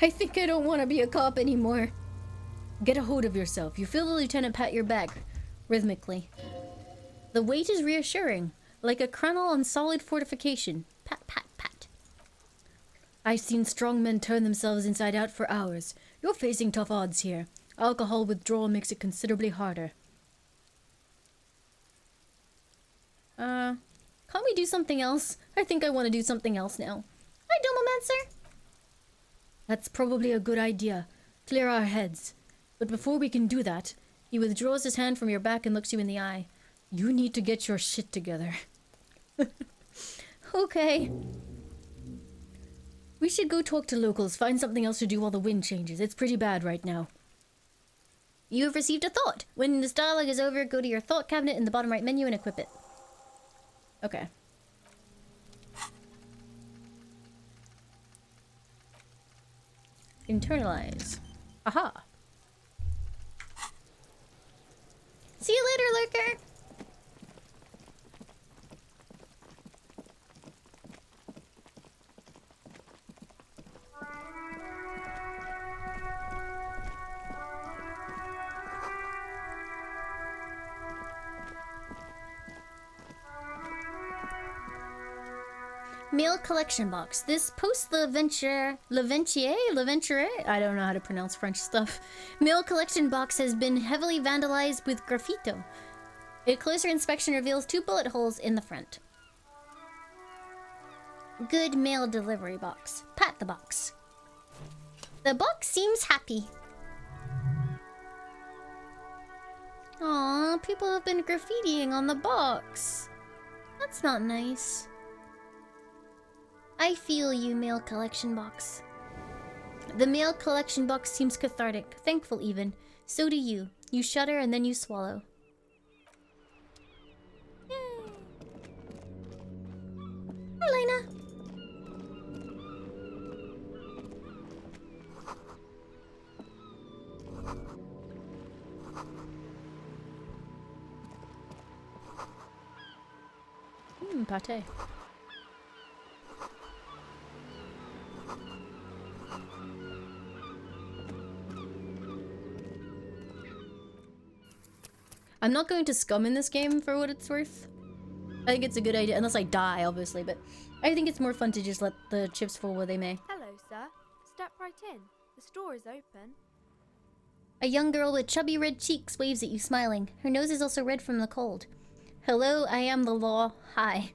I think I don't want to be a cop anymore. Get a hold of yourself. You feel the lieutenant pat your back rhythmically. The weight is reassuring, like a kernel on solid fortification. Pat, pat, pat. I've seen strong men turn themselves inside out for hours. You're facing tough odds here. Alcohol withdrawal makes it considerably harder. Can't we do something else? I think I want to do something else now. Hi, Domomancer! That's probably a good idea. Clear our heads. But before we can do that, he withdraws his hand from your back and looks you in the eye. You need to get your shit together. Okay. We should go talk to locals, find something else to do while the wind changes. It's pretty bad right now. You have received a thought. When this dialogue is over, go to your thought cabinet in the bottom right menu and equip it. Okay. Internalize. Aha. See you later, lurker. Mail collection box. This post L'Aventurier, I don't know how to pronounce French stuff. Mail collection box has been heavily vandalized with graffito. A closer inspection reveals 2 bullet holes in the front. Good mail delivery box. Pat the box. The box seems happy. Aw, people have been graffitiing on the box. That's not nice. I feel you, mail collection box. The mail collection box seems cathartic, thankful even. So do you. You shudder and then you swallow. Yay. Hi, Lena. Pate. I'm not going to scum in this game for what it's worth. I think it's a good idea, unless I die, obviously, but I think it's more fun to just let the chips fall where they may. Hello, sir. Step right in. The store is open. A young girl with chubby red cheeks waves at you, smiling. Her nose is also red from the cold. Hello, I am the law. Hi.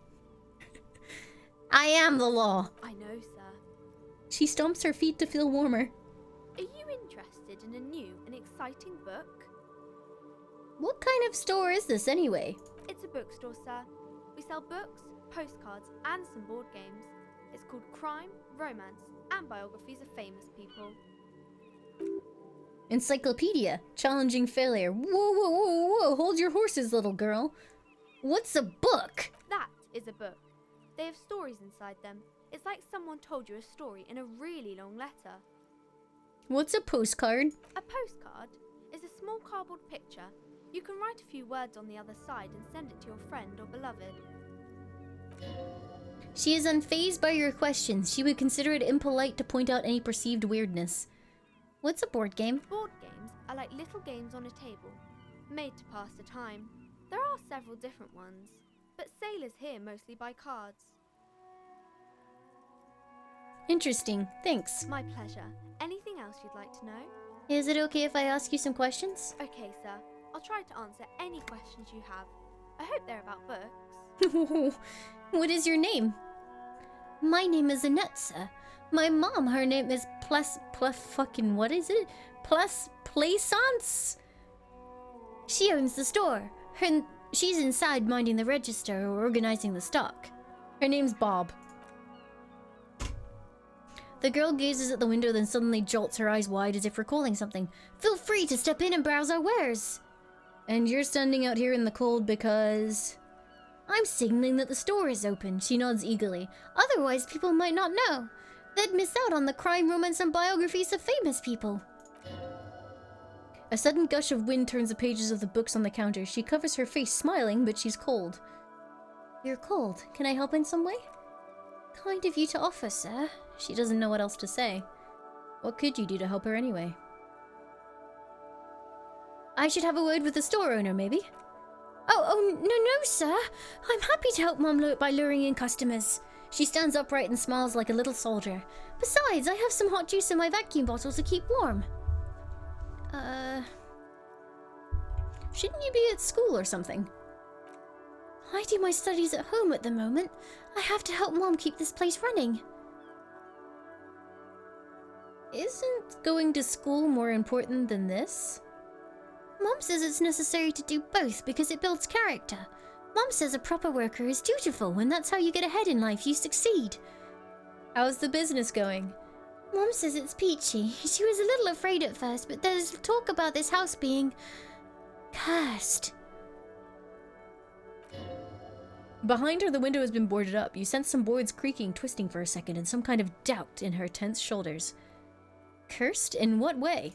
I am the law. I know, sir. She stomps her feet to feel warmer. Are you interested in a new and exciting book? What kind of store is this, anyway? It's a bookstore, sir. We sell books, postcards, and some board games. It's called Crime, Romance, and Biographies of Famous People. Encyclopedia. Challenging failure. Whoa, whoa, whoa, whoa. Hold your horses, little girl. What's a book? That is a book. They have stories inside them. It's like someone told you a story in a really long letter. What's a postcard? A postcard is a small cardboard picture. You can write a few words on the other side and send it to your friend or beloved. She is unfazed by your questions. She would consider it impolite to point out any perceived weirdness. What's a board game? Board games are like little games on a table, made to pass the time. There are several different ones, but sailors here mostly buy cards. Interesting. Thanks. My pleasure. Anything else you'd like to know? Is it okay if I ask you some questions? Okay, sir. I'll try to answer any questions you have. I hope they're about books. What is your name? My name is Annette, sir. My mom, her name is what is it? Plaisance. She owns the store. She's inside minding the register or organizing the stock. Her name's Bob. The girl gazes at the window, then suddenly jolts her eyes wide as if recalling something. Feel free to step in and browse our wares. And you're standing out here in the cold because... I'm signaling that the store is open, she nods eagerly. Otherwise, people might not know. They'd miss out on the crime, romance, and biographies of famous people. A sudden gush of wind turns the pages of the books on the counter. She covers her face, smiling, but she's cold. You're cold. Can I help in some way? Kind of you to offer, sir. She doesn't know what else to say. What could you do to help her anyway? I should have a word with the store owner, maybe? Oh, no, sir. I'm happy to help Mom by luring in customers. She stands upright and smiles like a little soldier. Besides, I have some hot juice in my vacuum bottle to keep warm. Shouldn't you be at school or something? I do my studies at home at the moment. I have to help Mom keep this place running. Isn't going to school more important than this? Mom says it's necessary to do both because it builds character. Mom says a proper worker is dutiful, and that's how you get ahead in life, you succeed. How's the business going? Mom says it's peachy. She was a little afraid at first, but there's talk about this house being... cursed. Behind her, the window has been boarded up. You sense some boards creaking, twisting for a second, and some kind of doubt in her tense shoulders. Cursed? In what way?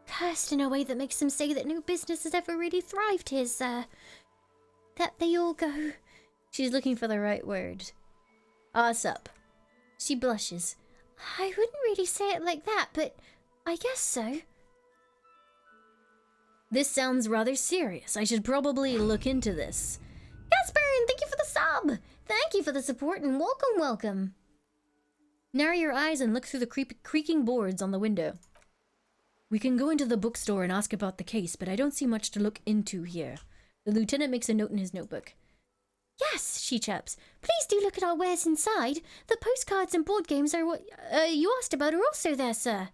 Cursed in a way that makes them say that no business has ever really thrived here, sir. That they all go... She's looking for the right word. Ass up. She blushes. I wouldn't really say it like that, but I guess so. This sounds rather serious. I should probably look into this. Casper, thank you for the sub! Thank you for the support and welcome. Narrow your eyes and look through the creaking boards on the window. We can go into the bookstore and ask about the case, but I don't see much to look into here. The lieutenant makes a note in his notebook. Yes, she chaps. Please do look at our wares inside. The postcards and board games are what you asked about are also there, sir.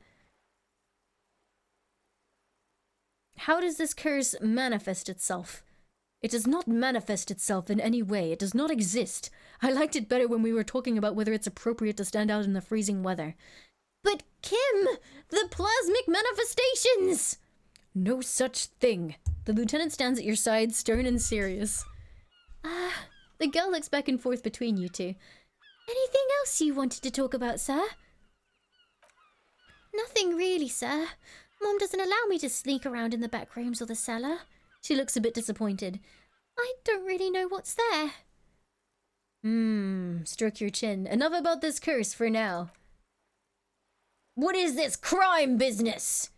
How does this curse manifest itself? It does not manifest itself in any way. It does not exist. I liked it better when we were talking about whether it's appropriate to stand out in the freezing weather. But Kim, the plasmic manifestations! No such thing. The lieutenant stands at your side, stern and serious. The girl looks back and forth between you two. Anything else you wanted to talk about, sir? Nothing really, sir. Mom doesn't allow me to sneak around in the back rooms or the cellar. She looks a bit disappointed. I don't really know what's there. Stroke your chin. Enough about this curse for now. What is this crime business?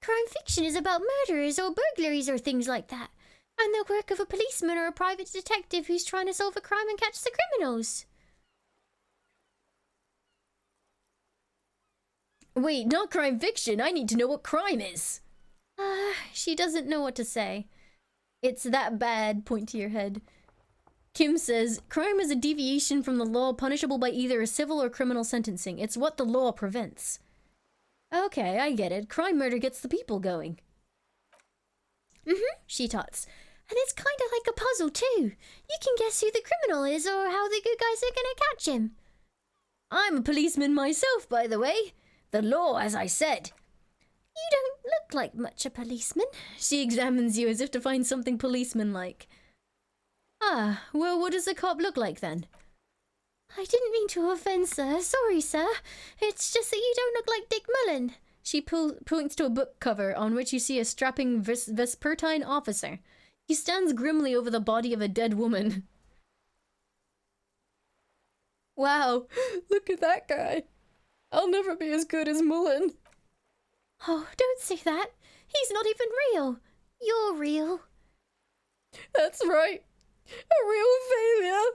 Crime fiction is about murderers or burglaries or things like that. And the work of a policeman or a private detective who's trying to solve a crime and catch the criminals. Wait, not crime fiction. I need to know what crime is. She doesn't know what to say. It's that bad, point to your head. Kim says, crime is a deviation from the law punishable by either a civil or criminal sentencing. It's what the law prevents. Okay, I get it. Crime murder gets the people going. She tots. And it's kind of like a puzzle, too. You can guess who the criminal is or how the good guys are gonna catch him. I'm a policeman myself, by the way. The law, as I said. You don't look like much a policeman. She examines you as if to find something policeman-like. Well, what does a cop look like, then? I didn't mean to offend, sir. Sorry, sir. It's just that you don't look like Dick Mullen. She points to a book cover on which you see a strapping Vespertine officer. He stands grimly over the body of a dead woman. Wow, look at that guy. I'll never be as good as Mullen. Oh, don't say that. He's not even real. You're real. That's right. A real failure.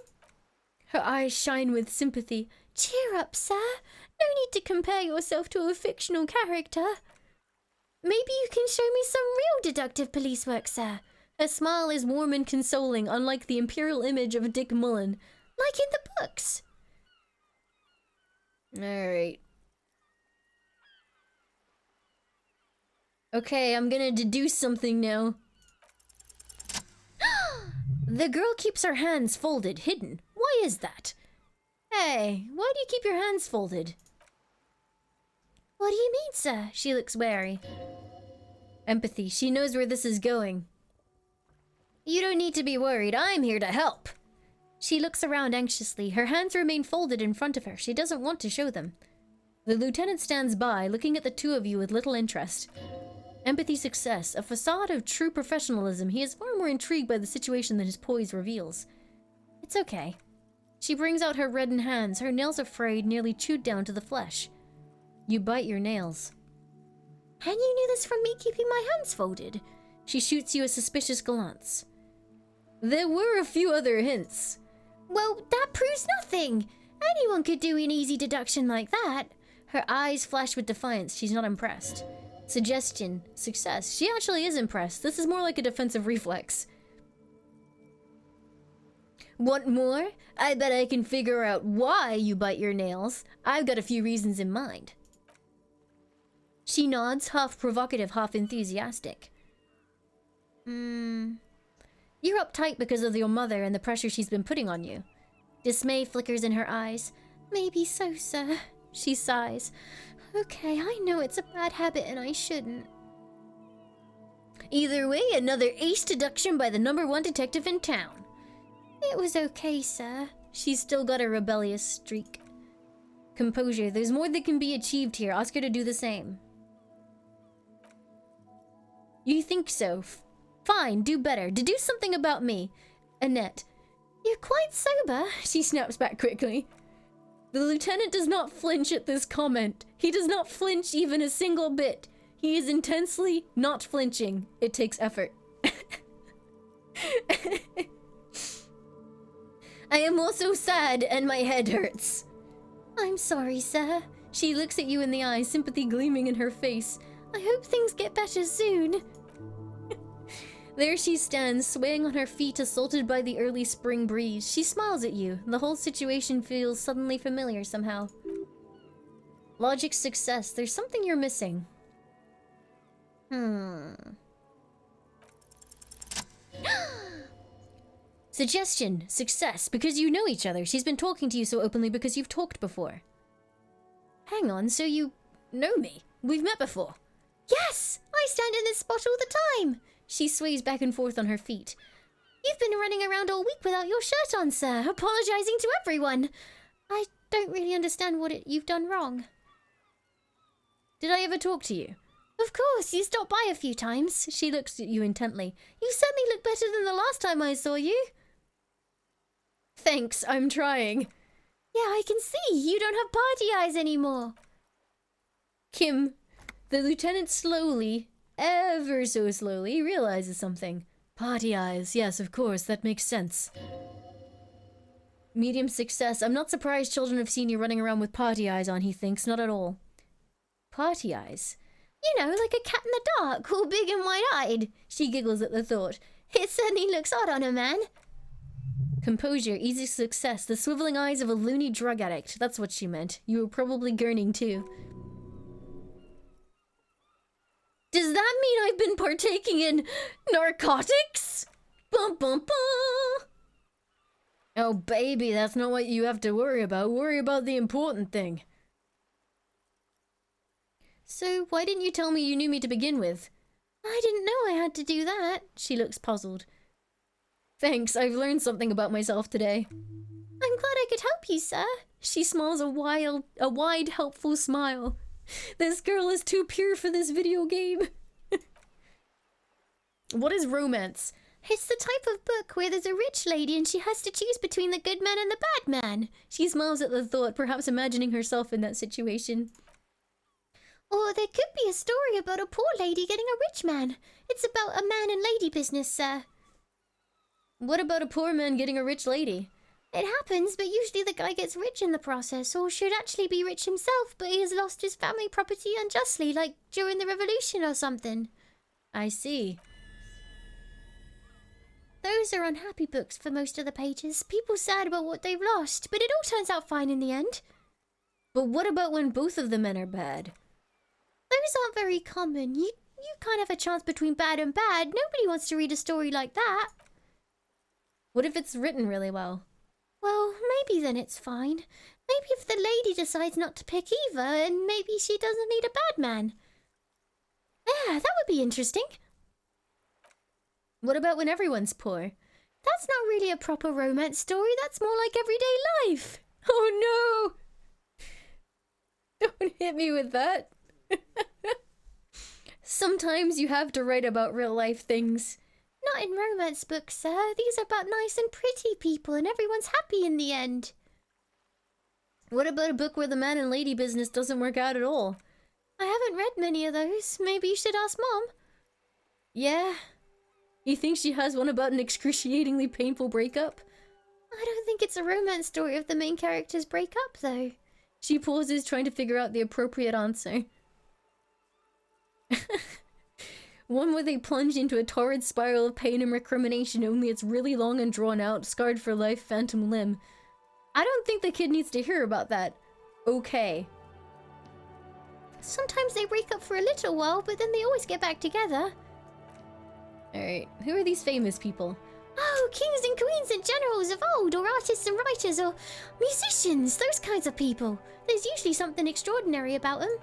Her eyes shine with sympathy. Cheer up, sir. No need to compare yourself to a fictional character. Maybe you can show me some real deductive police work, sir. Her smile is warm and consoling, unlike the imperial image of Dick Mullen. Like in the books. Alright. Okay, I'm gonna deduce something now. The girl keeps her hands folded, hidden. Why is that? Hey, why do you keep your hands folded? What do you mean, sir? She looks wary. Empathy. She knows where this is going. You don't need to be worried. I'm here to help. She looks around anxiously. Her hands remain folded in front of her. She doesn't want to show them. The lieutenant stands by, looking at the two of you with little interest. Empathy success. A facade of true professionalism. He is far more intrigued by the situation than his poise reveals. It's okay. She brings out her reddened hands, her nails are frayed, nearly chewed down to the flesh. You bite your nails. And you knew this from me keeping my hands folded? She shoots you a suspicious glance. There were a few other hints. Well, that proves nothing. Anyone could do an easy deduction like that. Her eyes flash with defiance. She's not impressed. Suggestion. Success. She actually is impressed. This is more like a defensive reflex. Want more? I bet I can figure out why you bite your nails. I've got a few reasons in mind. She nods, half provocative, half enthusiastic. You're uptight because of your mother and the pressure she's been putting on you. Dismay flickers in her eyes. Maybe so, sir. She sighs. Okay, I know it's a bad habit and I shouldn't. Either way, another ace deduction by the #1 detective in town. It was okay, sir. She's still got a rebellious streak. Composure. There's more that can be achieved here. Ask her to do the same. You think so? Fine, do better. Deduce something about me. Annette. You're quite sober. She snaps back quickly. The lieutenant does not flinch at this comment. He does not flinch even a single bit. He is intensely not flinching. It takes effort. I am also sad and my head hurts. I'm sorry, sir. She looks at you in the eye, sympathy gleaming in her face. I hope things get better soon. There she stands, swaying on her feet, assaulted by the early spring breeze. She smiles at you. The whole situation feels suddenly familiar somehow. Logic success. There's something you're missing. Suggestion. Success. Because you know each other. She's been talking to you so openly because you've talked before. Hang on, so you know me. We've met before. Yes! I stand in this spot all the time. She sways back and forth on her feet. You've been running around all week without your shirt on, sir, apologizing to everyone. I don't really understand what you've done wrong. Did I ever talk to you? Of course, you stopped by a few times. She looks at you intently. You certainly look better than the last time I saw you. Thanks, I'm trying. Yeah, I can see. You don't have party eyes anymore. Kim, the lieutenant slowly, ever so slowly, realizes something. Party eyes. Yes, of course, that makes sense. Medium success. I'm not surprised children have seen you running around with party eyes on, he thinks. Not at all. Party eyes? You know, like a cat in the dark, all big and wide-eyed. She giggles at the thought. It certainly looks odd on a man. Composure, easy success. The swiveling eyes of a loony drug addict. That's what she meant. You were probably gurning too. Does that mean I've been partaking in narcotics? Bum bum bum. Oh baby, that's not what you have to worry about. Worry about the important thing. So why didn't you tell me you knew me to begin with? I didn't know I had to do that. She looks puzzled. Thanks, I've learned something about myself today. I'm glad I could help you, sir. She smiles a wide, helpful smile. This girl is too pure for this video game. What is romance? It's the type of book where there's a rich lady and she has to choose between the good man and the bad man. She smiles at the thought, perhaps imagining herself in that situation. Or there could be a story about a poor lady getting a rich man. It's about a man and lady business, sir. What about a poor man getting a rich lady? It happens, but usually the guy gets rich in the process, or should actually be rich himself, but he has lost his family property unjustly, like during the revolution or something. I see. Those are unhappy books for most of the pages. People sad about what they've lost, but it all turns out fine in the end. But what about when both of the men are bad? Those aren't very common. You can't have a chance between bad and bad. Nobody wants to read a story like that. What if it's written really well? Well, maybe then it's fine. Maybe if the lady decides not to pick Eva, and maybe she doesn't need a bad man. Yeah, that would be interesting. What about when everyone's poor? That's not really a proper romance story. That's more like everyday life. Oh no! Don't hit me with that. Sometimes you have to write about real life things. Not in romance books, sir. These are about nice and pretty people and everyone's happy in the end. What about a book where the man and lady business doesn't work out at all? I haven't read many of those. Maybe you should ask Mom. Yeah? You think she has one about an excruciatingly painful breakup? I don't think it's a romance story if the main characters break up, though. She pauses, trying to figure out the appropriate answer. One where they plunge into a torrid spiral of pain and recrimination, only it's really long and drawn out, scarred for life, phantom limb. I don't think the kid needs to hear about that. Okay. Sometimes they break up for a little while, but then they always get back together. Alright, who are these famous people? Oh, kings and queens and generals of old, or artists and writers, or musicians, those kinds of people. There's usually something extraordinary about them.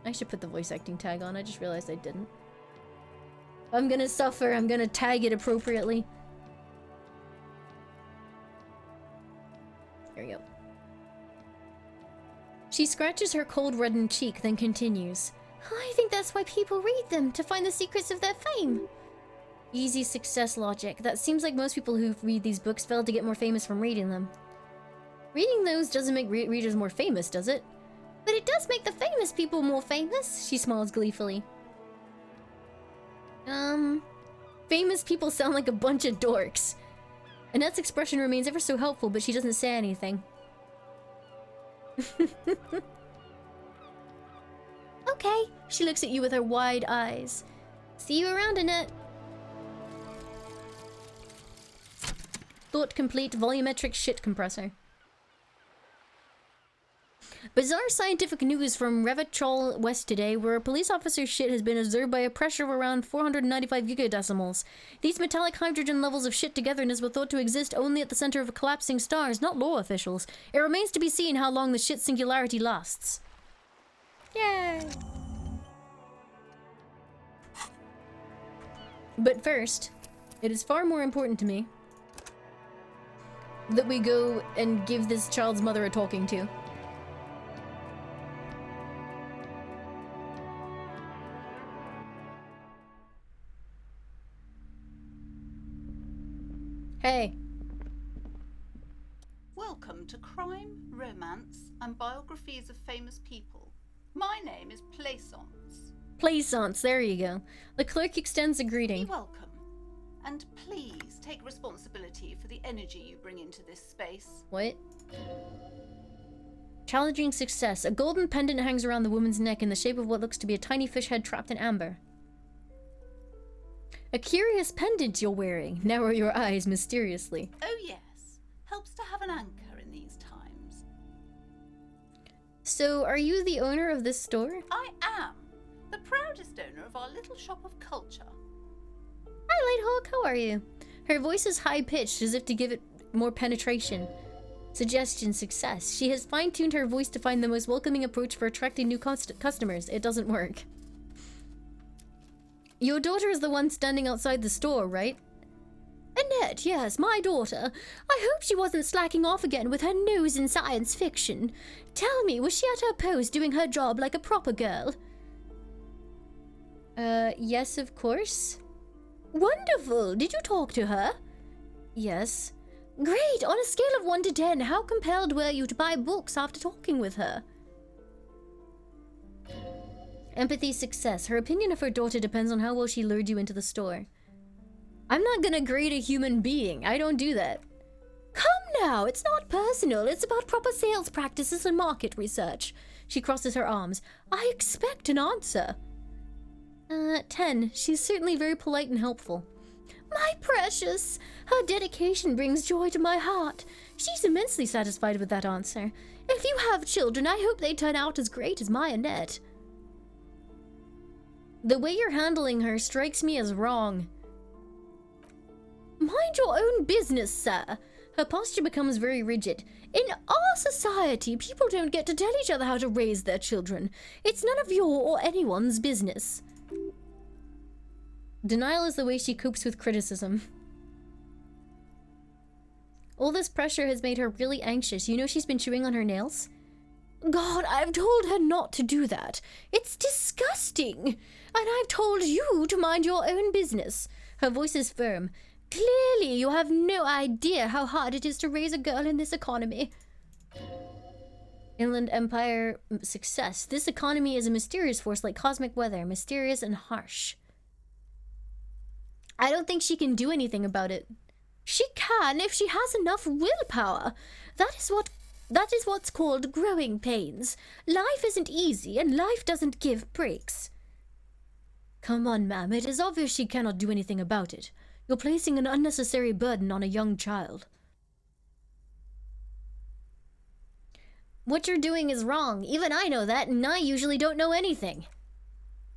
I should put the voice acting tag on, I just realized I didn't. I'm gonna suffer, I'm gonna tag it appropriately. There we go. She scratches her cold reddened cheek, then continues. I think that's why people read them, to find the secrets of their fame. Easy success logic. That seems like most people who read these books fail to get more famous from reading them. Reading those doesn't make readers more famous, does it? But it does make the famous people more famous, she smiles gleefully. Famous people sound like a bunch of dorks. Annette's expression remains ever so helpful, but she doesn't say anything. Okay, she looks at you with her wide eyes. See you around, Annette. Thought complete volumetric shit compressor. Bizarre scientific news from Revachol West today, where a police officer's shit has been observed by a pressure of around 495 gigadecimals. These metallic hydrogen levels of shit togetherness were thought to exist only at the center of collapsing stars, not law officials. It remains to be seen how long the shit singularity lasts. Yay! But first, it is far more important to me that we go and give this child's mother a talking to. Hey. Welcome to Crime, Romance, and Biographies of Famous People. My name is Plaisance. Plaisance, there you go. The clerk extends a greeting. Be welcome. And please take responsibility for the energy you bring into this space. What? Challenging success. A golden pendant hangs around the woman's neck in the shape of what looks to be a tiny fish head trapped in amber. A curious pendant you're wearing. Narrow your eyes mysteriously. Oh yes. Helps to have an anchor in these times. So, are you the owner of this store? I am. The proudest owner of our little shop of culture. Hi, Lighthawk, how are you? Her voice is high-pitched, as if to give it more penetration. Suggestion success. She has fine-tuned her voice to find the most welcoming approach for attracting new customers. It doesn't work. Your daughter is the one standing outside the store, right? Annette, yes, my daughter. I hope she wasn't slacking off again with her nose in science fiction. Tell me, was she at her post doing her job like a proper girl? Yes, of course. Wonderful! Did you talk to her? Yes. Great! On a scale of 1 to 10, how compelled were you to buy books after talking with her? Empathy success. Her opinion of her daughter depends on how well she lured you into the store. I'm not gonna grade a human being. I don't do that. Come now! It's not personal. It's about proper sales practices and market research. She crosses her arms. I expect an answer. 10. She's certainly very polite and helpful. My precious! Her dedication brings joy to my heart. She's immensely satisfied with that answer. If you have children, I hope they turn out as great as my Annette. The way you're handling her strikes me as wrong. Mind your own business, sir. Her posture becomes very rigid. In our society, people don't get to tell each other how to raise their children. It's none of your or anyone's business. Denial is the way she copes with criticism. All this pressure has made her really anxious. You know she's been chewing on her nails? God, I've told her not to do that. It's disgusting. And I've told you to mind your own business. Her voice is firm. Clearly, you have no idea how hard it is to raise a girl in this economy. Inland Empire success. This economy is a mysterious force like cosmic weather, mysterious and harsh. I don't think she can do anything about it. She can if she has enough willpower. That is what's called growing pains. Life isn't easy, and life doesn't give breaks. Come on, ma'am. It is obvious she cannot do anything about it. You're placing an unnecessary burden on a young child. What you're doing is wrong. Even I know that, and I usually don't know anything.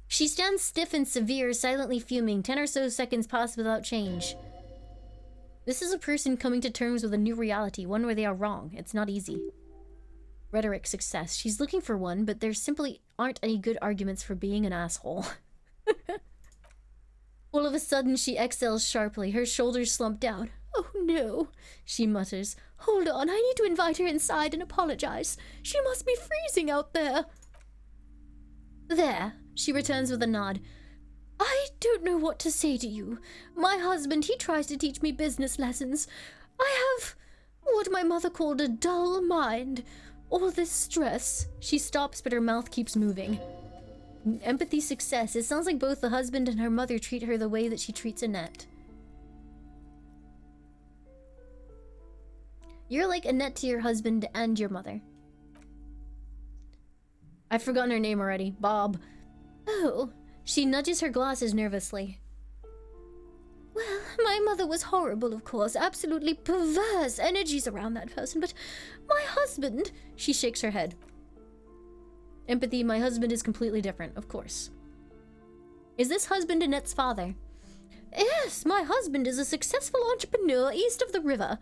She stands stiff and severe, silently fuming. 10 or so seconds pass without change. This is a person coming to terms with a new reality, one where they are wrong. It's not easy. Rhetoric success. She's looking for one, but there simply aren't any good arguments for being an asshole. All of a sudden, she exhales sharply, her shoulders slump down. Oh no, she mutters. Hold on, I need to invite her inside and apologize. She must be freezing out there. There, she returns with a nod. I don't know what to say to you. My husband, he tries to teach me business lessons. I have what my mother called a dull mind. All this stress. She stops, but her mouth keeps moving. Empathy success. It sounds like both the husband and her mother treat her the way that she treats Annette. You're like Annette to your husband and your mother. I've forgotten her name already. Bob. Oh. She nudges her glasses nervously. Well, my mother was horrible, of course. Absolutely perverse energies around that person. But my husband... She shakes her head. Empathy, my husband is completely different, of course. Is this husband Annette's father? Yes, my husband is a successful entrepreneur east of the river.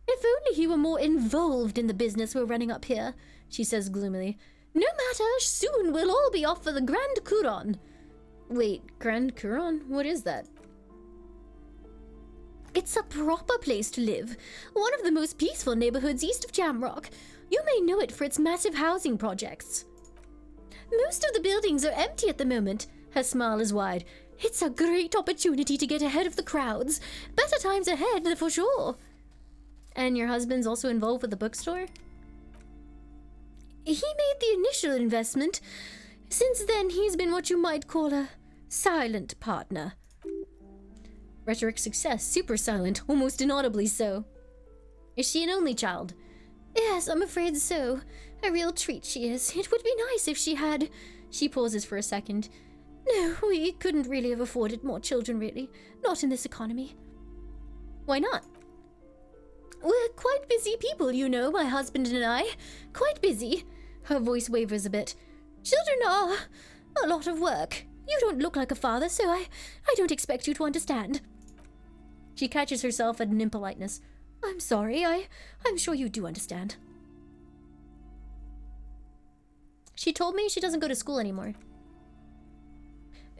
If only he were more involved in the business we're running up here, she says gloomily. No matter, soon we'll all be off for the Grand Couron. Wait, Grand Couron? What is that? It's a proper place to live. One of the most peaceful neighborhoods east of Jamrock. You may know it for its massive housing projects. Most of the buildings are empty at the moment. Her smile is wide. It's a great opportunity to get ahead of the crowds. Better times ahead, for sure. And your husband's also involved with the bookstore? He made the initial investment. Since then, he's been what you might call a silent partner. Rhetoric success, super silent, almost inaudibly so. Is she an only child? Yes, I'm afraid so. A real treat she is. It would be nice if she had... She pauses for a second. No, we couldn't really have afforded more children, really. Not in this economy. Why not? We're quite busy people, you know, my husband and I. Quite busy. Her voice wavers a bit. Children are a lot of work. You don't look like a father, so I don't expect you to understand. She catches herself at an impoliteness. I'm sorry, I'm sure you do understand. She told me she doesn't go to school anymore.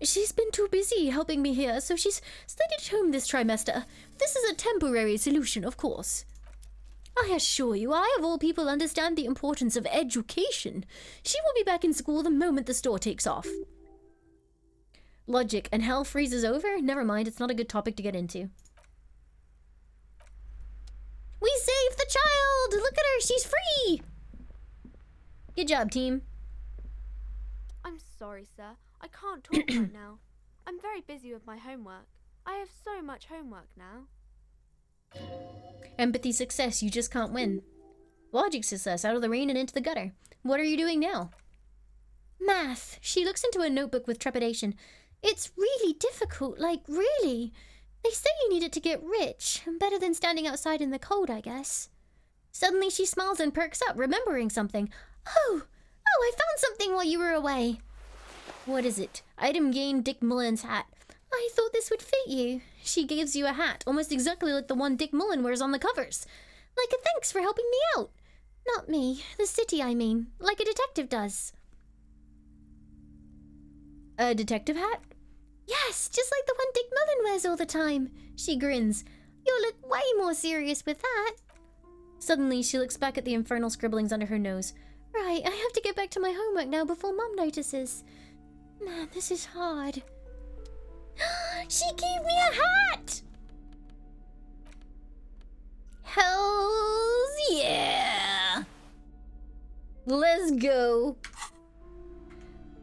She's been too busy helping me here, so she's studied at home this trimester. This is a temporary solution, of course. I assure you, I of all people understand the importance of education. She will be back in school the moment the store takes off. Logic, and hell freezes over? Never mind, it's not a good topic to get into. We saved the child! Look at her, she's free! Good job, team. I'm sorry, sir. I can't talk right now. I'm very busy with my homework. I have so much homework now. Empathy success, you just can't win. Logic success, out of the rain and into the gutter. What are you doing now? Math. She looks into a notebook with trepidation. It's really difficult, like really. They say you need it to get rich. Better than standing outside in the cold, I guess. Suddenly she smiles and perks up, remembering something. Oh, I found something while you were away. What is it? Item gained Dick Mullen's hat. I thought this would fit you. She gives you a hat, almost exactly like the one Dick Mullen wears on the covers. Like a thanks for helping me out. Not me, the city, I mean. Like a detective does. A detective hat? Yes, just like the one Dick Mullen wears all the time. She grins. You'll look way more serious with that. Suddenly, she looks back at the infernal scribblings under her nose. Right, I have to get back to my homework now before Mum notices. Man, this is hard. She gave me a hat! Hells yeah! Let's go.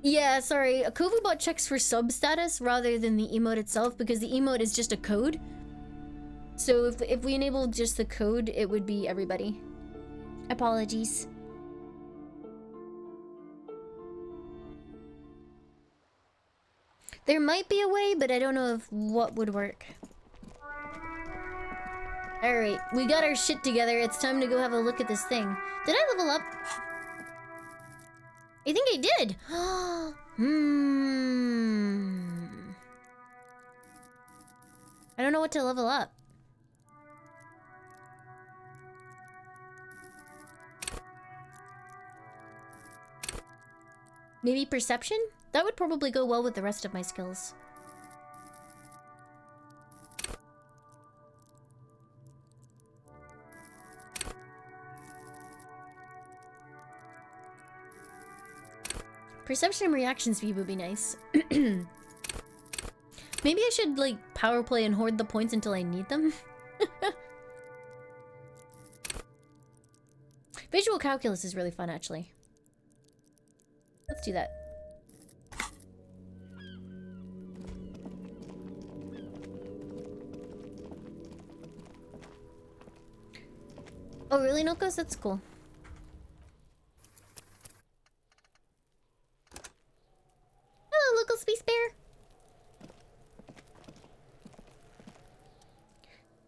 Yeah, sorry. Kovubot checks for sub status rather than the emote itself because the emote is just a code. So if we enable just the code, it would be everybody. Apologies. There might be a way, but I don't know if what would work. Alright, we got our shit together. It's time to go have a look at this thing. Did I level up? I think I did. I don't know what to level up. Maybe perception? That would probably go well with the rest of my skills. Perception and reaction speed would be nice. Maybe I should, like, power play and hoard the points until I need them. Visual calculus is really fun, actually. Let's do that. Oh, really, Nokos? That's cool. Hello, local space bear.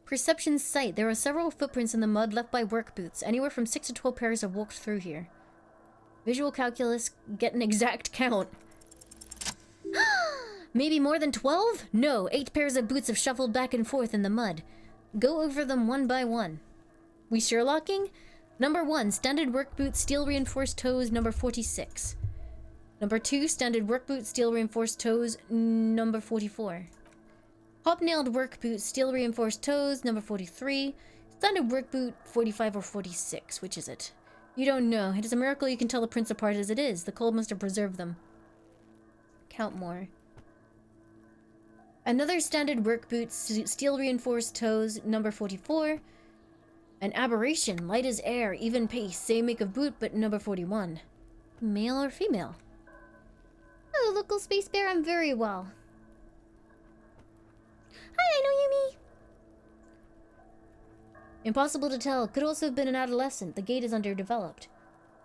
Perception sight. There are several footprints in the mud left by work boots. Anywhere from 6 to 12 pairs have walked through here. Visual calculus. Get an exact count. Maybe more than 12? No, 8 pairs of boots have shuffled back and forth in the mud. Go over them one by one. We Sherlocking? Number 1, standard work boot, steel reinforced toes, number 46. Number 2, standard work boot, steel reinforced toes, number 44. Hobnailed work boot, steel reinforced toes, number 43. Standard work boot, 45 or 46. Which is it? You don't know. It is a miracle you can tell the prints apart as it is. The cold must have preserved them. Count more. Another standard work boot, steel reinforced toes, number 44. An aberration, light as air, even pace, same make of boot, but number 41. Male or female? Oh, local space bear, I'm very well. Hi, I know Yumi. Impossible to tell. Could also have been an adolescent. The gate is underdeveloped.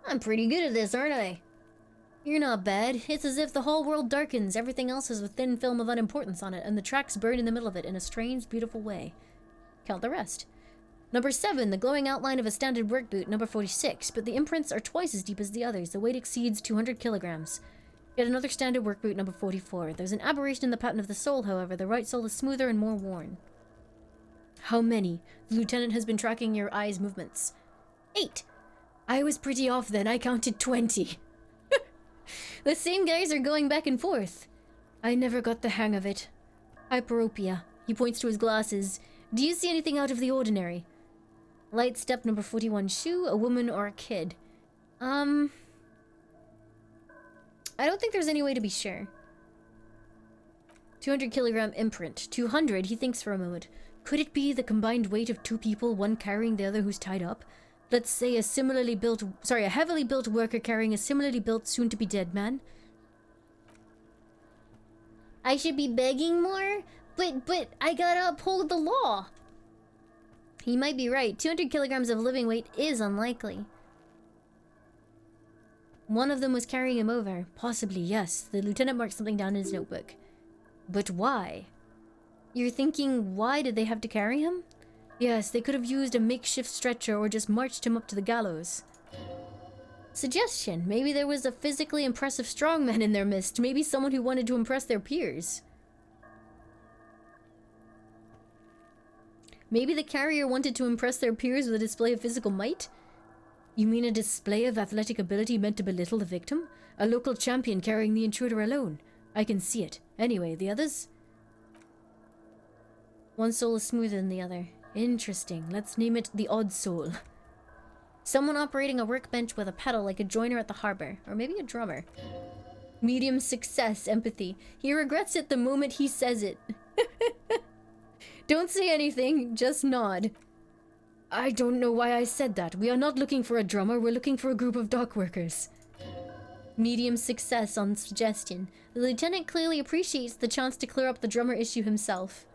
I'm pretty good at this, aren't I? You're not bad. It's as if the whole world darkens. Everything else has a thin film of unimportance on it, and the tracks burn in the middle of it in a strange, beautiful way. Count the rest. Number 7, the glowing outline of a standard work boot, number 46, but the imprints are twice as deep as the others. The weight exceeds 200 kilograms. Yet another standard work boot, number 44. There's an aberration in the pattern of the sole, however. The right sole is smoother and more worn. How many? The lieutenant has been tracking your eye's movements. 8. I was pretty off then. I counted 20. The same guys are going back and forth. I never got the hang of it. Hyperopia. He points to his glasses. Do you see anything out of the ordinary? Light step, number 41. Shoe, a woman, or a kid? I don't think there's any way to be sure. 200 kilogram imprint. 200, he thinks for a moment. Could it be the combined weight of 2 people, one carrying the other who's tied up? Let's say a heavily built worker carrying a similarly built, soon-to-be-dead man. I should be begging more? But I gotta uphold the law. He might be right. 200 kilograms of living weight is unlikely. One of them was carrying him over. Possibly, yes. The lieutenant marked something down in his notebook. But why? You're thinking, why did they have to carry him? Yes, they could have used a makeshift stretcher or just marched him up to the gallows. Suggestion. Maybe there was a physically impressive strongman in their midst. Maybe someone who wanted to impress their peers. Maybe the carrier wanted to impress their peers with a display of physical might? You mean a display of athletic ability meant to belittle the victim? A local champion carrying the intruder alone. I can see it. Anyway, the others? One soul is smoother than the other. Interesting. Let's name it the odd soul. Someone operating a workbench with a pedal like a joiner at the harbor. Or maybe a drummer. Medium success, empathy. He regrets it the moment he says it. Don't say anything, just nod. I don't know why I said that. We are not looking for a drummer, we're looking for a group of dock workers. Medium success on suggestion. The lieutenant clearly appreciates the chance to clear up the drummer issue himself.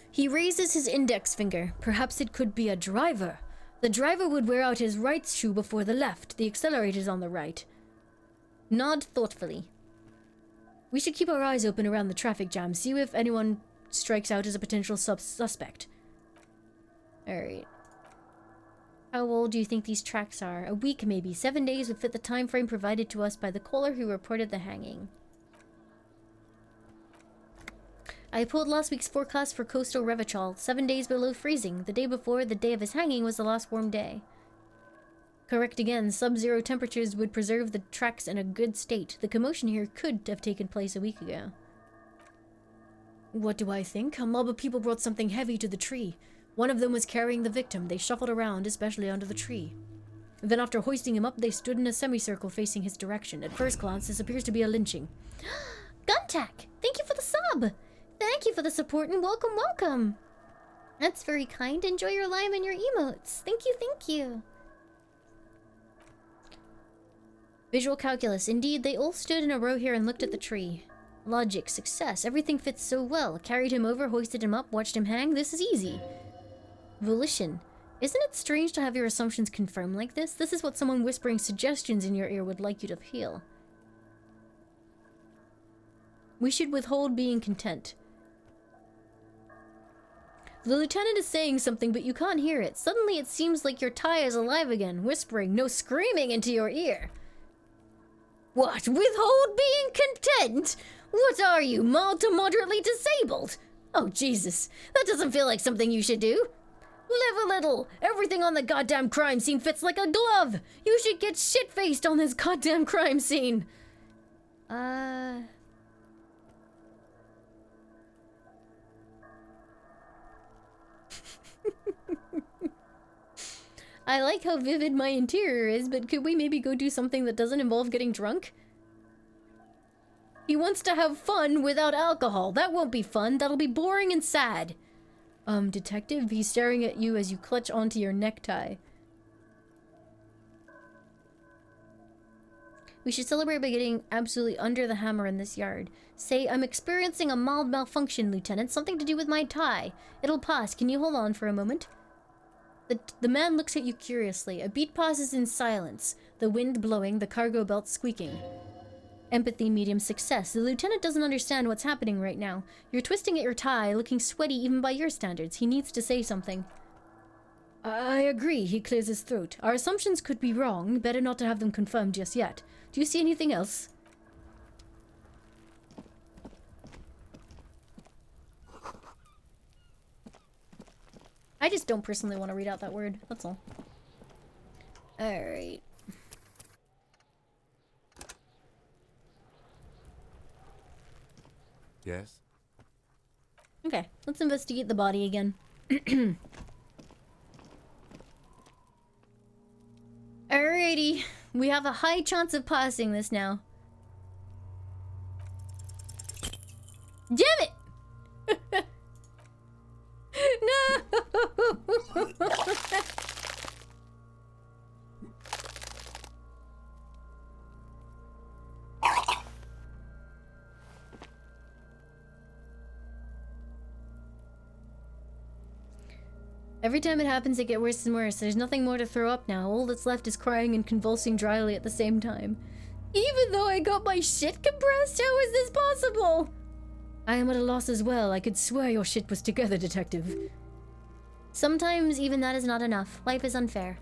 He raises his index finger. Perhaps it could be a driver. The driver would wear out his right shoe before the left. The accelerator's on the right. Nod thoughtfully. We should keep our eyes open around the traffic jam. See if anyone strikes out as a potential suspect. Alright. How old do you think these tracks are? A week maybe. 7 days would fit the time frame provided to us by the caller who reported the hanging. I pulled last week's forecast for coastal Revachol. 7 days below freezing. The day before, the day of his hanging, was the last warm day. Correct again. Sub-zero temperatures would preserve the tracks in a good state. The commotion here could have taken place a week ago. What do I think? A mob of people brought something heavy to the tree. One of them was carrying the victim. They shuffled around, especially under the tree. Then after hoisting him up, they stood in a semicircle facing his direction. At first glance, this appears to be a lynching. Guntac! Thank you for the sub! Thank you for the support and welcome, welcome! That's very kind. Enjoy your lime and your emotes. Thank you, thank you. Visual calculus. Indeed, they all stood in a row here and looked at the tree. Logic, success. Everything fits so well. Carried him over, hoisted him up, watched him hang. This is easy. Volition. Isn't it strange to have your assumptions confirmed like this? This is what someone whispering suggestions in your ear would like you to feel. We should withhold being content. The lieutenant is saying something, but you can't hear it. Suddenly it seems like your tie is alive again, whispering, no, screaming into your ear. What? Withhold being content? What are you, mild to moderately disabled? Oh, Jesus. That doesn't feel like something you should do. Live a little. Everything on the goddamn crime scene fits like a glove. You should get shit-faced on this goddamn crime scene. I like how vivid my interior is, but could we maybe go do something that doesn't involve getting drunk? He wants to have fun without alcohol. That won't be fun. That'll be boring and sad. Detective, he's staring at you as you clutch onto your necktie. We should celebrate by getting absolutely under the hammer in this yard. Say, I'm experiencing a mild malfunction, Lieutenant. Something to do with my tie. It'll pass. Can you hold on for a moment? The man looks at you curiously. A beat passes in silence. The wind blowing, the cargo belt squeaking. Empathy, medium success. The lieutenant doesn't understand what's happening right now. You're twisting at your tie, looking sweaty even by your standards. He needs to say something. I agree, he clears his throat. Our assumptions could be wrong. Better not to have them confirmed just yet. Do you see anything else? I just don't personally want to read out that word. That's all. Alright. Yes? Okay, let's investigate the body again. Alrighty. We have a high chance of passing this now. Damn it! No! Every time it happens, it gets worse and worse. There's nothing more to throw up now. All that's left is crying and convulsing dryly at the same time. Even though I got my shit compressed, how is this possible? I am at a loss as well. I could swear your shit was together, detective. Sometimes even that is not enough. Life is unfair.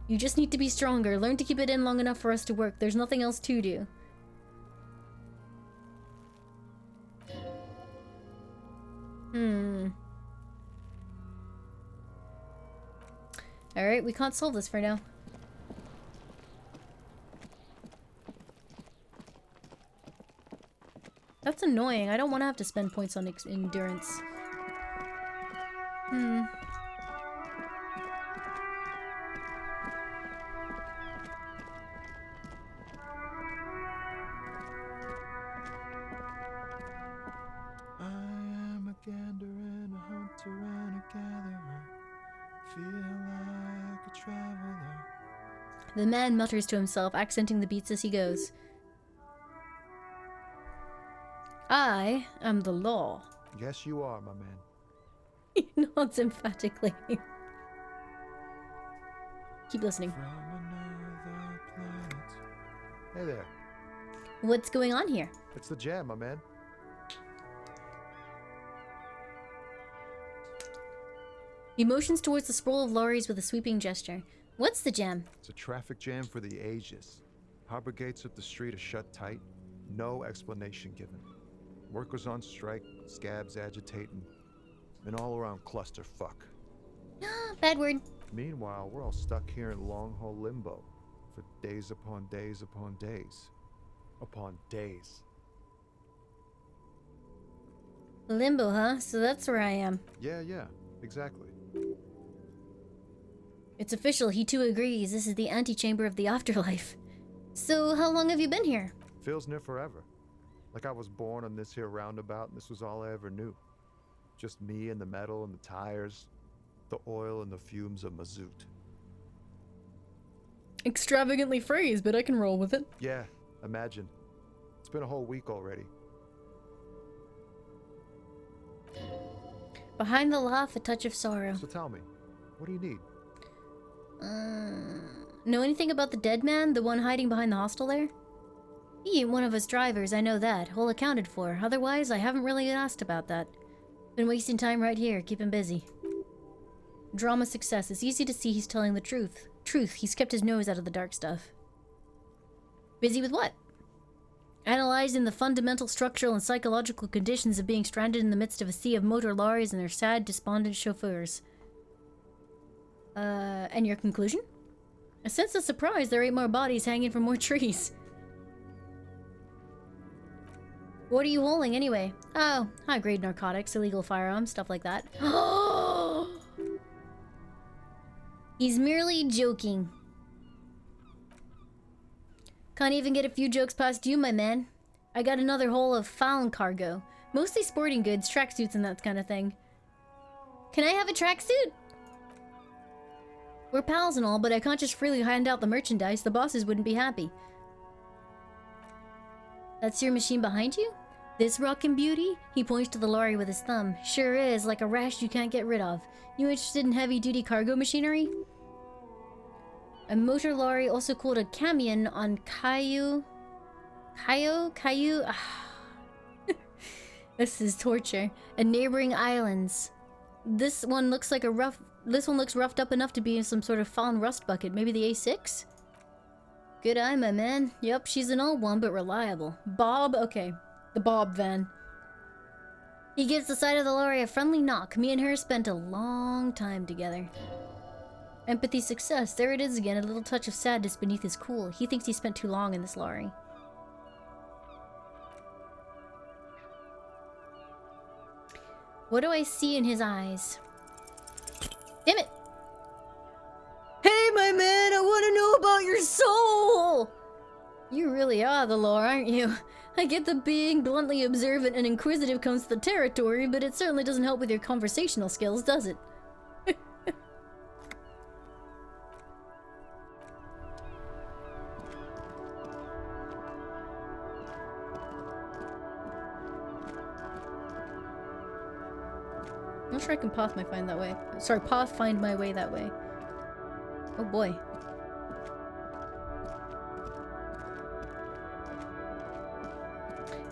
You just need to be stronger. Learn to keep it in long enough for us to work. There's nothing else to do. Alright, we can't solve this for now. That's annoying. I don't want to have to spend points on endurance. I am a gander and a hunter and a gatherer. Feel like a traveler. The man mutters to himself, accenting the beats as he goes. I am the law. Yes, you are, my man. He nods emphatically. Keep listening. From another planet. Hey there. What's going on here? It's the jam, my man. He motions towards the sprawl of lorries with a sweeping gesture. What's the jam? It's a traffic jam for the ages. Harbor gates of the street are shut tight. No explanation given. Workers on strike, scabs agitating, an all-around clusterfuck. Bad word. Meanwhile, we're all stuck here in long-haul limbo for days upon days upon days upon days. Limbo, huh? So that's where I am. Yeah, exactly. It's official. He too agrees. This is the antechamber of the afterlife. So how long have you been here? Feels near forever. Like I was born on this here roundabout and this was all I ever knew. Just me and the metal and the tires, the oil and the fumes of mazout. Extravagantly phrased, but I can roll with it. Yeah, imagine. It's been a whole week already. Behind the laugh, a touch of sorrow. So tell me, what do you need? Know anything about the dead man? The one hiding behind the hostel there? He ain't one of us drivers, I know that. Well accounted for. Otherwise, I haven't really asked about that. Been wasting time right here, keep him busy. Drama success. It's easy to see he's telling the truth. He's kept his nose out of the dark stuff. Busy with what? Analyzing the fundamental structural and psychological conditions of being stranded in the midst of a sea of motor lorries and their sad, despondent chauffeurs. And your conclusion? A sense of surprise there ain't more bodies hanging from more trees. What are you holding anyway? Oh, high-grade narcotics, illegal firearms, stuff like that. He's merely joking. Can't even get a few jokes past you, my man. I got another haul of found cargo. Mostly sporting goods, tracksuits and that kind of thing. Can I have a tracksuit? We're pals and all, but I can't just freely hand out the merchandise. The bosses wouldn't be happy. That's your machine behind you? This rockin' beauty? He points to the lorry with his thumb. Sure is, like a rash you can't get rid of. You interested in heavy-duty cargo machinery? A motor lorry, also called a camion, on Caillou... This is torture. And neighboring islands. This one looks roughed up enough to be in some sort of found rust bucket. Maybe the A6? Good eye, my man. Yep, she's an old one, but reliable. Bob? Okay. The Bob van. He gives the side of the lorry a friendly knock. Me and her spent a long time together. Empathy success. There it is again, a little touch of sadness beneath his cool. He thinks he spent too long in this lorry. What do I see in his eyes? Damn it! Hey, my man, I want to know about your soul! You really are the law, aren't you? I get that being bluntly observant and inquisitive comes to the territory, but it certainly doesn't help with your conversational skills, does it? I'm not sure I can find my way that way. Oh boy.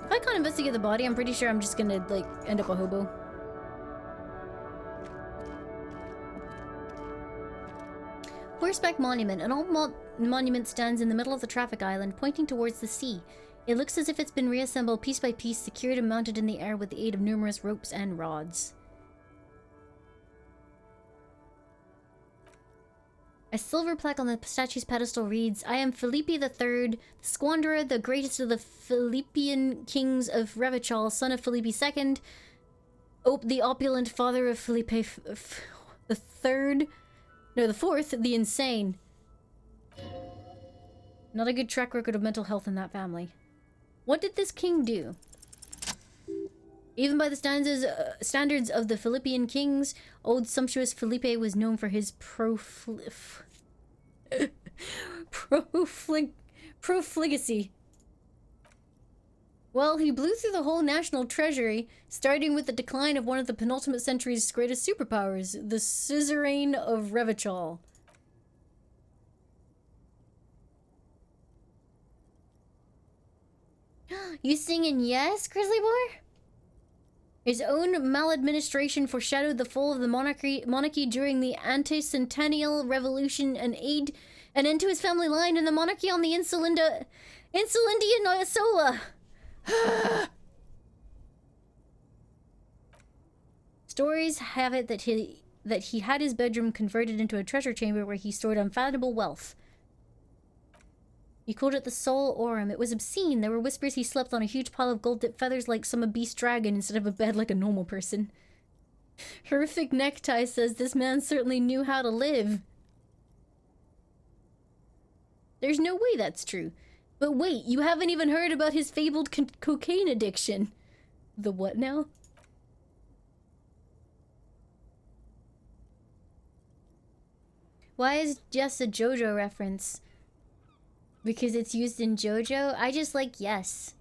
If I can't investigate the body, I'm pretty sure I'm just gonna, like, end up a hobo. Horseback Monument. An old monument stands in the middle of the traffic island, pointing towards the sea. It looks as if it's been reassembled piece by piece, secured and mounted in the air with the aid of numerous ropes and rods. A silver plaque on the statue's pedestal reads, I am Felipe III, the Squanderer, the greatest of the Philippian kings of Revachol, son of Felipe II, the opulent father of Felipe the Fourth, the insane. Not a good track record of mental health in that family. What did this king do? Even by the standards of the Philippian kings, old sumptuous Felipe was known for his profligacy. Well, he blew through the whole national treasury, starting with the decline of one of the penultimate century's greatest superpowers, the suzerain of Revachol. You singing yes, Grizzly Boy? His own maladministration foreshadowed the fall of the monarchy during the anti-centennial revolution and an end to his family line and the monarchy on the Insulindia Sola. Stories have it that he had his bedroom converted into a treasure chamber where he stored unfathomable wealth. He called it the Sol Aurum. It was obscene. There were whispers he slept on a huge pile of gold-dipped feathers like some beast dragon instead of a bed like a normal person. Horrific Necktie says this man certainly knew how to live. There's no way that's true. But wait, you haven't even heard about his fabled cocaine addiction. The what now? Why is just a JoJo reference? Because it's used in JoJo? I just like yes.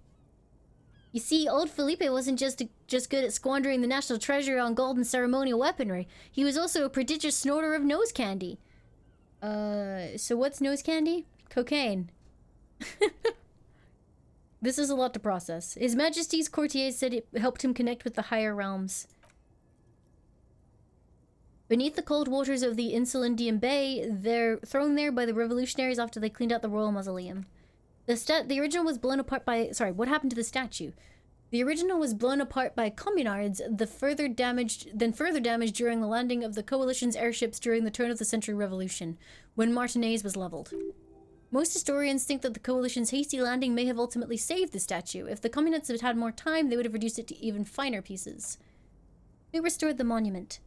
You see, old Felipe wasn't just good at squandering the national treasure on gold and ceremonial weaponry. He was also a prodigious snorter of nose candy. So what's nose candy? Cocaine. This is a lot to process. His Majesty's courtiers said it helped him connect with the higher realms. Beneath the cold waters of the Insulindian Bay, they're thrown there by the revolutionaries after they cleaned out the royal mausoleum. The original was blown apart by... Sorry, what happened to the statue? The original was blown apart by communards, then further damaged during the landing of the coalition's airships during the turn-of-the-century revolution, when Martinez was leveled. Most historians think that the coalition's hasty landing may have ultimately saved the statue. If the communists had had more time, they would have reduced it to even finer pieces. Who restored the monument?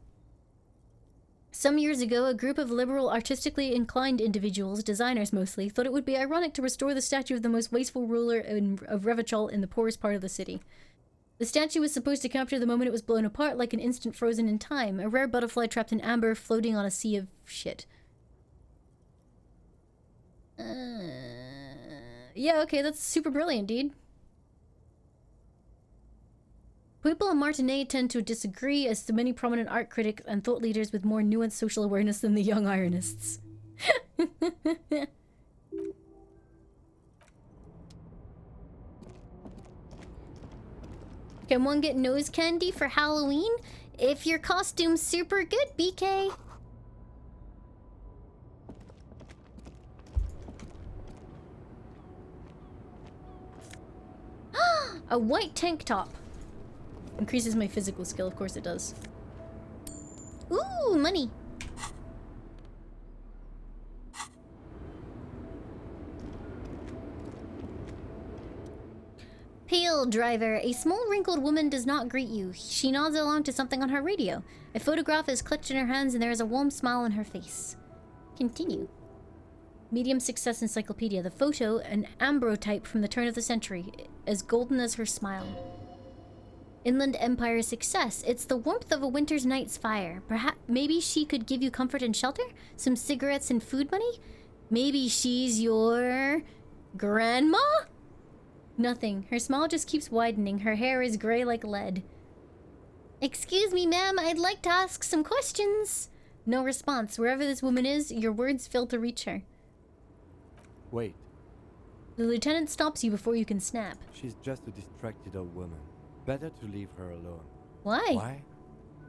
Some years ago, a group of liberal, artistically inclined individuals, designers mostly, thought it would be ironic to restore the statue of the most wasteful ruler of Revachol in the poorest part of the city. The statue was supposed to capture the moment it was blown apart like an instant frozen in time, a rare butterfly trapped in amber floating on a sea of shit. Yeah, okay, that's super brilliant, dude. People in Martinet tend to disagree, as do many prominent art critics and thought leaders with more nuanced social awareness than the young ironists. Can one get nose candy for Halloween? If your costume's super good, BK. A white tank top. Increases my physical skill, of course it does. Ooh, money. Pale driver. A small wrinkled woman does not greet you. She nods along to something on her radio. A photograph is clutched in her hands and there is a warm smile on her face. Continue. Medium success encyclopedia. The photo, an ambrotype from the turn of the century, as golden as her smile. Inland Empire success. It's the warmth of a winter's night's fire. Perhaps, maybe she could give you comfort and shelter? Some cigarettes and food money? Maybe she's your... grandma? Nothing. Her smile just keeps widening. Her hair is gray like lead. Excuse me, ma'am. I'd like to ask some questions. No response. Wherever this woman is, your words fail to reach her. Wait. The lieutenant stops you before you can snap. She's just a distracted old woman. Better to leave her alone. Why? Why?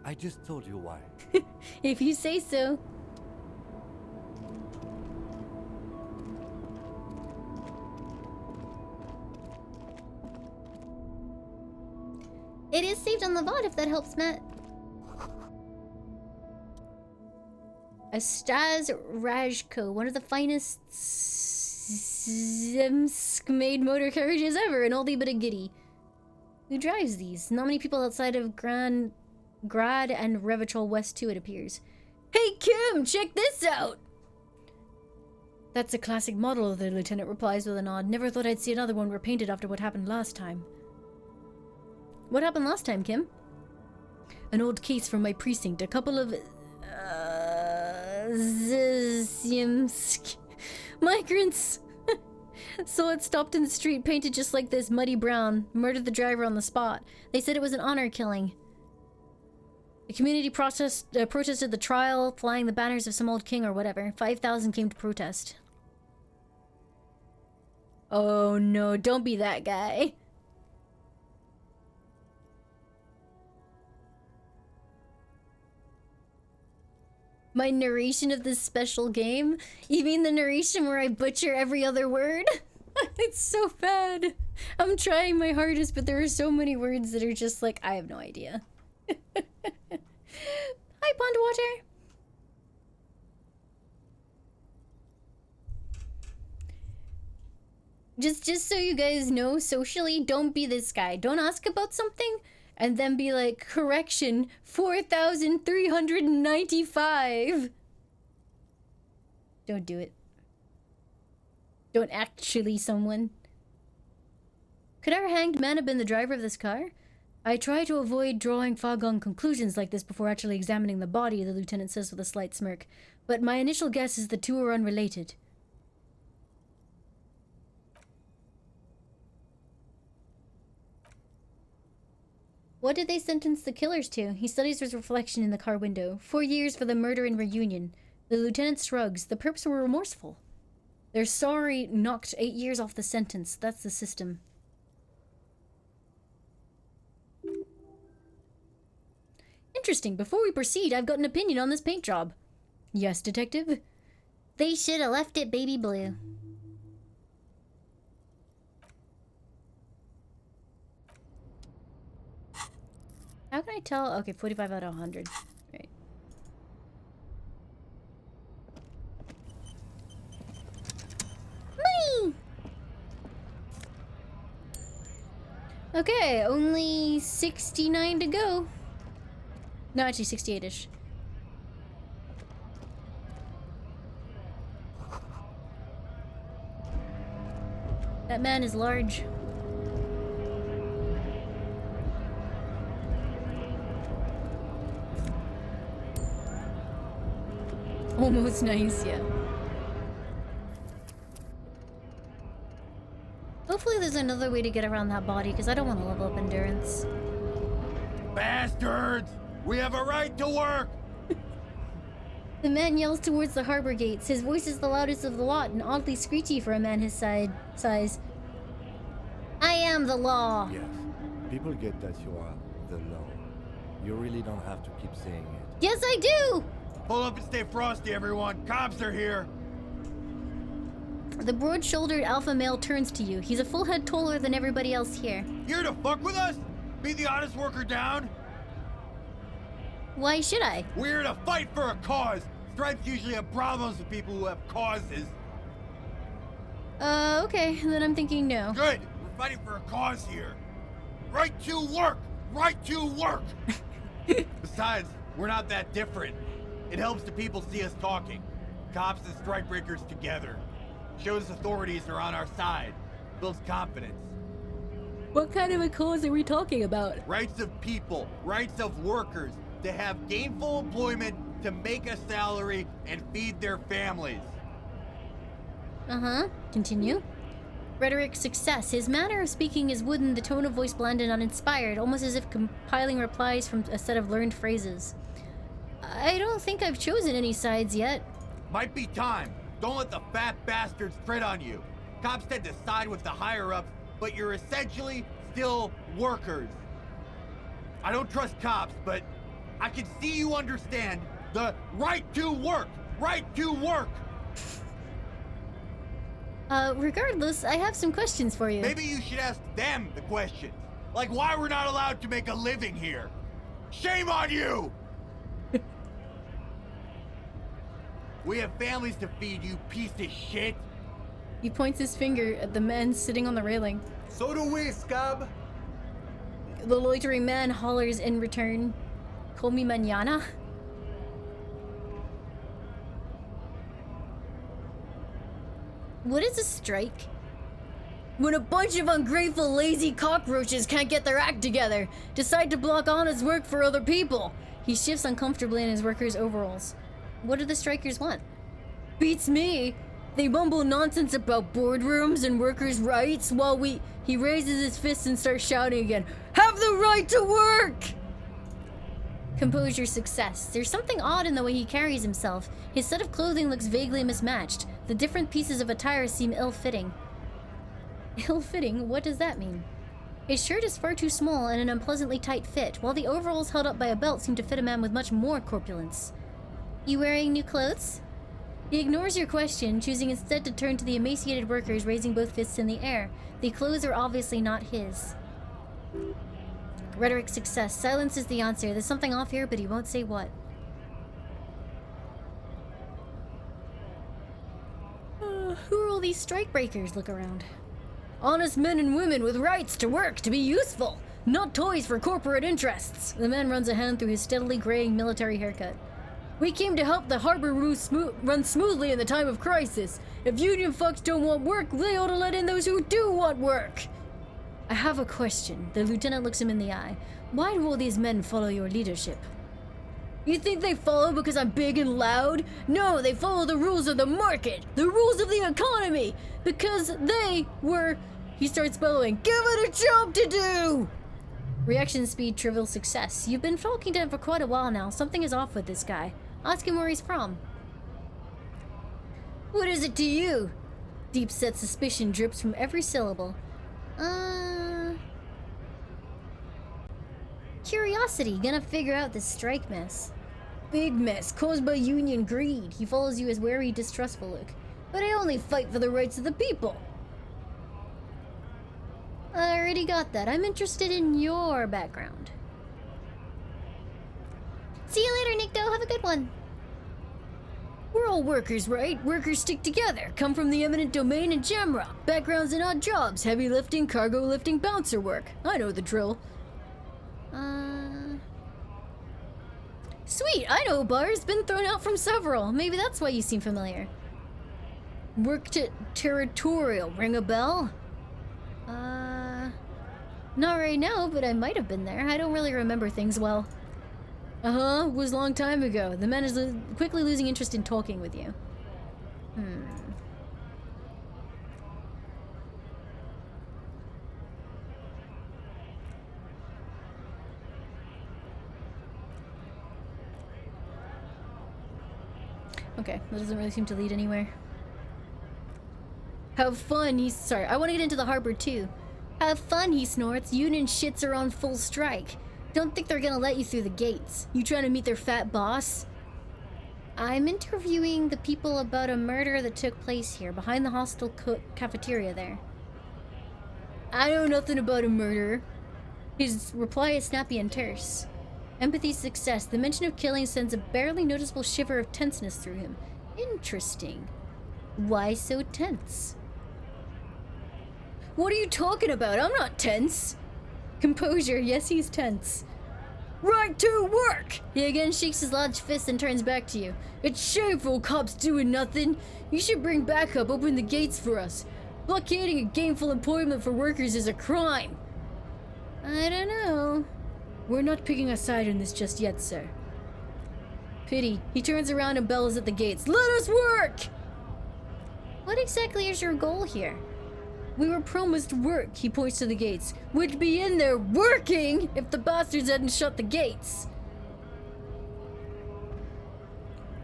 I just told you why. If you say so. It is saved on the VOD if that helps, Matt. Stas Rajko, one of the finest Zemsk-made motor carriages ever, an oldie but a goodie. Who drives these? Not many people outside of Grad and Revachol West too, it appears. Hey Kim, check this out! That's a classic model, the lieutenant replies with a nod. Never thought I'd see another one repainted after what happened last time. What happened last time, Kim? An old case from my precinct. A couple of migrants saw it stopped in the street, painted just like this, muddy brown. Murdered the driver on the spot. They said it was an honor killing. The community protested the trial, flying the banners of some old king or whatever. 5,000 came to protest. Oh no, don't be that guy. My narration of this special game? You mean the narration where I butcher every other word? It's so bad. I'm trying my hardest, but there are so many words that are just like, I have no idea. Hi, Pond Water. Just so you guys know, socially, don't be this guy. Don't ask about something and then be like, correction, 4,395. Don't do it. Don't actually someone. Could our hanged man have been the driver of this car? I try to avoid drawing foregone conclusions like this before actually examining the body, the lieutenant says with a slight smirk. But my initial guess is the two are unrelated. What did they sentence the killers to? He studies his reflection in the car window. 4 years for the murder and reunion. The lieutenant shrugs. The perps were remorseful. Their sorry knocked 8 years off the sentence. That's the system. Interesting. Before we proceed, I've got an opinion on this paint job. Yes, detective? They should have left it baby blue. How can I tell? Okay, 45 out of 100. Right. Money! Okay, only 69 to go. No, actually 68-ish. That man is large. Almost nice, yeah. Hopefully there's another way to get around that body, because I don't want to level up endurance. Bastards! We have a right to work! The man yells towards the harbor gates. His voice is the loudest of the lot and oddly screechy for a man his size. I am the law! Yes, people get that you are the law. You really don't have to keep saying it. Yes, I do! Pull up and stay frosty, everyone. Cops are here. The broad-shouldered alpha male turns to you. He's a full head taller than everybody else here. Here to fuck with us? Be the honest worker down? Why should I? We're here to fight for a cause. Stripes usually have problems with people who have causes. Okay, then I'm thinking no. Good. We're fighting for a cause here. Right to work. Right to work. Besides, we're not that different. It helps the people see us talking. Cops and strikebreakers together. Shows authorities are on our side. Builds confidence. What kind of a cause are we talking about? Rights of people, rights of workers, to have gainful employment, to make a salary, and feed their families. Uh-huh. Continue. Rhetoric success. His manner of speaking is wooden, the tone of voice bland and uninspired, almost as if compiling replies from a set of learned phrases. I don't think I've chosen any sides yet. Might be time. Don't let the fat bastards tread on you. Cops tend to side with the higher-ups, but you're essentially still workers. I don't trust cops, but I can see you understand the right to work. Right to work. Regardless, I have some questions for you. Maybe you should ask them the questions. Like why we're not allowed to make a living here. Shame on you! We have families to feed, you piece of shit! He points his finger at the men sitting on the railing. So do we, scab! The loitering man hollers in return, "Call me mañana?" What is a strike? When a bunch of ungrateful, lazy cockroaches can't get their act together, decide to block honest work for other people. He shifts uncomfortably in his worker's overalls. What do the strikers want? Beats me. They mumble nonsense about boardrooms and workers' rights while he raises his fists and starts shouting again, "Have the right to work!" Composure success. There's something odd in the way he carries himself. His set of clothing looks vaguely mismatched. The different pieces of attire seem ill-fitting. Ill-fitting? What does that mean? His shirt is far too small and an unpleasantly tight fit, while the overalls held up by a belt seem to fit a man with much more corpulence. You wearing new clothes? He ignores your question, choosing instead to turn to the emaciated workers, raising both fists in the air. The clothes are obviously not his. Rhetoric success. Silence is the answer. There's something off here, but he won't say what. Who are all these strikebreakers? Look around. Honest men and women with rights to work, to be useful. Not toys for corporate interests. The man runs a hand through his steadily graying military haircut. We came to help the harbor run smoothly in the time of crisis. If union fucks don't want work, they ought to let in those who do want work. I have a question. The lieutenant looks him in the eye. Why do all these men follow your leadership? You think they follow because I'm big and loud? No, they follow the rules of the market, the rules of the economy, because they were... He starts bellowing, "Give it a job to do!" Reaction speed, trivial success. You've been talking to him for quite a while now. Something is off with this guy. Ask him where he's from. What is it to you? Deep-set suspicion drips from every syllable. Curiosity, gonna figure out this strike mess. Big mess, caused by union greed. He follows you as wary, distrustful look. But I only fight for the rights of the people. I already got that. I'm interested in your background. See you later, Nikto. Have a good one. We're all workers, right? Workers stick together. Come from the eminent domain and Jamrock. Backgrounds in odd jobs. Heavy lifting, cargo lifting, bouncer work. I know the drill. Sweet, I know a bar's been thrown out from several. Maybe that's why you seem familiar. Work territorial. Ring a bell? Not right now, but I might have been there. I don't really remember things well. It was a long time ago. The man is quickly losing interest in talking with you. Okay, that doesn't really seem to lead anywhere. Have fun, sorry, I want to get into the harbor too. Have fun, he snorts. Union shits are on full strike. Don't think they're gonna let you through the gates. You trying to meet their fat boss? I'm interviewing the people about a murder that took place here, behind the hostel cafeteria there. I know nothing about a murder. His reply is snappy and terse. Empathy success. The mention of killing sends a barely noticeable shiver of tenseness through him. Interesting. Why so tense? What are you talking about? I'm not tense. Composure. Yes, he's tense. Right to work! He again shakes his large fist and turns back to you. It's shameful, cops doing nothing. You should bring backup, open the gates for us. Blockading a gainful employment for workers is a crime. I don't know. We're not picking a side on this just yet, sir. Pity. He turns around and bellows at the gates. Let us work! What exactly is your goal here? We were promised work, he points to the gates. We'd be in there working if the bastards hadn't shut the gates.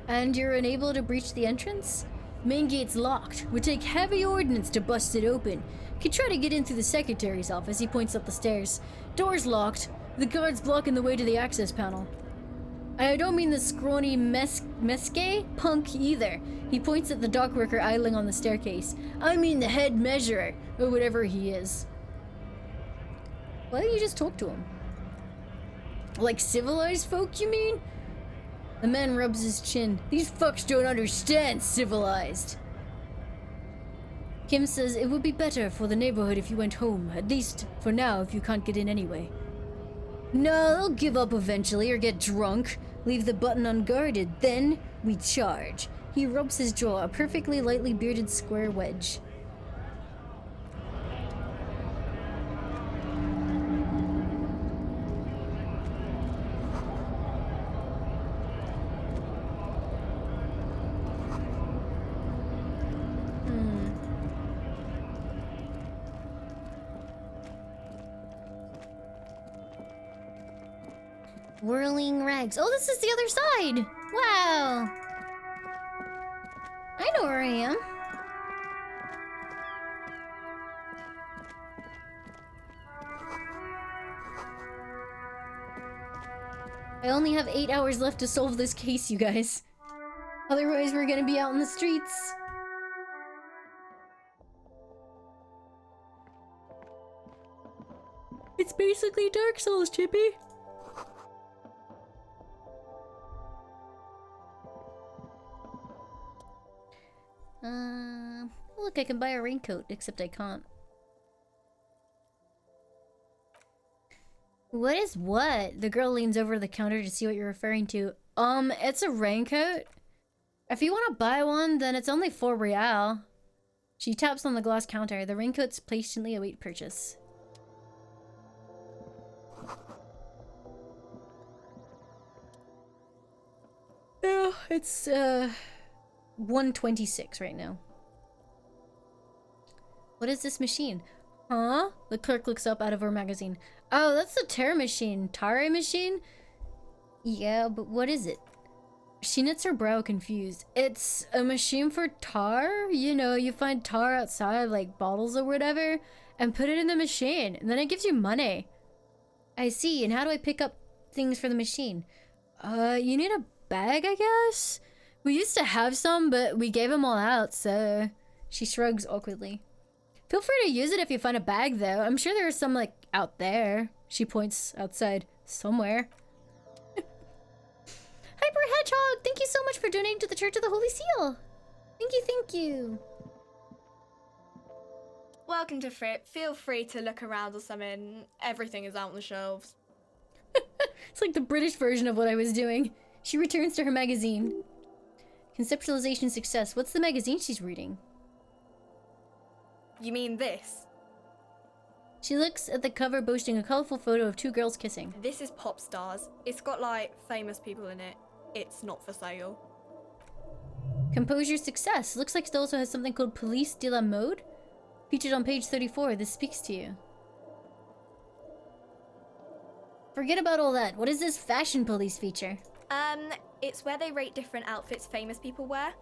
And you're unable to breach the entrance? Main gate's locked. Would take heavy ordnance to bust it open. Could try to get in through the secretary's office, he points up the stairs. Door's locked. The guard's blocking the way to the access panel. I don't mean the scrawny mesque punk either. He points at the dockworker idling on the staircase. I mean the head measurer, or whatever he is. Why don't you just talk to him? Like civilized folk, you mean? The man rubs his chin. These fucks don't understand civilized. Kim says it would be better for the neighborhood if you went home, at least for now if you can't get in anyway. No, they'll give up eventually or get drunk. Leave the button unguarded, then we charge. He rubs his jaw, a perfectly lightly bearded square wedge. Whirling rags. Oh, this is the other side! Wow! I know where I am. I only have 8 hours left to solve this case, you guys. Otherwise, we're gonna be out in the streets. It's basically Dark Souls, Chippy. Look, I can buy a raincoat, except I can't. What is what? The girl leans over the counter to see what you're referring to. It's a raincoat. If you want to buy one, then it's only 4 real. She taps on the glass counter. The raincoats patiently await purchase. Yeah, it's 126 right now. What is this machine? Huh? The clerk looks up out of her magazine. Oh, that's the Terra machine. Tare machine? Yeah, but what is it? She knits her brow confused. It's a machine for tar? You know, you find tar outside, like bottles or whatever, and put it in the machine, and then it gives you money. I see, and how do I pick up things for the machine? You need a bag, I guess? We used to have some, but we gave them all out, so... She shrugs awkwardly. Feel free to use it if you find a bag, though. I'm sure there are some, like, out there. She points outside somewhere. Hyper Hedgehog, thank you so much for donating to the Church of the Holy Seal. Thank you, thank you. Welcome to Fripp. Feel free to look around or something. Everything is out on the shelves. It's like the British version of what I was doing. She returns to her magazine. Conceptualization success. What's the magazine she's reading? You mean this? She looks at the cover boasting a colorful photo of 2 girls kissing. This is Pop Stars. It's got like famous people in it. It's not for sale. Composure success. Looks like it also has something called Police de la Mode. Featured on page 34. This speaks to you. Forget about all that. What is this fashion police feature? It's where they rate different outfits famous people wear.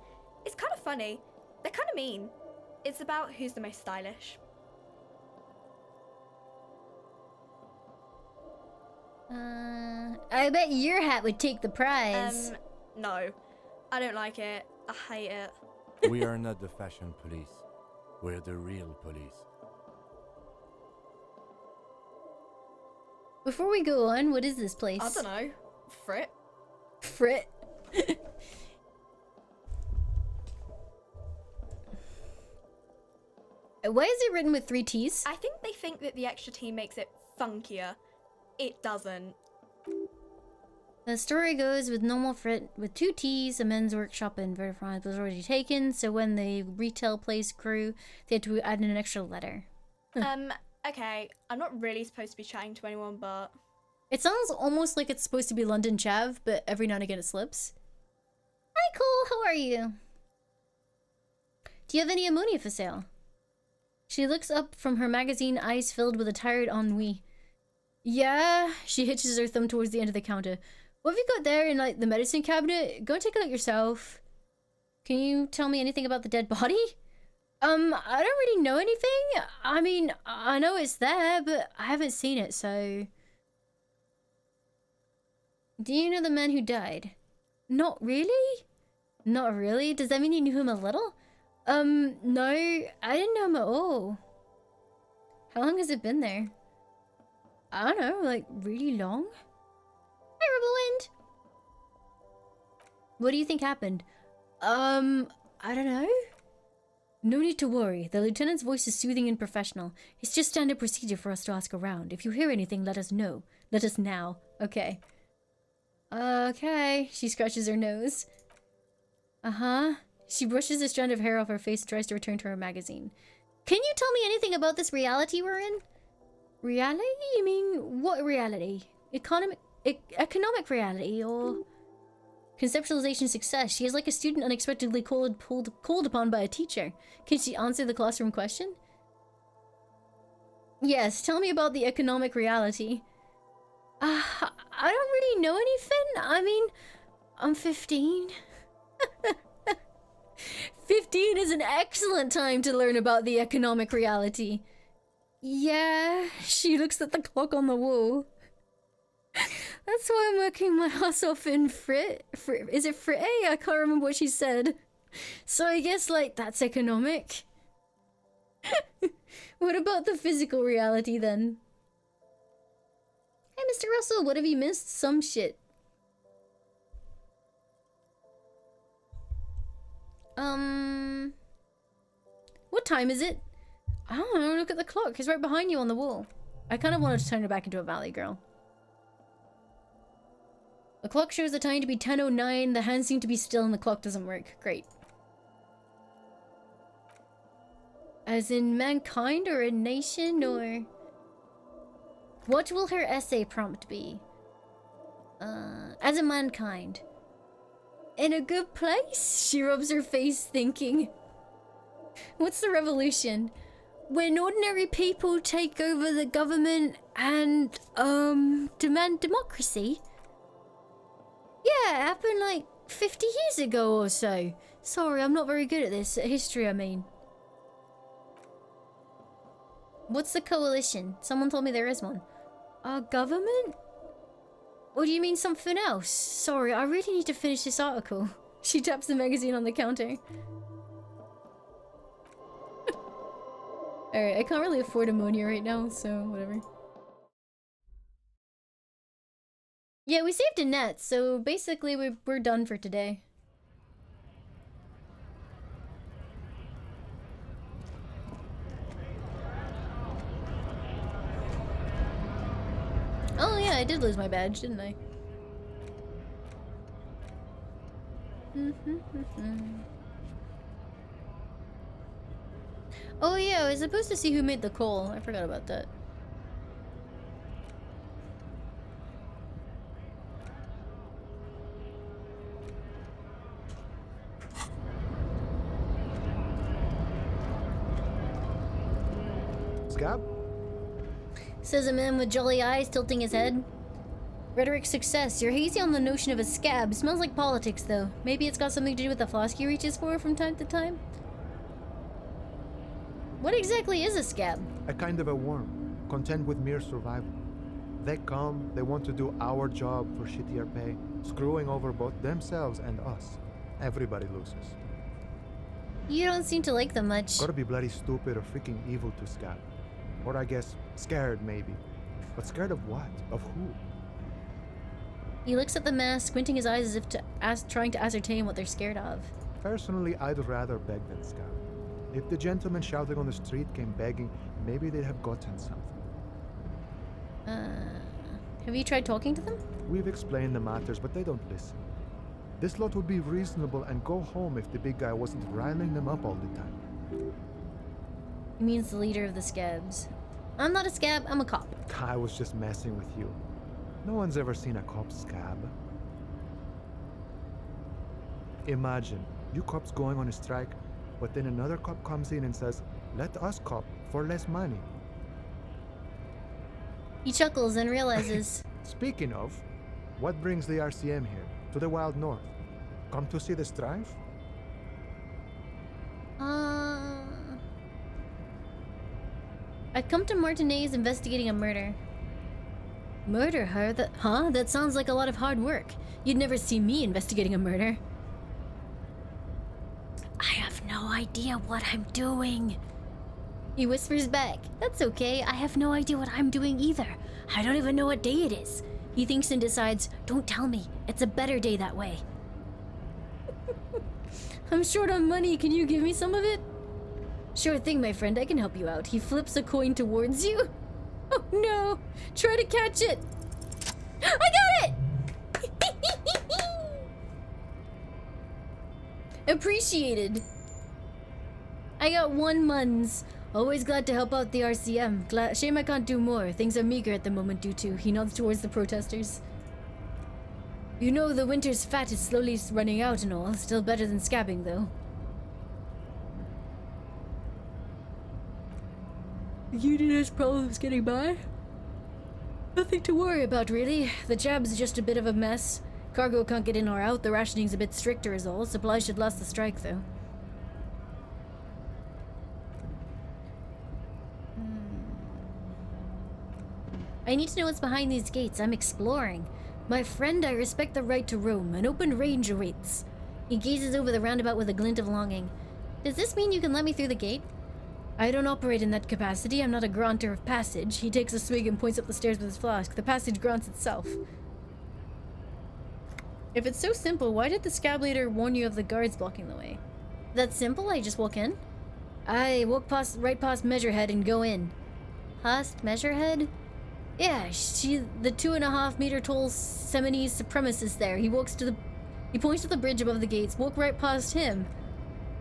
It's kind of funny. They're kind of mean. It's about who's the most stylish. I bet your hat would take the prize. No. I don't like it. I hate it. We are not the fashion police. We're the real police. Before we go on, what is this place? I don't know. Fripp. Fripp. Why is it written with 3 T's? I think they think that the extra T makes it funkier. It doesn't. The story goes with normal Fripp with 2 T's. A men's workshop in Vertifrance was already taken, so when the retail place grew, they had to add in an extra letter. Okay, I'm not really supposed to be chatting to anyone, but... It sounds almost like it's supposed to be London Chav, but every now and again it slips. Hi, Cole, how are you? Do you have any ammonia for sale? She looks up from her magazine, eyes filled with a tired ennui. Yeah, she hitches her thumb towards the end of the counter. What have you got there in, like, the medicine cabinet? Go and take a look yourself. Can you tell me anything about the dead body? I don't really know anything. I mean, I know it's there, but I haven't seen it, so... Do you know the man who died? Not really? Not really? Does that mean you knew him a little? No, I didn't know him at all. How long has it been there? I don't know, like, really long? Hi, What do you think happened? I don't know. No need to worry. The lieutenant's voice is soothing and professional. It's just standard procedure for us to ask around. If you hear anything, let us know. Let us now. Okay. Okay. She scratches her nose. Uh-huh. She brushes a strand of hair off her face and tries to return to her magazine. Can you tell me anything about this reality we're in? Reality? You mean what reality? Economic reality or conceptualization success? She is like a student unexpectedly called upon by a teacher. Can she answer the classroom question? Yes, tell me about the economic reality. I don't really know anything. I mean, I'm 15. 15 is an excellent time to learn about the economic reality. Yeah, she looks at the clock on the wall. That's why I'm working my ass off in is it Fritte? I can't remember what she said. So I guess, like, that's economic. What about the physical reality, then? Hey, Mr. Russell, what have you missed? Some shit. What time is it? I don't know, look at the clock. It's right behind you on the wall. I kind of wanted to turn it back into a valley girl. The clock shows the time to be 10:09. The hands seem to be still and the clock doesn't work. Great. As in mankind or a nation or... What will her essay prompt be? As in mankind. In a good place? She rubs her face thinking. What's the revolution? When ordinary people take over the government and, demand democracy? Yeah, it happened like 50 years ago or so. Sorry, I'm not very good at this. History, I mean. What's the coalition? Someone told me there is one. Our government? Or do you mean something else? Sorry, I really need to finish this article. She taps the magazine on the counter. Alright, I can't really afford ammonia right now, so whatever. Yeah, we saved a net, so basically we're done for today. Oh yeah, I did lose my badge, didn't I? Oh yeah, I was supposed to see who made the call. I forgot about that. Scab? Says a man with jolly eyes tilting his head. Rhetoric success. You're hazy on the notion of a scab. Smells like politics, though. Maybe it's got something to do with the flask he reaches for from time to time? What exactly is a scab? A kind of a worm, content with mere survival. They come, they want to do our job for shittier pay, screwing over both themselves and us. Everybody loses. You don't seem to like them much. Gotta be bloody stupid or freaking evil to scab. Or I guess, scared maybe. But scared of what? Of who? He looks at the mask, squinting his eyes as if trying to ascertain what they're scared of. Personally, I'd rather beg than scab. If the gentleman shouting on the street came begging, maybe they'd have gotten something. Have you tried talking to them? We've explained the matters, but they don't listen. This lot would be reasonable and go home if the big guy wasn't riling them up all the time. He means the leader of the scabs. I'm not a scab, I'm a cop. I was just messing with you. No one's ever seen a cop scab. Imagine, you cops going on a strike, but then another cop comes in and says, let us cop for less money. He chuckles and realizes... Speaking of, what brings the RCM here, to the wild north? Come to see the strife? I come to Martinez investigating a murder. Murder her? That sounds like a lot of hard work. You'd never see me investigating a murder. I have no idea what I'm doing. He whispers back. That's okay, I have no idea what I'm doing either. I don't even know what day it is. He thinks and decides, don't tell me. It's a better day that way. I'm short on money. Can you give me some of it? Sure thing, my friend. I can help you out. He flips a coin towards you. Oh no! Try to catch it! I got it! Appreciated. I got 1 muns. Always glad to help out the RCM. Shame I can't do more. Things are meager at the moment due to... He nods towards the protesters. You know the winter's fat is slowly running out and all. Still better than scabbing, though. The union has problems getting by. Nothing to worry about, really. The jab's just a bit of a mess. Cargo can't get in or out. The rationing's a bit stricter is all. Supplies should last the strike, though. I need to know what's behind these gates. I'm exploring. My friend, I respect the right to roam. An open range awaits. He gazes over the roundabout with a glint of longing. Does this mean you can let me through the gate? I don't operate in that capacity. I'm not a granter of passage. He takes a swig and points up the stairs with his flask. The passage grants itself. If it's so simple, why did the scab leader warn you of the guards blocking the way? That's simple. I just walk in. I walk right past Measurehead and go in. Past Measurehead? Yeah, the 2.5 meter tall Seminese supremacist there. He points to the bridge above the gates, walk right past him,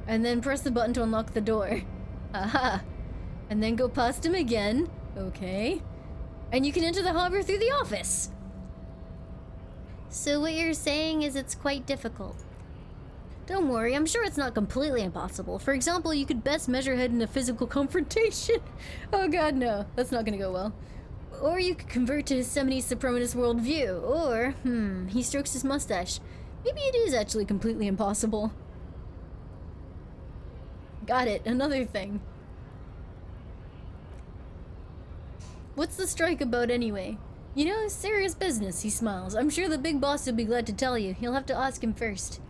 and then press the button to unlock the door. Aha. And then go past him again. Okay. And you can enter the harbor through the office. So what you're saying is it's quite difficult. Don't worry, I'm sure it's not completely impossible. For example, you could best Measurehead in a physical confrontation. Oh god, no. That's not gonna go well. Or you could convert to his Seminese supremacist worldview. Or, he strokes his mustache. Maybe it is actually completely impossible. Got it, another thing. What's the strike about anyway? You know, serious business, he smiles. I'm sure the big boss will be glad to tell you. You'll have to ask him first.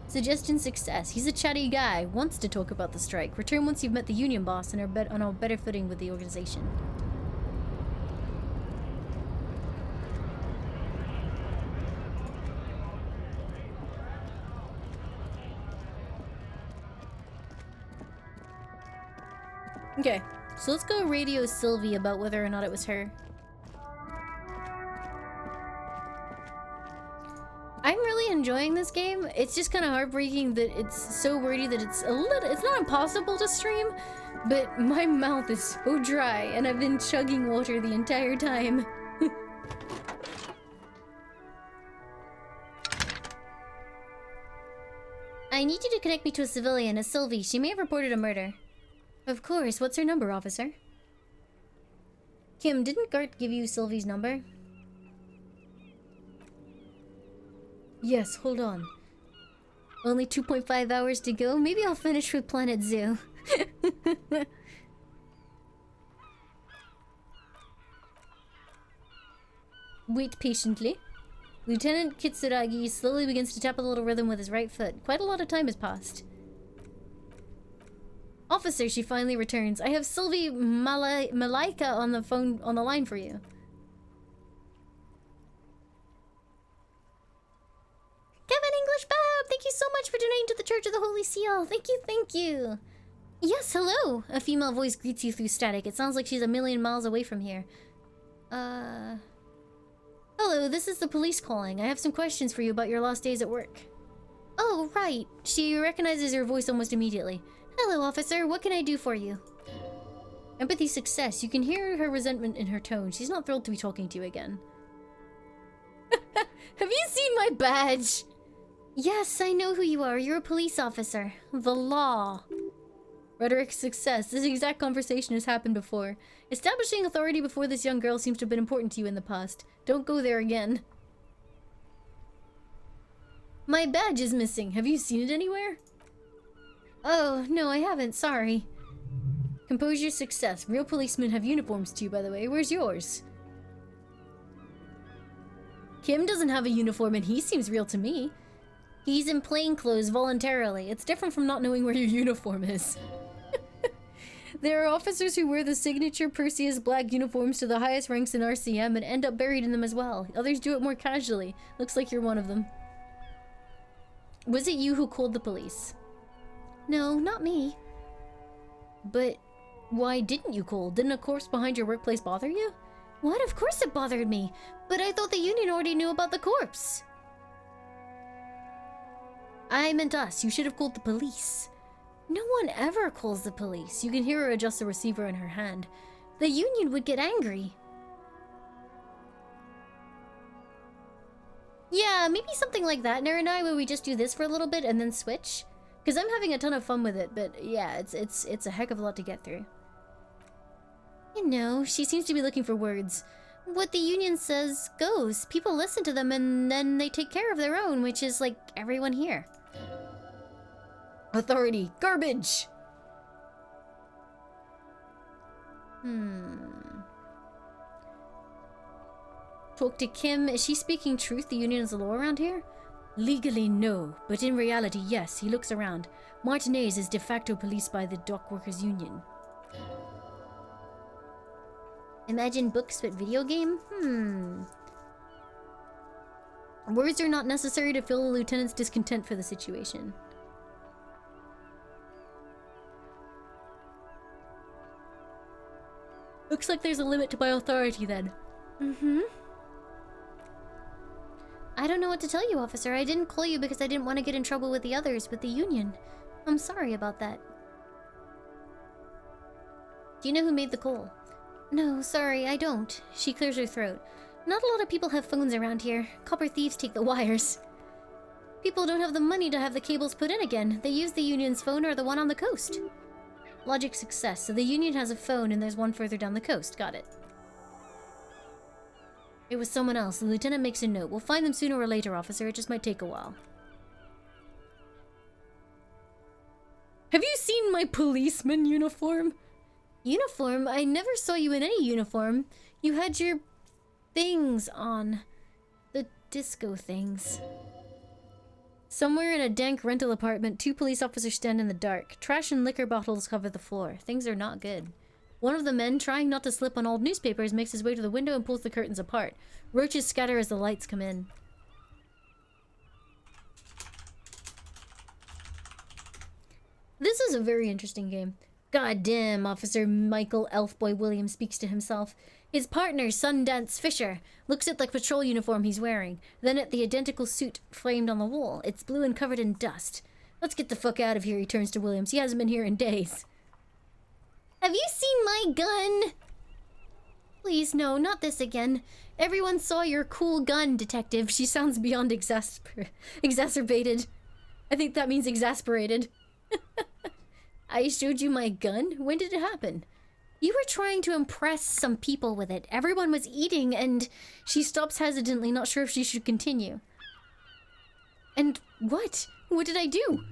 Suggestion success. He's a chatty guy, wants to talk about the strike. Return once you've met the union boss and are on a better footing with the organization. Okay, so let's go radio Sylvie about whether or not it was her. I'm really enjoying this game. It's just kind of heartbreaking that it's so wordy that it's not impossible to stream, but my mouth is so dry and I've been chugging water the entire time. I need you to connect me to a civilian, a Sylvie. She may have reported a murder. Of course. What's her number, officer? Kim, didn't Gart give you Sylvie's number? Yes, hold on. Only 2.5 hours to go? Maybe I'll finish with Planet Zoo. Wait patiently. Lieutenant Kitsuragi slowly begins to tap a little rhythm with his right foot. Quite a lot of time has passed. Officer, she finally returns. I have Sylvie Malaika on the line for you. Kevin English Bob, thank you so much for donating to the Church of the Holy Seal. Thank you, thank you. Yes, hello. A female voice greets you through static. It sounds like she's a million miles away from here. Hello, this is the police calling. I have some questions for you about your last days at work. Oh, right. She recognizes your voice almost immediately. Hello, officer. What can I do for you? Empathy success. You can hear her resentment in her tone. She's not thrilled to be talking to you again. Have you seen my badge? Yes, I know who you are. You're a police officer. The law. Rhetoric success. This exact conversation has happened before. Establishing authority before this young girl seems to have been important to you in the past. Don't go there again. My badge is missing. Have you seen it anywhere? Oh, no, I haven't. Sorry. Composure success. Real policemen have uniforms too, by the way. Where's yours? Kim doesn't have a uniform and he seems real to me. He's in plain clothes voluntarily. It's different from not knowing where your uniform is. There are officers who wear the signature Perseus black uniforms to the highest ranks in RCM and end up buried in them as well. Others do it more casually. Looks like you're one of them. Was it you who called the police? No, not me. But why didn't you call? Didn't a corpse behind your workplace bother you? What? Of course it bothered me. But I thought the union already knew about the corpse. I meant us. You should have called the police. No one ever calls the police. You can hear her adjust the receiver in her hand. The union would get angry. Yeah, maybe something like that, Nara and I, where we just do this for a little bit and then switch. Because I'm having a ton of fun with it, but yeah, it's a heck of a lot to get through. You know, she seems to be looking for words. What the union says goes. People listen to them and then they take care of their own, which is like everyone here. Authority. Garbage! Talk to Kim. Is she speaking truth? The union is the law around here? Legally, no. But in reality, yes. He looks around. Martinez is de facto policed by the dock workers union. Imagine books but video game? Words are not necessary to fill the lieutenant's discontent for the situation. Looks like there's a limit to my authority then. I don't know what to tell you, officer. I didn't call you because I didn't want to get in trouble with the others, with the union. I'm sorry about that. Do you know who made the call? No, sorry, I don't. She clears her throat. Not a lot of people have phones around here. Copper thieves take the wires. People don't have the money to have the cables put in again. They use the union's phone or the one on the coast. Logic success. So the union has a phone and there's one further down the coast. Got it. It was someone else. The lieutenant makes a note. We'll find them sooner or later, officer. It just might take a while. Have you seen my policeman uniform? Uniform? I never saw you in any uniform. You had your things on. The disco things. Somewhere in a dank rental apartment, 2 police officers stand in the dark. Trash and liquor bottles cover the floor. Things are not good. One of the men, trying not to slip on old newspapers, makes his way to the window and pulls the curtains apart. Roaches scatter as the lights come in. This is a very interesting game. God damn, Officer Michael Elfboy Williams speaks to himself. His partner, Sundance Fisher, looks at the patrol uniform he's wearing, then at the identical suit framed on the wall. It's blue and covered in dust. Let's get the fuck out of here, he turns to Williams. He hasn't been here in days. Have you seen my gun? Please, no, not this again. Everyone saw your cool gun, detective. She sounds beyond exacerbated. I think that means exasperated. I showed you my gun? When did it happen? You were trying to impress some people with it. Everyone was eating and she stops hesitantly, not sure if she should continue. And what? What did I do?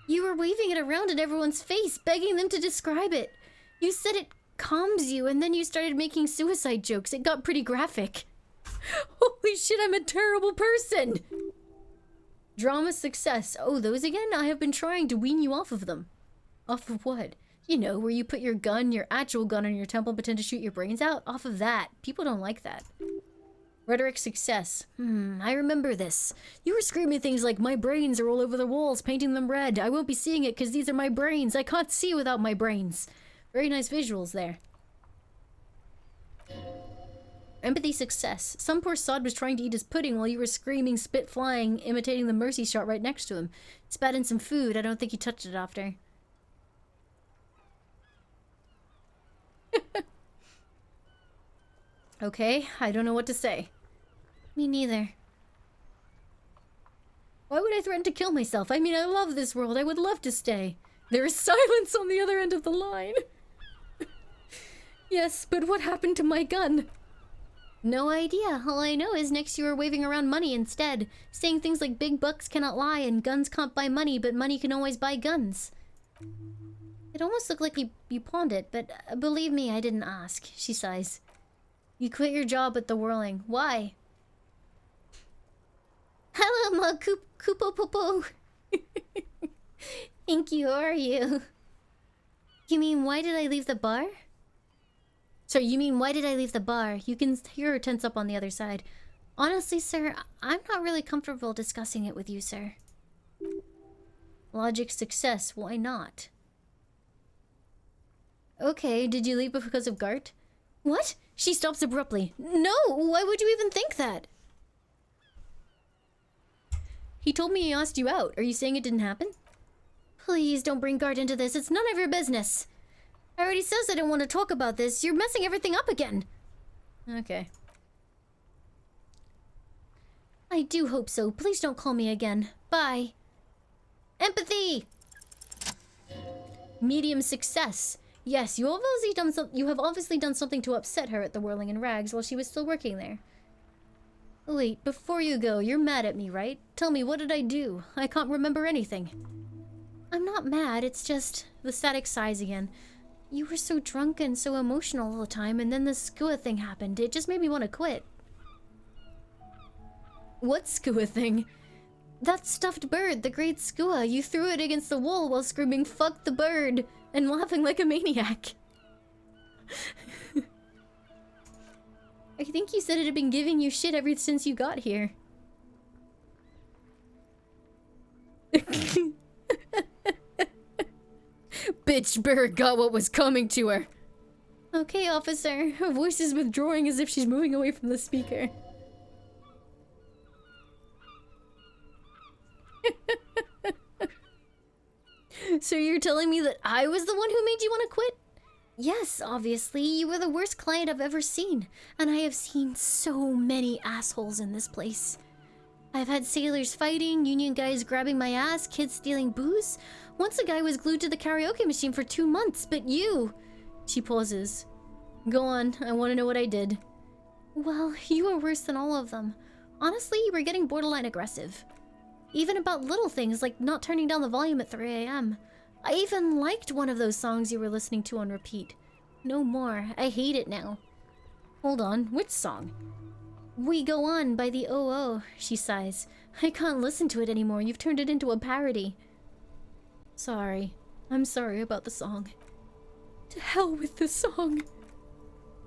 You were waving it around in everyone's face, begging them to describe it. You said it calms you, and then you started making suicide jokes. It got pretty graphic. Holy shit, I'm a terrible person! Drama success. Oh, those again? I have been trying to wean you off of them. Off of what? You know, where you put your gun, your actual gun on your temple, pretend to shoot your brains out? Off of that. People don't like that. Rhetoric success. I remember this. You were screaming things like, my brains are all over the walls, painting them red. I won't be seeing it because these are my brains. I can't see without my brains. Very nice visuals there. Empathy success. Some poor sod was trying to eat his pudding while you were screaming, spit flying, imitating the mercy shot right next to him. Spat in some food. I don't think he touched it after. Okay, I don't know what to say. Me neither. Why would I threaten to kill myself? I mean, I love this world. I would love to stay. There is silence on the other end of the line. Yes, but what happened to my gun? No idea. All I know is next you were waving around money instead, saying things like big bucks cannot lie and guns can't buy money, but money can always buy guns. It almost looked like you pawned it, but believe me, I didn't ask. She sighs. You quit your job at the Whirling. Why? Hello, ma Koopo Popo. Thank you, how are you? You mean, why did I leave the bar? Sorry, you mean, why did I leave the bar? You can hear her tense up on the other side. Honestly, sir, I'm not really comfortable discussing it with you, sir. Logic success, why not? Okay, did you leave because of Gart? What? She stops abruptly. No, why would you even think that? He told me he asked you out. Are you saying it didn't happen? Please don't bring Gart into this. It's none of your business. I already says I don't want to talk about this. You're messing everything up again. Okay. I do hope so. Please don't call me again. Bye. Empathy! Medium success. Yes, you have obviously done something to upset her at the Whirling in Rags while she was still working there. Wait, before you go, you're mad at me, right? Tell me, what did I do? I can't remember anything. I'm not mad, it's just the static sighs again. You were so drunk and so emotional all the time, and then the skua thing happened. It just made me want to quit. What skua thing? That stuffed bird, the great skua. You threw it against the wall while screaming, "Fuck the bird!" and laughing like a maniac. I think you said it had been giving you shit ever since you got here. Bitch bird got what was coming to her. Okay, officer. Her voice is withdrawing as if she's moving away from the speaker. So you're telling me that I was the one who made you want to quit? Yes, obviously. You were the worst client I've ever seen. And I have seen so many assholes in this place. I've had sailors fighting, union guys grabbing my ass, kids stealing booze. Once a guy was glued to the karaoke machine for 2 months, but you... She pauses. Go on, I want to know what I did. Well, you were worse than all of them. Honestly, you were getting borderline aggressive. Even about little things like not turning down the volume at 3 a.m. I even liked one of those songs you were listening to on repeat. No more. I hate it now. Hold on, which song? We Go On by the OO, she sighs. I can't listen to it anymore. You've turned it into a parody. Sorry. I'm sorry about the song. To hell with the song.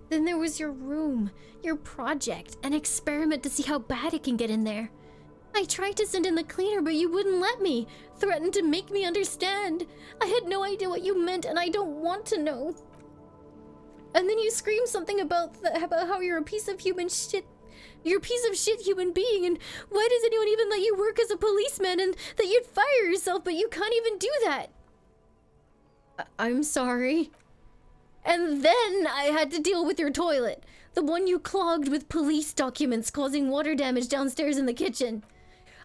Then there was your room, your project, an experiment to see how bad it can get in there. I tried to send in the cleaner, but you wouldn't let me. Threatened to make me understand. I had no idea what you meant, and I don't want to know. And then you screamed something about how you're a piece of human shit. You're a piece of shit human being, and why does anyone even let you work as a policeman, and that you'd fire yourself, but you can't even do that. I'm sorry. And then I had to deal with your toilet. The one you clogged with police documents causing water damage downstairs in the kitchen.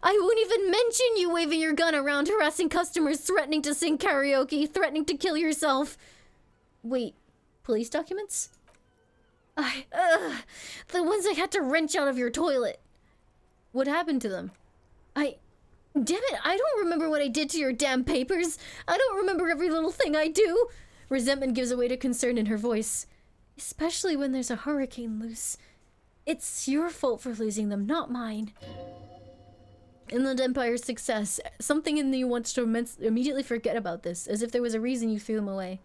I won't even mention you waving your gun around, harassing customers, threatening to sing karaoke, threatening to kill yourself. Wait, police documents? The ones I had to wrench out of your toilet. What happened to them? Damn it, I don't remember what I did to your damn papers. I don't remember every little thing I do. Resentment gives way to concern in her voice. Especially when there's a hurricane loose. It's your fault for losing them, not mine. Inland Empire's success. Something in you wants to immediately forget about this, as if there was a reason you threw them away.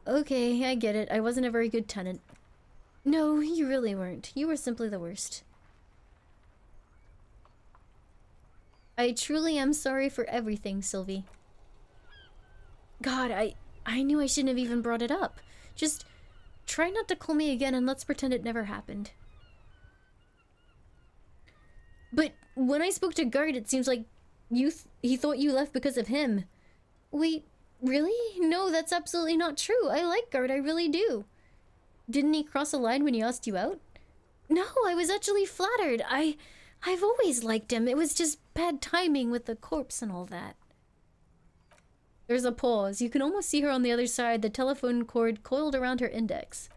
Okay, I get it. I wasn't a very good tenant. No, you really weren't. You were simply the worst. I truly am sorry for everything, Sylvie. God, I knew I shouldn't have even brought it up. Just try not to call me again and let's pretend it never happened. But when I spoke to Gart, it seems like he thought you left because of him. Wait, really? No, that's absolutely not true. I like Gart, I really do. Didn't he cross a line when he asked you out? No, I was actually flattered. I've always liked him. It was just bad timing with the corpse and all that. There's a pause. You can almost see her on the other side, the telephone cord coiled around her index.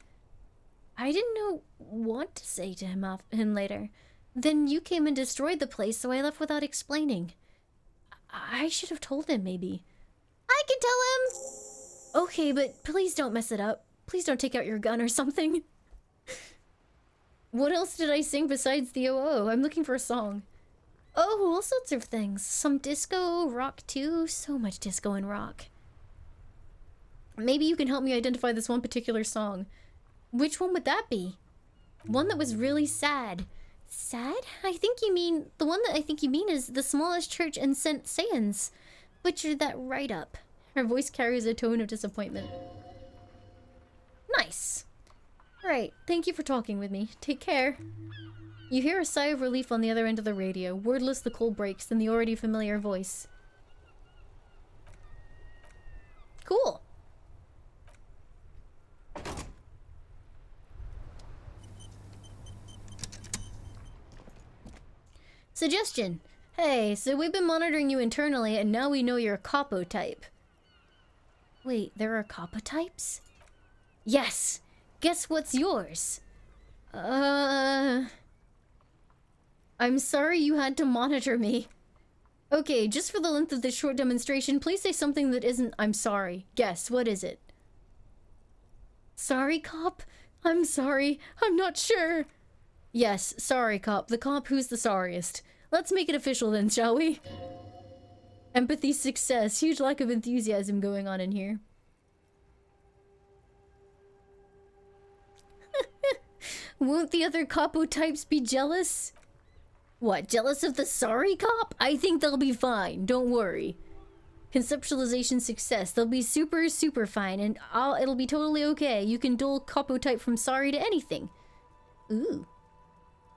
I didn't know what to say to him later. Then you came and destroyed the place, so I left without explaining. I should have told him, maybe. I can tell him! Okay, but please don't mess it up. Please don't take out your gun or something. What else did I sing besides the OO? I'm looking for a song. Oh, all sorts of things. Some disco, rock too. So much disco and rock. Maybe you can help me identify this one particular song. Which one would that be? One that was really sad. Sad? The one that I think you mean is The Smallest Church in St. Saëns. butchered that right up. Her voice carries a tone of disappointment. Nice. Right, thank you for talking with me. Take care. You hear a sigh of relief on the other end of the radio. Wordless, the call breaks, then the already familiar voice. Cool. Suggestion. Hey, so we've been monitoring you internally and now we know you're a capo type. Wait, there are capo types? Yes. Guess what's yours? I'm sorry you had to monitor me. Okay, just for the length of this short demonstration, please say something that isn't I'm sorry. Guess, what is it? Sorry, cop? I'm sorry. I'm not sure. Yes, sorry, cop. The cop who's the sorriest. Let's make it official then, shall we? Empathy, success. Huge lack of enthusiasm going on in here. Won't the other capo types be jealous? What, jealous of the sorry cop? I think they'll be fine, don't worry. Conceptualization success. They'll be super, super fine, and it'll be totally okay. You can dual capo type from sorry to anything. Ooh.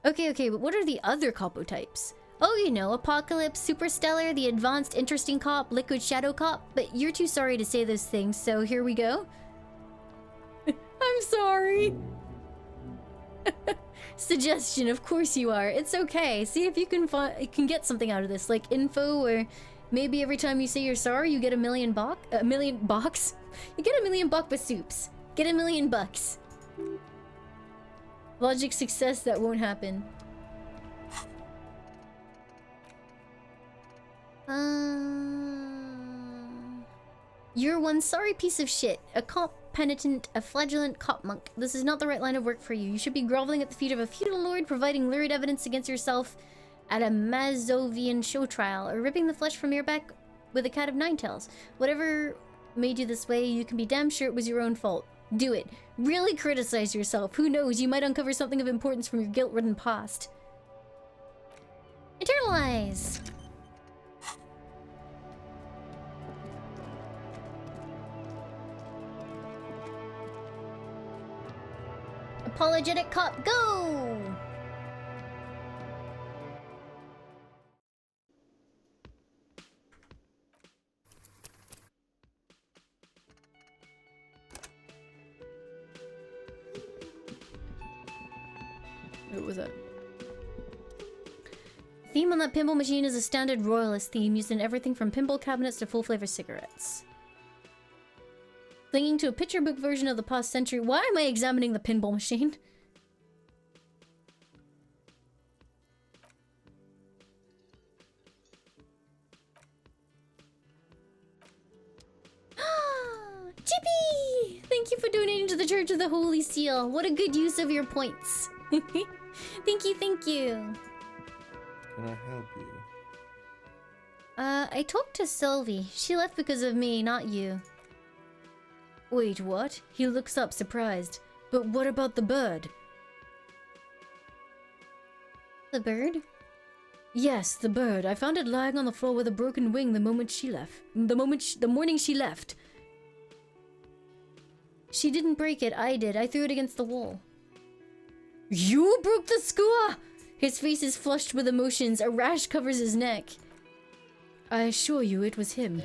Okay, but what are the other capo types? Oh, you know, Apocalypse, Superstellar, the Advanced Interesting Cop, Liquid Shadow Cop, but you're too sorry to say those things, so here we go. I'm sorry. Suggestion, of course you are. It's okay. See if you can get something out of this, like info, or maybe every time you say you're sorry, you get a million bucks. You get a million buck soups. Get $1 million bucks. Logic success, that won't happen. You're one sorry piece of shit. A cop penitent, a flagellant cop monk. This is not the right line of work for you. You should be groveling at the feet of a feudal lord, providing lurid evidence against yourself at a Mazovian show trial, or ripping the flesh from your back with a cat of nine tails. Whatever made you this way, you can be damn sure it was your own fault. Do it. Really criticize yourself. Who knows, you might uncover something of importance from your guilt-ridden past. Internalize! Apologetic cop, go! What was that? Theme on that pinball machine is a standard royalist theme used in everything from pinball cabinets to full-flavor cigarettes. Clinging to a picture book version of the past century. Why am I examining the pinball machine? Chippy! Thank you for donating to the Church of the Holy Seal. What a good use of your points. Thank you, thank you. Can I help you? I talked to Sylvie. She left because of me, not you. Wait, what? He looks up, surprised. But what about the bird? The bird? Yes, the bird. I found it lying on the floor with a broken wing the moment she left. The morning she left. She didn't break it, I did. I threw it against the wall. You broke the skua! His face is flushed with emotions. A rash covers his neck. I assure you it was him.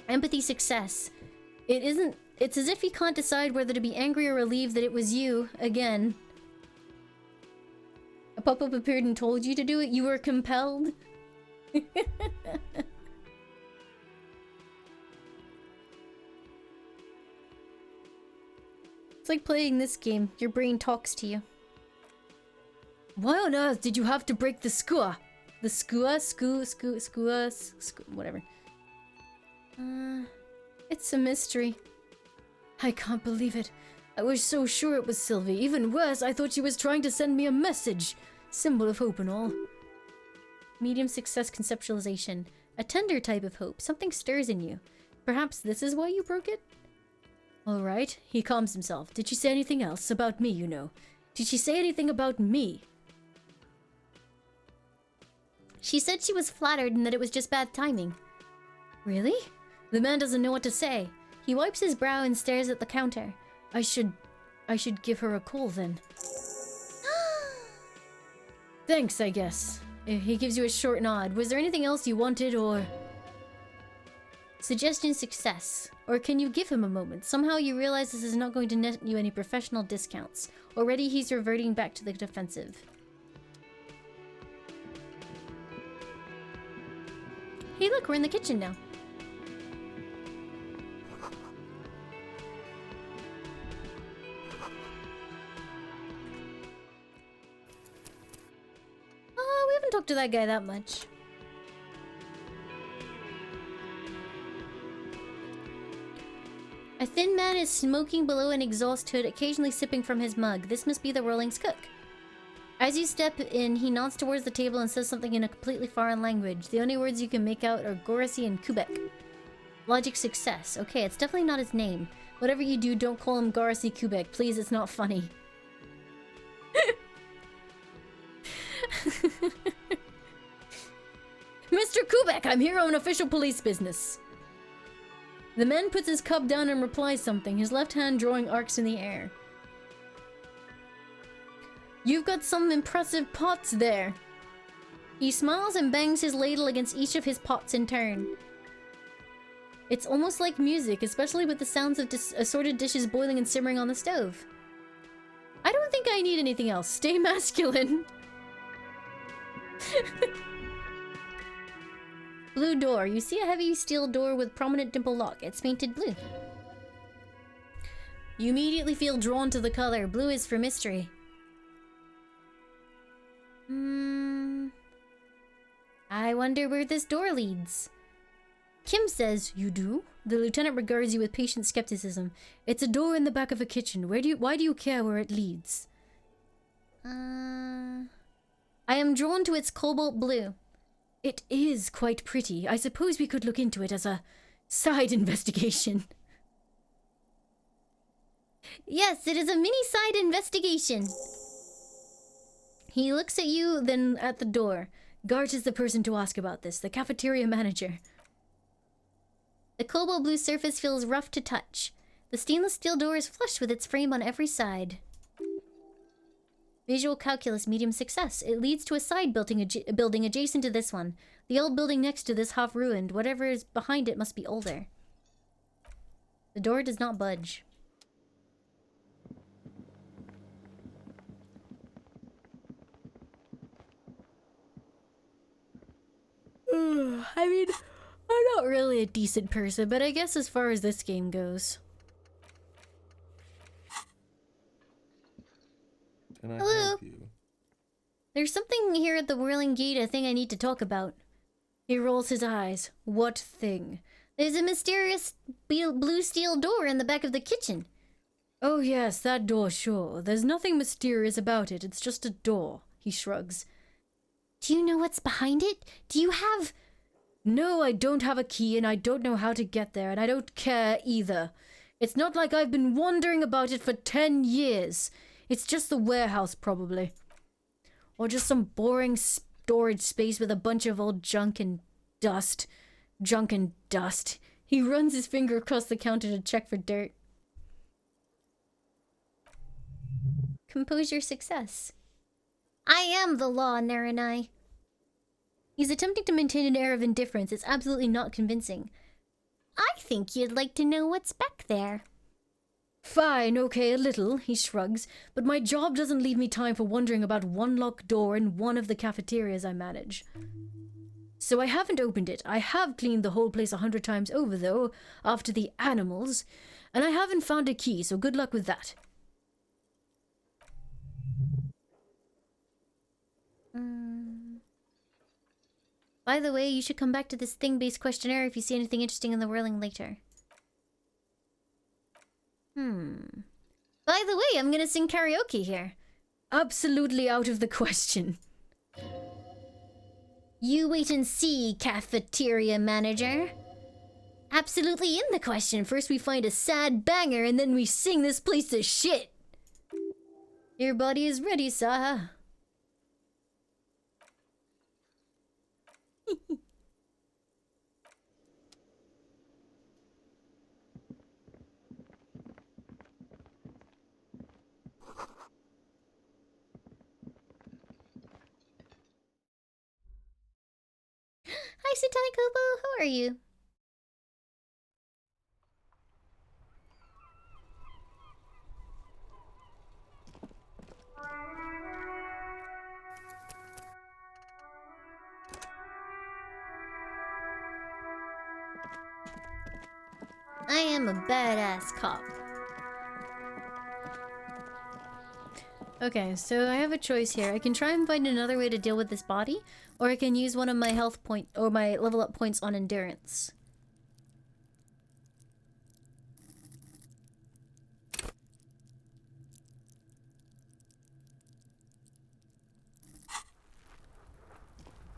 Empathy success. It's as if he can't decide whether to be angry or relieved that it was you, again. A pop-up appeared and told you to do it? You were compelled? It's like playing this game. Your brain talks to you. Why on earth did you have to break the skua? The skua? Whatever. It's a mystery. I can't believe it. I was so sure it was Sylvie. Even worse, I thought she was trying to send me a message. Symbol of hope and all. Medium success conceptualization. A tender type of hope. Something stirs in you. Perhaps this is why you broke it? Alright, he calms himself. Did she say anything else about me, you know? Did she say anything about me? She said she was flattered and that it was just bad timing. Really? The man doesn't know what to say. He wipes his brow and stares at the counter. I should give her a call then. Thanks, I guess. He gives you a short nod. Was there anything else you wanted, or... Suggestion success. Or can you give him a moment? Somehow you realize this is not going to net you any professional discounts. Already he's reverting back to the defensive. Hey look, we're in the kitchen now. Oh, we haven't talked to that guy that much. A thin man is smoking below an exhaust hood, occasionally sipping from his mug. This must be the Rolling's cook. As you step in, he nods towards the table and says something in a completely foreign language. The only words you can make out are Gorasi and Quebec. Logic success. Okay, it's definitely not his name. Whatever you do, don't call him Gorasi Quebec. Please, it's not funny. Mr. Quebec, I'm here on official police business. The man puts his cup down and replies something, his left hand drawing arcs in the air. You've got some impressive pots there. He smiles and bangs his ladle against each of his pots in turn. It's almost like music, especially with the sounds of assorted dishes boiling and simmering on the stove. I don't think I need anything else. Stay masculine. Blue door. You see a heavy steel door with prominent dimple lock. It's painted blue. You immediately feel drawn to the color. Blue is for mystery. I wonder where this door leads. Kim says, you do? The lieutenant regards you with patient skepticism. It's a door in the back of a kitchen. Why do you care where it leads? I am drawn to its cobalt blue. It is quite pretty. I suppose we could look into it as a side investigation. Yes, it is a mini side investigation. He looks at you, then at the door. Gart is the person to ask about this, the cafeteria manager. The cobalt blue surface feels rough to touch. The stainless steel door is flush with its frame on every side. Visual calculus medium success. It leads to a side building adjacent to this one. The old building next to this half ruined. Whatever is behind it must be older. The door does not budge. I mean, I'm not really a decent person, but I guess as far as this game goes. Can I Hello? help you? There's something here at the whirling gate I think I need to talk about. He rolls his eyes. What thing? There's a mysterious blue steel door in the back of the kitchen. Oh yes, that door, sure. There's nothing mysterious about it. It's just a door. He shrugs. Do you know what's behind it? Do you have... No, I don't have a key and I don't know how to get there and I don't care either. It's not like I've been wondering about it for 10 years. It's just the warehouse, probably. Or just some boring storage space with a bunch of old junk and dust. Junk and dust. He runs his finger across the counter to check for dirt. Composure success. I am the law, Naranai. He's attempting to maintain an air of indifference. It's absolutely not convincing. I think you'd like to know what's back there. Fine, okay, a little, he shrugs, but my job doesn't leave me time for wondering about one locked door in one of the cafeterias I manage. So I haven't opened it. I have cleaned the whole place 100 times over, though, after the animals, and I haven't found a key, so good luck with that. By the way, you should come back to this thing-based questionnaire if you see anything interesting in the whirling later. By the way, I'm gonna sing karaoke here. Absolutely out of the question. You wait and see, cafeteria manager. Absolutely in the question. First we find a sad banger and then we sing this place to shit. Your body is ready, Saha. Hi, Satanic Hobo. How are you? I am a badass cop. Okay, so I have a choice here. I can try and find another way to deal with this body, or I can use one of my health point or my level up points on endurance.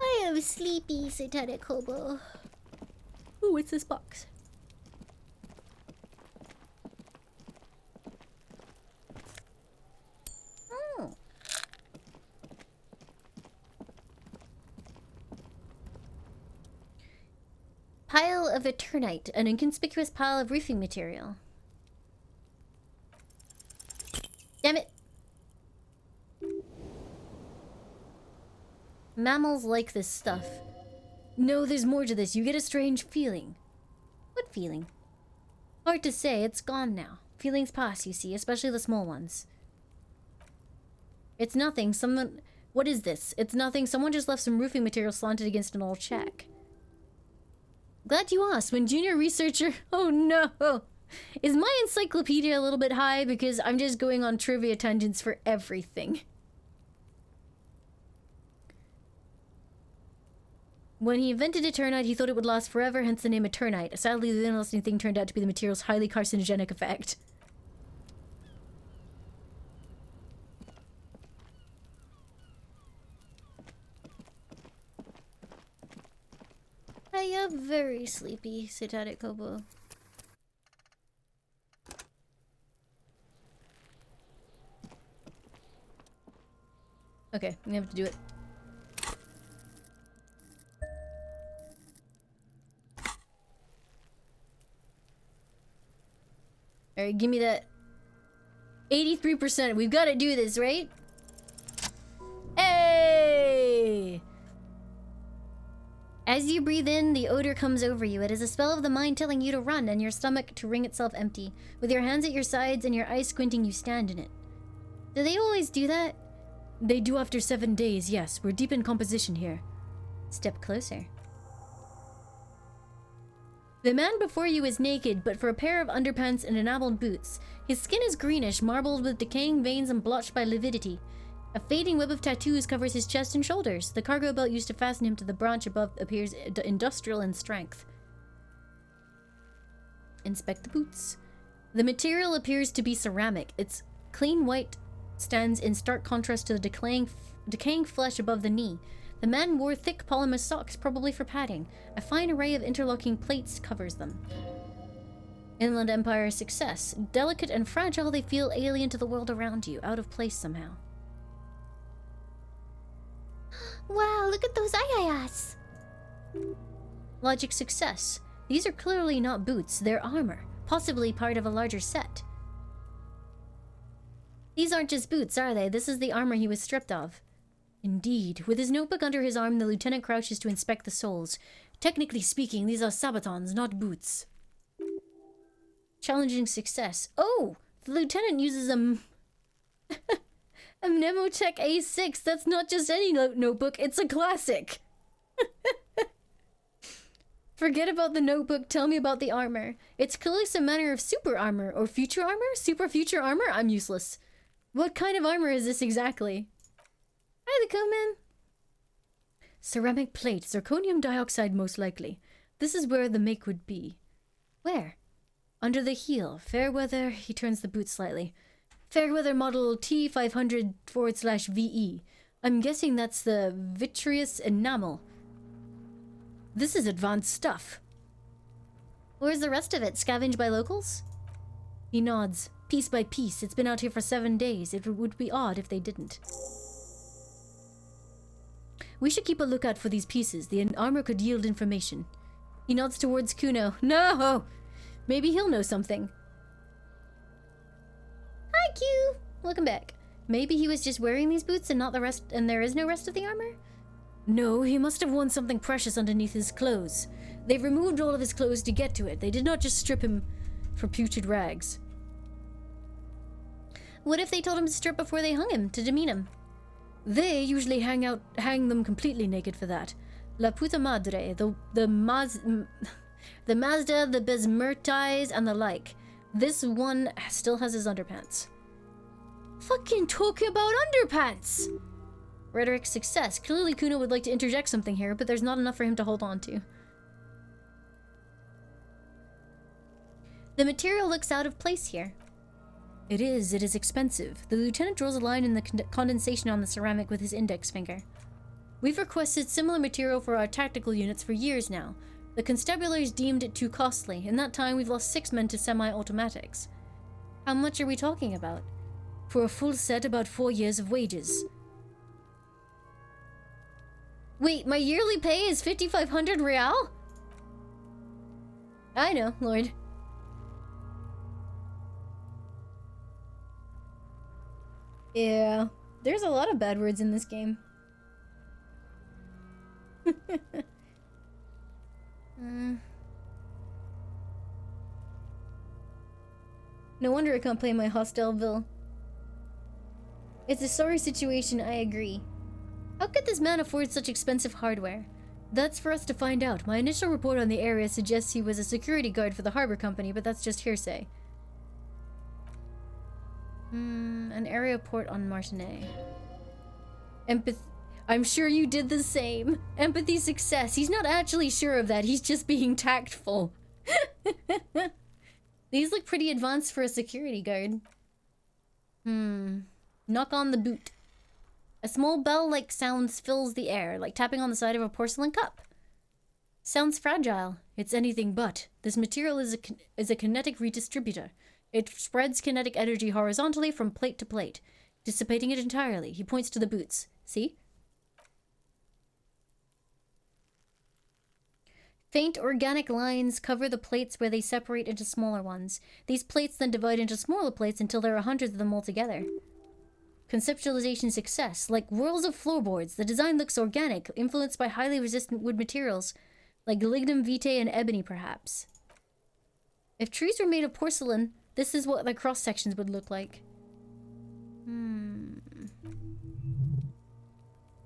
I am sleepy, Satanic Hobo. Ooh, what's this box? Oh. Pile of Eternite, an inconspicuous pile of roofing material. Damn it! Mammals like this stuff. No, there's more to this. You get a strange feeling. What feeling? Hard to say. It's gone now. Feelings pass, you see, especially the small ones. It's nothing. Someone... What is this? It's nothing. Someone just left some roofing material slanted against an old shack. Glad you asked. When junior researcher... Oh no! Is my encyclopedia a little bit high? Because I'm just going on trivia tangents for everything. When he invented Eternite, he thought it would last forever, hence the name Eternite. Sadly, the then lasting thing turned out to be the material's highly carcinogenic effect. I am very sleepy, Satanic Hobo. Okay, I'm gonna have to do it. Alright, give me that 83%. We've got to do this, right? Hey! As you breathe in, the odor comes over you. It is a spell of the mind telling you to run and your stomach to wring itself empty. With your hands at your sides and your eyes squinting, you stand in it. Do they always do that? They do after 7 days, yes. We're deep in composition here. Step closer. The man before you is naked, but for a pair of underpants and enameled boots. His skin is greenish, marbled with decaying veins and blotched by lividity. A fading web of tattoos covers his chest and shoulders. The cargo belt used to fasten him to the branch above appears industrial in strength. Inspect the boots. The material appears to be ceramic. Its clean white stands in stark contrast to the decaying flesh above the knee. The man wore thick polymer socks, probably for padding. A fine array of interlocking plates covers them. Inland Empire success. Delicate and fragile, they feel alien to the world around you, out of place somehow. Wow, look at those ayayas! Logic success. These are clearly not boots, they're armor, possibly part of a larger set. These aren't just boots, are they? This is the armor he was stripped of. Indeed. With his notebook under his arm, the lieutenant crouches to inspect the soles. Technically speaking, these are sabatons, not boots. Challenging success. Oh! The lieutenant uses a Mnemotech A6. That's not just any notebook, it's a classic. Forget about the notebook, tell me about the armor. It's clearly some manner of super armor, or future armor? Super future armor? I'm useless. What kind of armor is this exactly? Hi, the Coman. Ceramic plate, zirconium dioxide most likely. This is where the make would be. Where? Under the heel. Fairweather, he turns the boot slightly. Fairweather model T500/VE. I'm guessing that's the vitreous enamel. This is advanced stuff. Where's the rest of it? Scavenged by locals? He nods. Piece by piece. It's been out here for 7 days. It would be odd if they didn't. We should keep a lookout for these pieces. The armor could yield information. He nods towards Kuno. No! Maybe he'll know something. Hi, Q! Welcome back. Maybe he was just wearing these boots and not the rest, and there is no rest of the armor? No, he must have worn something precious underneath his clothes. They removed all of his clothes to get to it. They did not just strip him for putrid rags. What if they told him to strip before they hung him, to demean him? They usually hang them completely naked for that. La puta madre, the Mazda, the besmirtais, and the like. This one still has his underpants. Fucking talk about underpants! Rhetoric success. Clearly Kuno would like to interject something here, but there's not enough for him to hold on to. The material looks out of place here. It is expensive. The lieutenant draws a line in the condensation on the ceramic with his index finger. We've requested similar material for our tactical units for years now. The constabularies deemed it too costly. In that time, we've lost 6 men to semi-automatics. How much are we talking about? For a full set, about 4 years of wages. Wait, my yearly pay is 5,500 real? I know, Lord. Yeah, there's a lot of bad words in this game. No wonder I can't play my Hostelville. It's a sorry situation, I agree. How could this man afford such expensive hardware? That's for us to find out. My initial report on the area suggests he was a security guard for the harbor company, but that's just hearsay. An area port on Martinet. I'm sure you did the same. Empathy success. He's not actually sure of that. He's just being tactful. These look pretty advanced for a security guard. Knock on the boot. A small bell-like sound fills the air, like tapping on the side of a porcelain cup. Sounds fragile. It's anything but. This material is a kinetic redistributor. It spreads kinetic energy horizontally from plate to plate, dissipating it entirely. He points to the boots. See? Faint organic lines cover the plates where they separate into smaller ones. These plates then divide into smaller plates until there are hundreds of them altogether. Conceptualization success. Like whirls of floorboards, the design looks organic, influenced by highly resistant wood materials, like lignum vitae and ebony, perhaps. If trees were made of porcelain, this is what the cross-sections would look like.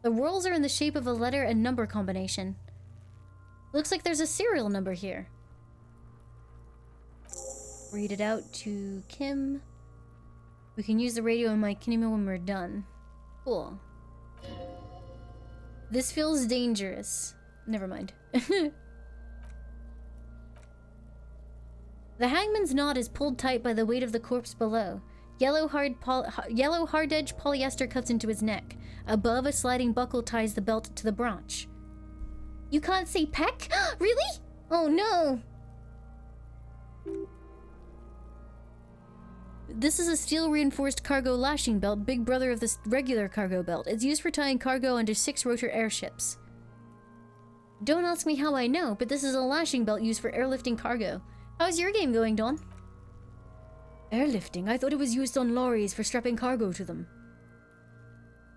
The whorls are in the shape of a letter and number combination. Looks like there's a serial number here. Read it out to Kim. We can use the radio in my kinema when we're done. Cool. This feels dangerous. Never mind. The hangman's knot is pulled tight by the weight of the corpse below. Yellow hard-edged polyester cuts into his neck. Above, a sliding buckle ties the belt to the branch. You can't say peck? Really? Oh no! This is a steel-reinforced cargo lashing belt, big brother of the regular cargo belt. It's used for tying cargo under 6-rotor airships. Don't ask me how I know, but this is a lashing belt used for airlifting cargo. How's your game going, Dawn? Airlifting? I thought it was used on lorries for strapping cargo to them.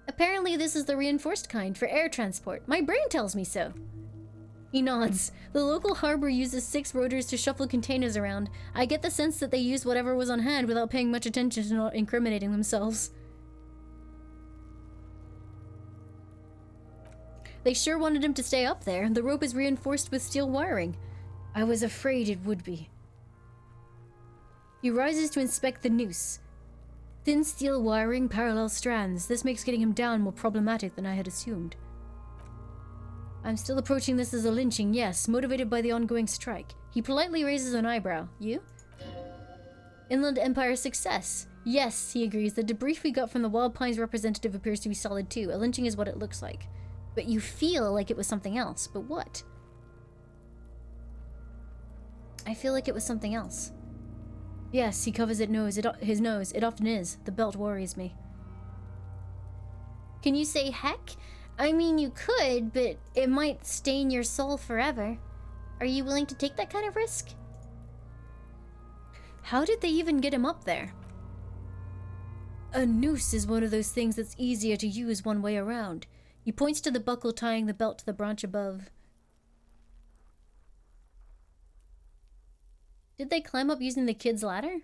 Apparently this is the reinforced kind, for air transport. My brain tells me so. He nods. The local harbor uses 6 rotors to shuffle containers around. I get the sense that they used whatever was on hand without paying much attention to not incriminating themselves. They sure wanted him to stay up there. The rope is reinforced with steel wiring. I was afraid it would be. He rises to inspect the noose. Thin steel wiring, parallel strands. This makes getting him down more problematic than I had assumed. I'm still approaching this as a lynching, yes, motivated by the ongoing strike. He politely raises an eyebrow. You? Inland Empire success. Yes, he agrees. The debrief we got from the Wild Pines representative appears to be solid too. A lynching is what it looks like. But you feel like it was something else. But what? I feel like it was something else. Yes, he covers his nose. It often is. The belt worries me. Can you say heck? I mean, you could, but it might stain your soul forever. Are you willing to take that kind of risk? How did they even get him up there? A noose is one of those things that's easier to use one way around. He points to the buckle tying the belt to the branch above. Did they climb up using the kid's ladder?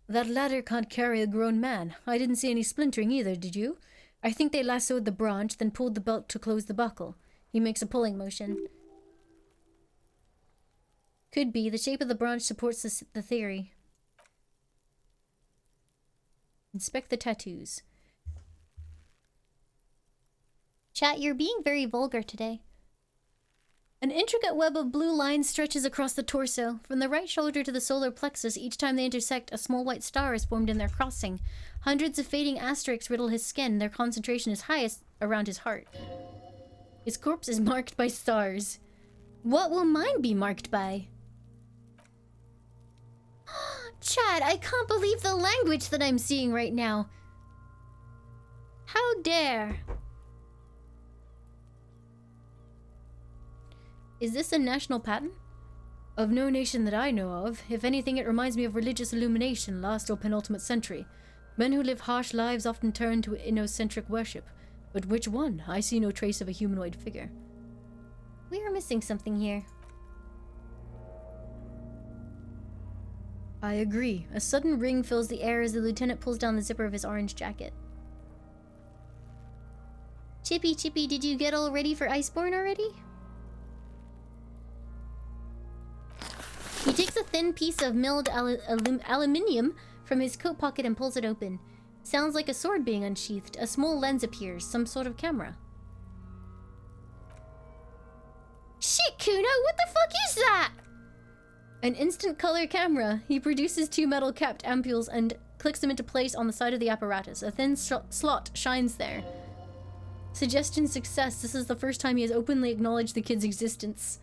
That ladder can't carry a grown man. I didn't see any splintering either, did you? I think they lassoed the branch, then pulled the belt to close the buckle. He makes a pulling motion. Could be. The shape of the branch supports the theory. Inspect the tattoos. Chat, you're being very vulgar today. An intricate web of blue lines stretches across the torso. From the right shoulder to the solar plexus, each time they intersect, a small white star is formed in their crossing. Hundreds of fading asterisks riddle his skin. Their concentration is highest around his heart. His corpse is marked by stars. What will mine be marked by? Chad, I can't believe the language that I'm seeing right now. How dare. Is this a national pattern? Of no nation that I know of. If anything, it reminds me of religious illumination, last or penultimate century. Men who live harsh lives often turn to inocentric worship. But which one? I see no trace of a humanoid figure. We are missing something here. I agree. A sudden ring fills the air as the lieutenant pulls down the zipper of his orange jacket. Chippy, did you get all ready for Iceborne already? He takes a thin piece of milled aluminium from his coat pocket and pulls it open. Sounds like a sword being unsheathed. A small lens appears, some sort of camera. Shit, Kuno, what the fuck is that? An instant color camera. He produces 2 metal capped ampules and clicks them into place on the side of the apparatus. A thin slot shines there. Suggestion success. This is the first time he has openly acknowledged the kid's existence.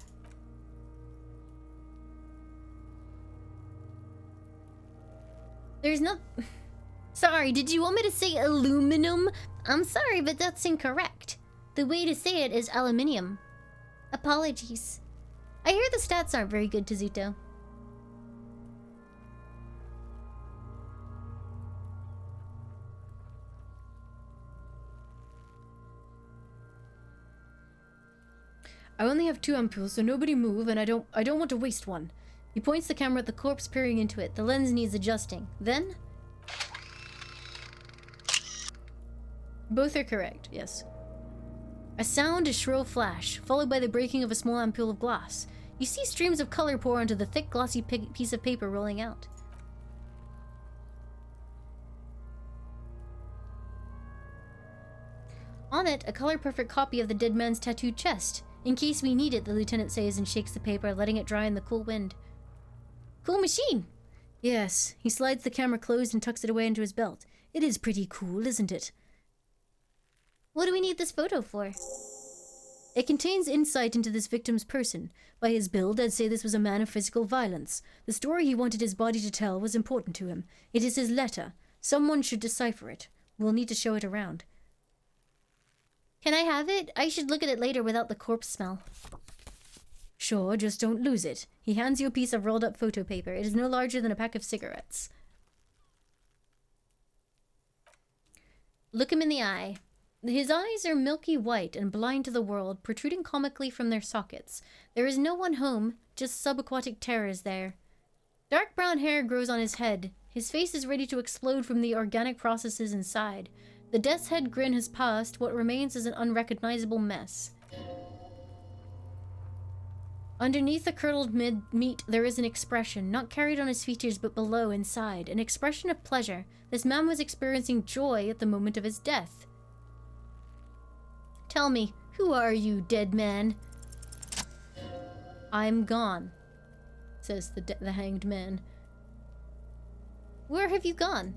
There's no... Sorry, did you want me to say aluminum? I'm sorry, but that's incorrect. The way to say it is aluminium. Apologies. I hear the stats aren't very good, Tezuto. I only have 2 ampules, so nobody move, and I don't want to waste one. He points the camera at the corpse, peering into it. The lens needs adjusting. Then... Both are correct, yes. A sound, a shrill flash, followed by the breaking of a small ampule of glass. You see streams of color pour onto the thick, glossy piece of paper rolling out. On it, a color-perfect copy of the dead man's tattooed chest. In case we need it, the lieutenant says and shakes the paper, letting it dry in the cool wind. Cool machine! Yes. He slides the camera closed and tucks it away into his belt. It is pretty cool, isn't it? What do we need this photo for? It contains insight into this victim's person. By his build, I'd say this was a man of physical violence. The story he wanted his body to tell was important to him. It is his letter. Someone should decipher it. We'll need to show it around. Can I have it? I should look at it later without the corpse smell. Sure, just don't lose it. He hands you a piece of rolled up photo paper. It is no larger than a pack of cigarettes. Look him in the eye. His eyes are milky white and blind to the world, protruding comically from their sockets. There is no one home, just subaquatic terrors there. Dark brown hair grows on his head. His face is ready to explode from the organic processes inside. The death's head grin has passed. What remains is an unrecognizable mess. Underneath the curdled meat, there is an expression, not carried on his features but below, inside. An expression of pleasure. This man was experiencing joy at the moment of his death. Tell me, who are you, dead man? I'm gone, says the hanged man. Where have you gone?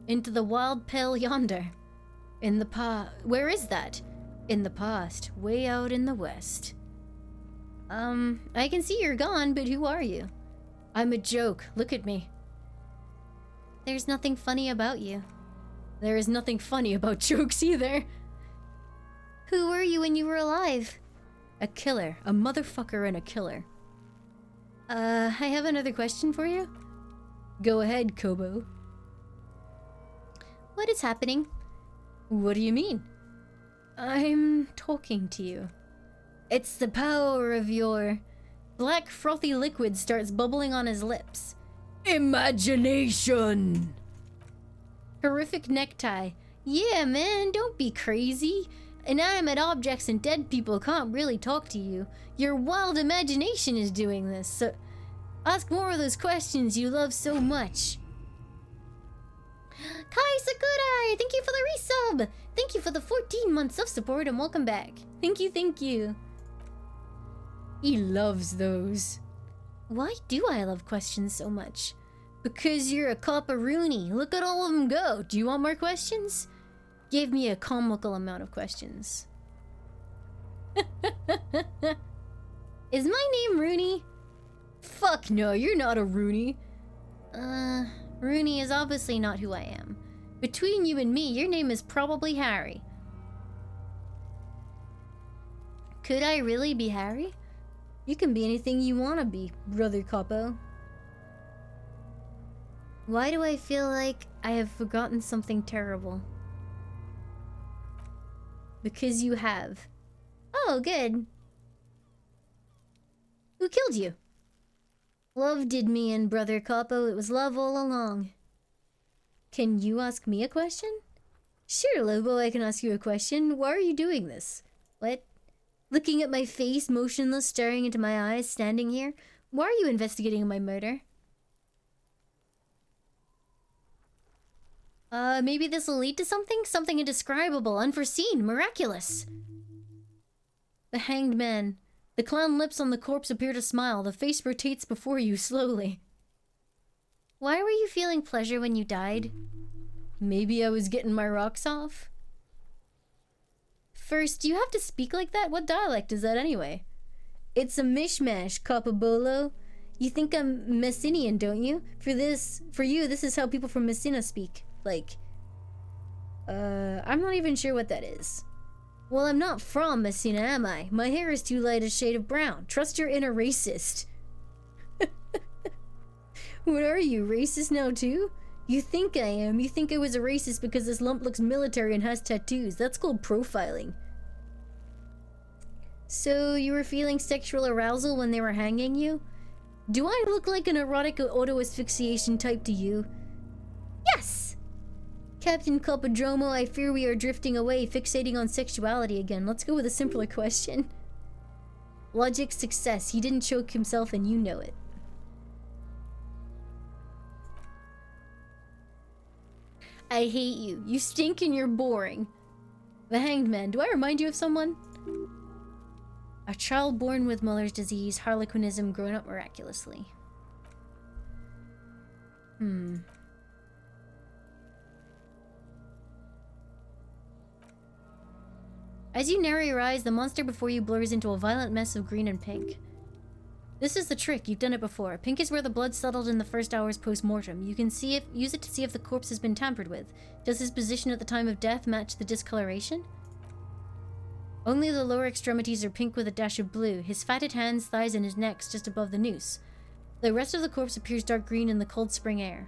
Into the wild pale yonder. In the where is that? In the past, way out in the west. I can see you're gone, but who are you? I'm a joke. Look at me. There's nothing funny about you. There is nothing funny about jokes either. Who were you when you were alive? A killer. A motherfucker and a killer. I have another question for you. Go ahead, Kobo. What is happening? What do you mean? I'm talking to you. It's the power of your... Black frothy liquid starts bubbling on his lips. Imagination! Horrific necktie. Yeah, man, don't be crazy. Inanimate objects and dead people can't really talk to you. Your wild imagination is doing this, so ask more of those questions you love so much. Kai Sakurai, thank you for the resub! Thank you for the 14 months of support and welcome back. Thank you, thank you. He loves those. Why do I love questions so much? Because you're a copperoonie. Look at all of them go. Do you want more questions? Gave me a comical amount of questions. Is my name Rooney? Fuck no, you're not a Rooney. Rooney is obviously not who I am. Between you and me, your name is probably Harry. Could I really be Harry? You can be anything you want to be, Brother Capo. Why do I feel like I have forgotten something terrible? Because you have. Oh, good. Who killed you? Love did me in, Brother Capo. It was love all along. Can you ask me a question? Sure, Lobo, I can ask you a question. Why are you doing this? What? Looking at my face, motionless, staring into my eyes, standing here? Why are you investigating my murder? Maybe this will lead to something? Something indescribable, unforeseen, miraculous. The Hanged Man. The clown lips on the corpse appear to smile. The face rotates before you slowly. Why were you feeling pleasure when you died? Maybe I was getting my rocks off? First, do you have to speak like that? What dialect is that anyway? It's a mishmash, Capabolo. You think I'm Messinian, don't you? For you, this is how people from Messina speak. Like, I'm not even sure what that is. Well, I'm not from Messina, am I? My hair is too light a shade of brown. Trust your inner racist. What are you, racist now too? You think I am. You think I was a racist because this lump looks military and has tattoos. That's called profiling. So, you were feeling sexual arousal when they were hanging you? Do I look like an erotic auto-asphyxiation type to you? Yes! Captain Capadromo, I fear we are drifting away, fixating on sexuality again. Let's go with a simpler question. Logic success. He didn't choke himself and you know it. I hate you. You stink and you're boring. The Hanged Man. Do I remind you of someone? A child born with Muller's disease, harlequinism, grown up miraculously. As you narrow your eyes, the monster before you blurs into a violent mess of green and pink. This is the trick. You've done it before. Pink is where the blood settled in the first hours post-mortem. You can use it to see if the corpse has been tampered with. Does his position at the time of death match the discoloration? Only the lower extremities are pink with a dash of blue. His fatted hands, thighs, and his neck's just above the noose. The rest of the corpse appears dark green in the cold spring air.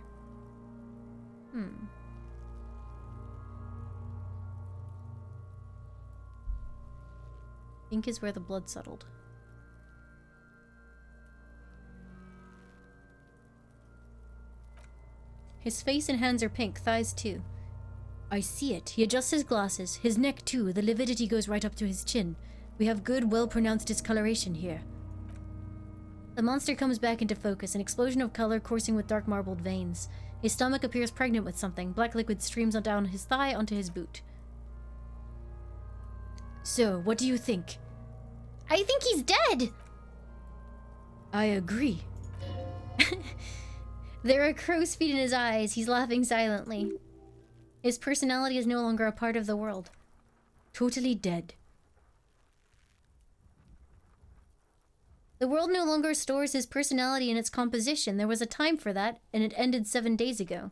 Pink is where the blood settled. His face and hands are pink, thighs too. I see it. He adjusts his glasses. His neck too. The lividity goes right up to his chin. We have good, well-pronounced discoloration here. The monster comes back into focus, an explosion of color coursing with dark marbled veins. His stomach appears pregnant with something. Black liquid streams on down his thigh onto his boot. So, what do you think? I think he's dead! I agree. There are crow's feet in his eyes. He's laughing silently. His personality is no longer a part of the world. Totally dead. The world no longer stores his personality in its composition. There was a time for that, and it ended 7 days ago.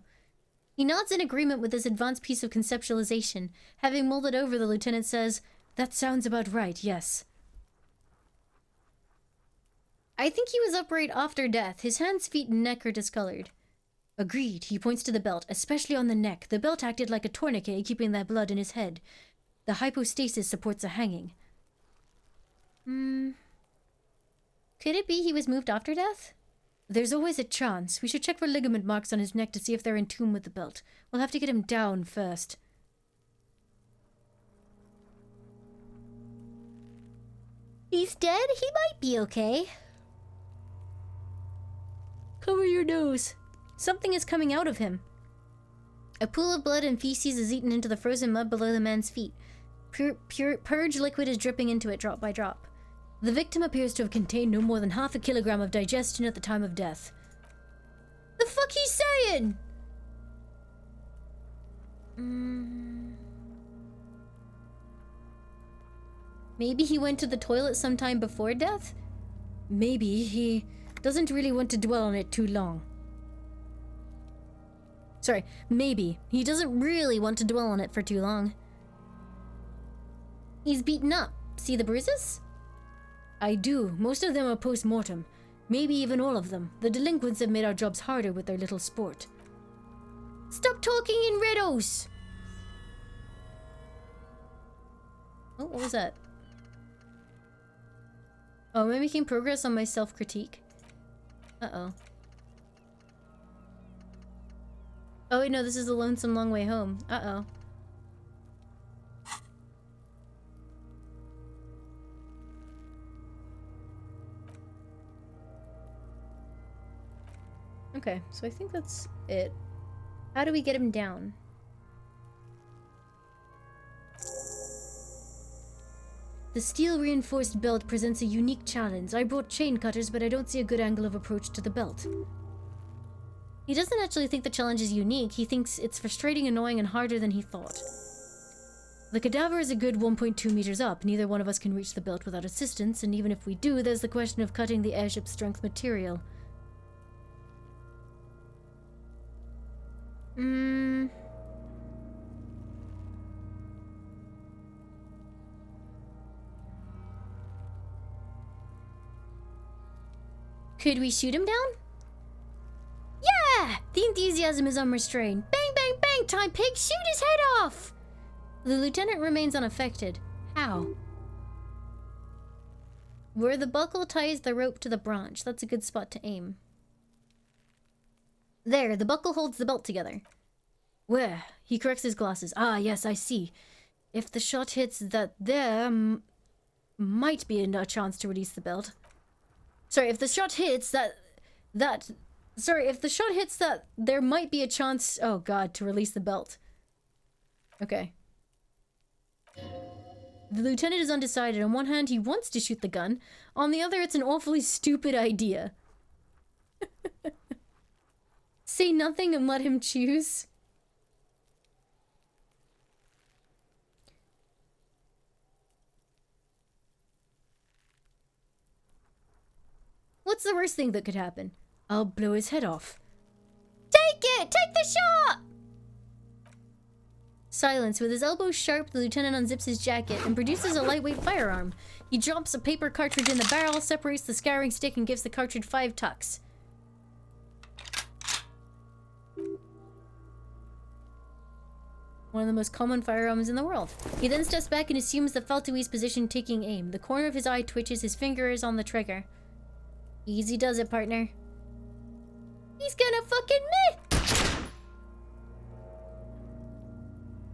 He nods in agreement with this advanced piece of conceptualization. Having mulled it over, the lieutenant says, "That sounds about right, yes." I think he was upright after death. His hands, feet, and neck are discolored. Agreed. He points to the belt, especially on the neck. The belt acted like a tourniquet, keeping that blood in his head. The hypostasis supports a hanging. Could it be he was moved after death? There's always a chance. We should check for ligament marks on his neck to see if they're in tune with the belt. We'll have to get him down first. He's dead? He might be okay. Cover your nose. Something is coming out of him. A pool of blood and feces is eaten into the frozen mud below the man's feet. Purge liquid is dripping into it drop by drop. The victim appears to have contained no more than half a kilogram of digestion at the time of death. The fuck he's saying? Maybe he went to the toilet sometime before death? Maybe he doesn't really want to dwell on it too long. Sorry, maybe he doesn't really want to dwell on it for too long. He's beaten up. See the bruises? I do. Most of them are post-mortem. Maybe even all of them. The delinquents have made our jobs harder with their little sport. Stop talking in riddles! Oh, what was that? Oh, am I making progress on my self-critique? Uh-oh. Oh wait, no, this is the lonesome long way home. Uh-oh. Okay, so I think that's it. How do we get him down? The steel-reinforced belt presents a unique challenge. I brought chain cutters, but I don't see a good angle of approach to the belt. He doesn't actually think the challenge is unique. He thinks it's frustrating, annoying, and harder than he thought. The cadaver is a good 1.2 meters up. Neither one of us can reach the belt without assistance, and even if we do, there's the question of cutting the airship strength material. Could we shoot him down? Yeah! The enthusiasm is unrestrained. Bang, bang, bang! Time pig! Shoot his head off! The lieutenant remains unaffected. How? Where the buckle ties the rope to the branch. That's a good spot to aim. There, the buckle holds the belt together. Where? He corrects his glasses. Ah, yes, I see. If the shot hits that there, might be a chance to release the belt. Sorry, if the shot hits if the shot hits that, there might be a chance, oh god, to release the belt. Okay. The lieutenant is undecided. On one hand, he wants to shoot the gun. On the other, it's an awfully stupid idea. Say nothing and let him choose. What's the worst thing that could happen? I'll blow his head off. Take it! Take the shot! Silence. With his elbows sharp, the lieutenant unzips his jacket and produces a lightweight firearm. He drops a paper cartridge in the barrel, separates the scouring stick, and gives the cartridge 5 tucks. One of the most common firearms in the world. He then steps back and assumes the Faltui's position, taking aim. The corner of his eye twitches, his finger is on the trigger. Easy does it, partner. He's gonna fucking miss!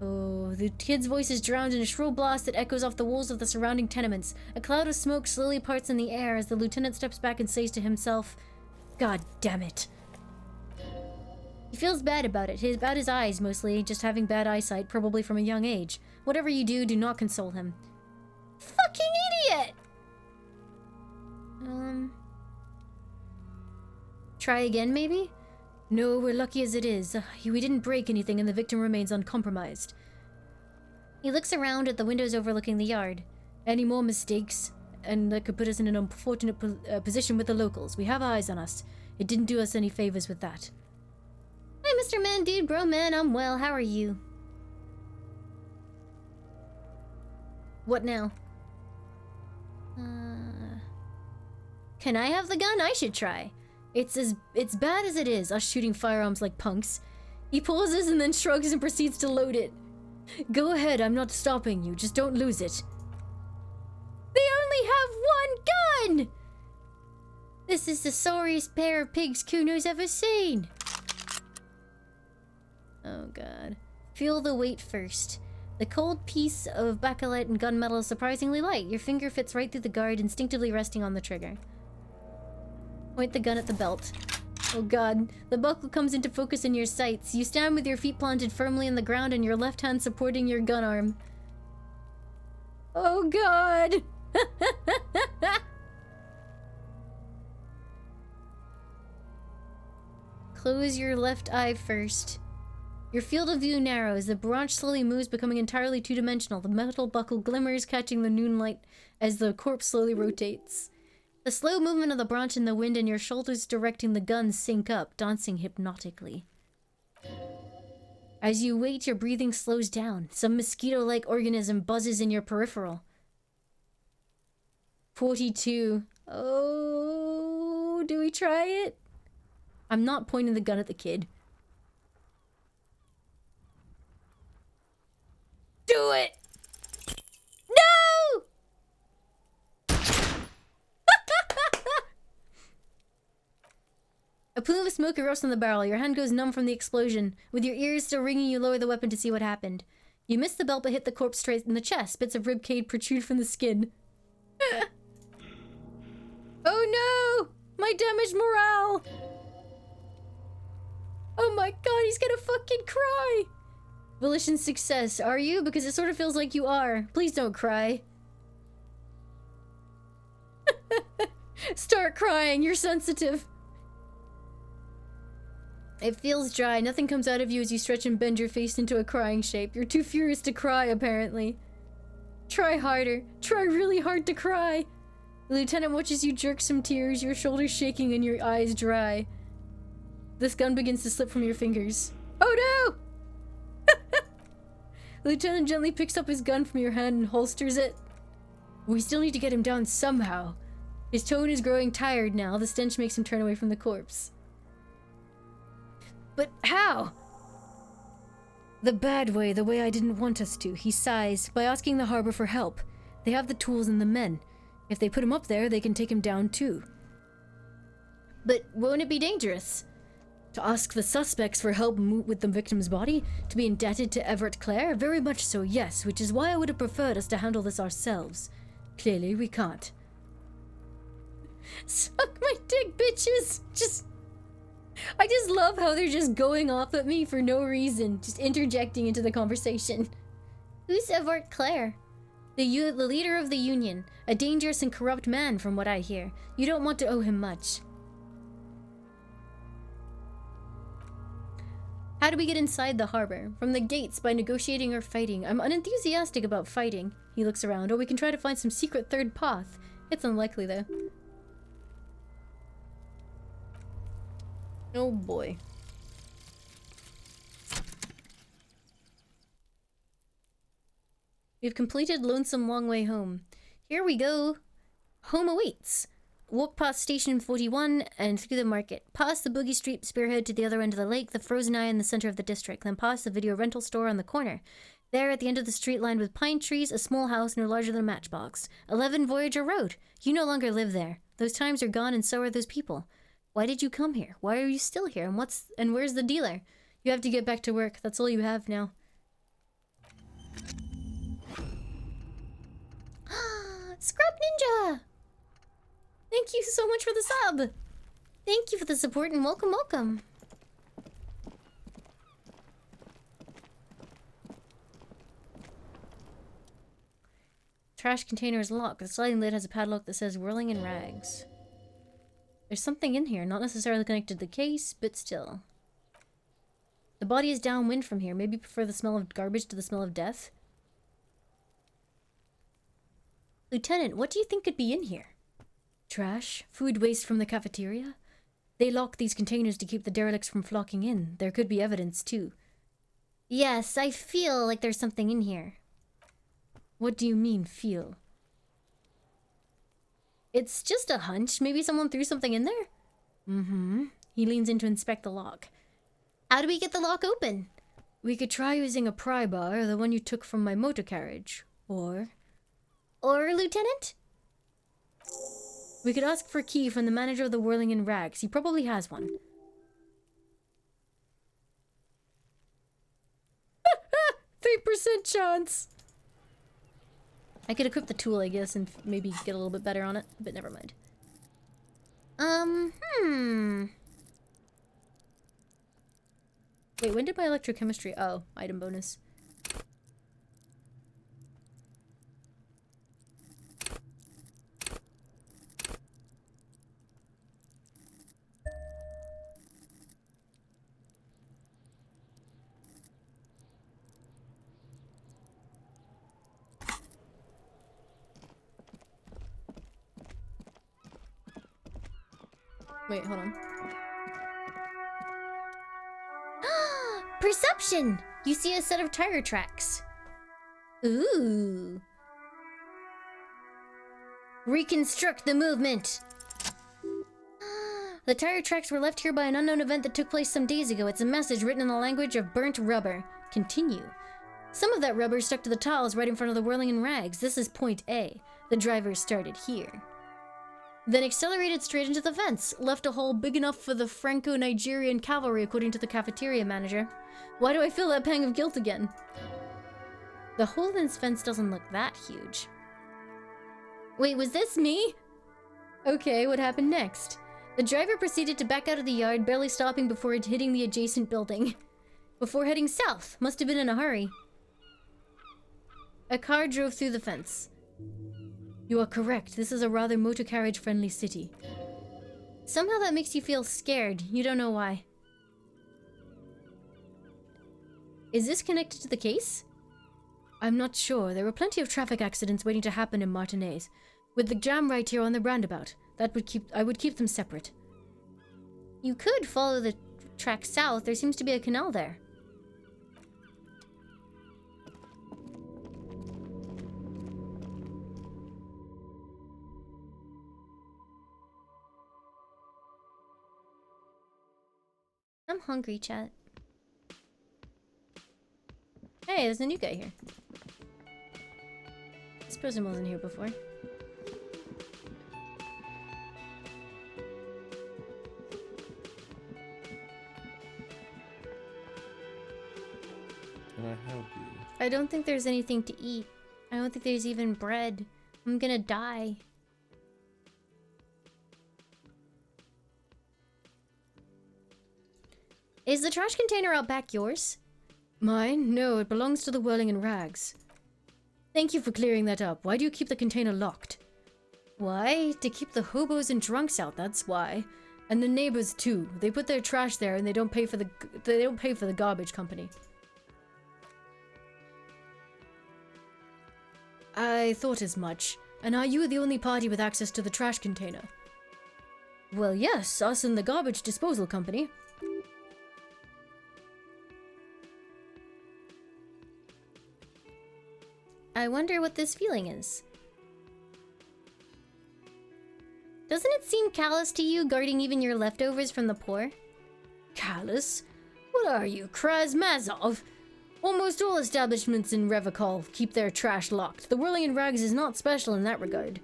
Oh, the kid's voice is drowned in a shrill blast that echoes off the walls of the surrounding tenements. A cloud of smoke slowly parts in the air as the lieutenant steps back and says to himself, God damn it. He feels bad about it. About his eyes, mostly. Just having bad eyesight, probably from a young age. Whatever you do, do not console him. Fucking idiot! Try again, maybe? No, we're lucky as it is. We didn't break anything and the victim remains uncompromised. He looks around at the windows overlooking the yard. Any more mistakes? And that could put us in an unfortunate position with the locals. We have eyes on us. It didn't do us any favors with that. Hi, Mr. Man, dude, bro, man, I'm well. How are you? What now? Can I have the gun? I should try. It's bad as it is, us shooting firearms like punks. He pauses and then shrugs and proceeds to load it. Go ahead, I'm not stopping you. Just don't lose it. They only have one gun! This is the sorriest pair of pigs Kuno's ever seen. Oh god. Feel the weight first. The cold piece of bakelite and gunmetal is surprisingly light. Your finger fits right through the guard, instinctively resting on the trigger. Point the gun at the belt. Oh god. The buckle comes into focus in your sights. You stand with your feet planted firmly in the ground and your left hand supporting your gun arm. Oh god! Close your left eye first. Your field of view narrows. The branch slowly moves, becoming entirely two-dimensional. The metal buckle glimmers, catching the noon light as the corpse slowly rotates. The slow movement of the branch in the wind and your shoulders directing the gun sync up, dancing hypnotically. As you wait, your breathing slows down. Some mosquito-like organism buzzes in your peripheral. 42. Oh, do we try it? I'm not pointing the gun at the kid. Do it! No! A plume of smoke erupts from the barrel. Your hand goes numb from the explosion. With your ears still ringing, you lower the weapon to see what happened. You miss the belt but hit the corpse straight in the chest. Bits of ribcage protrude from the skin. Oh no! My damaged morale! Oh my god, he's gonna fucking cry! Volition success. Are you? Because it sort of feels like you are. Please don't cry. Start crying. You're sensitive. It feels dry. Nothing comes out of you as you stretch and bend your face into a crying shape. You're too furious to cry, apparently. Try harder. Try really hard to cry. The lieutenant watches you jerk some tears, your shoulders shaking and your eyes dry. This gun begins to slip from your fingers. Oh no! The lieutenant gently picks up his gun from your hand and holsters it. We still need to get him down somehow. His tone is growing tired now. The stench makes him turn away from the corpse. But how? The bad way, the way I didn't want us to, he sighs, by asking the harbor for help. They have the tools and the men. If they put him up there, they can take him down too. But won't it be dangerous? To ask the suspects for help with the victim's body? To be indebted to Everett Clare? Very much so, yes, which is why I would have preferred us to handle this ourselves. Clearly, we can't. Suck my dick, bitches! I just love how they're just going off at me for no reason, just interjecting into the conversation. Who's Everett Clare? The leader of the Union. A dangerous and corrupt man, from what I hear. You don't want to owe him much. How do we get inside the harbor? From the gates, by negotiating or fighting. I'm unenthusiastic about fighting. He looks around. Or we can try to find some secret third path. It's unlikely, though. Oh boy. We've completed Lonesome Long Way Home. Here we go. Home awaits. Walk past Station 41 and through the market. Past the Boogie Street spearhead to the other end of the lake, the Frozen Eye in the center of the district. Then past the video rental store on the corner. There, at the end of the street lined with pine trees, a small house no larger than a matchbox. 11 Voyager Road. You no longer live there. Those times are gone and so are those people. Why did you come here? Why are you still here? And where's the dealer? You have to get back to work. That's all you have now. Scrub Ninja! Thank you so much for the sub! Thank you for the support and welcome, welcome! Trash container is locked. The sliding lid has a padlock that says Whirling in Rags. There's something in here, not necessarily connected to the case, but still. The body is downwind from here. Maybe prefer the smell of garbage to the smell of death? Lieutenant, what do you think could be in here? Trash? Food waste from the cafeteria? They lock these containers to keep the derelicts from flocking in. There could be evidence, too. Yes, I feel like there's something in here. What do you mean, feel? It's just a hunch. Maybe someone threw something in there? Mm-hmm. He leans in to inspect the lock. How do we get the lock open? We could try using a pry bar, the one you took from my motor carriage. Or, Lieutenant? We could ask for a key from the manager of the Whirling in Rags. He probably has one. 3% chance! I could equip the tool, I guess, and maybe get a little bit better on it, but never mind. Wait, when did my electrochemistry... Oh, item bonus. Wait, hold on. Perception! You see a set of tire tracks. Ooh. Reconstruct the movement. The tire tracks were left here by an unknown event that took place some days ago. It's a message written in the language of burnt rubber. Continue. Some of that rubber stuck to the tiles right in front of the Whirling in Rags. This is point A. The driver started here. Then accelerated straight into the fence. Left a hole big enough for the Franco-Nigerian cavalry, according to the cafeteria manager. Why do I feel that pang of guilt again? The hole in his fence doesn't look that huge. Wait, was this me? Okay, what happened next? The driver proceeded to back out of the yard, barely stopping before hitting the adjacent building. Before heading south. Must have been in a hurry. A car drove through the fence. You are correct. This is a rather motor carriage-friendly city. Somehow that makes you feel scared. You don't know why. Is this connected to the case? I'm not sure. There were plenty of traffic accidents waiting to happen in Martinez. With the jam right here on the roundabout, I would keep them separate. You could follow the track south. There seems to be a canal there. I'm hungry, chat. Hey, there's a new guy here. This person wasn't here before. Can I help you? I don't think there's anything to eat. I don't think there's even bread. I'm gonna die. Is the trash container out back yours? Mine? No, it belongs to the Whirling in Rags. Thank you for clearing that up. Why do you keep the container locked? Why? To keep the hobos and drunks out, that's why. And the neighbors too. They put their trash there and they don't pay for the garbage company. I thought as much. And are you the only party with access to the trash container? Well, yes, us and the garbage disposal company. I wonder what this feeling is. Doesn't it seem callous to you, guarding even your leftovers from the poor? Callous? What are you, Krasmazov? Almost all establishments in Revachol keep their trash locked. The Whirling in Rags is not special in that regard.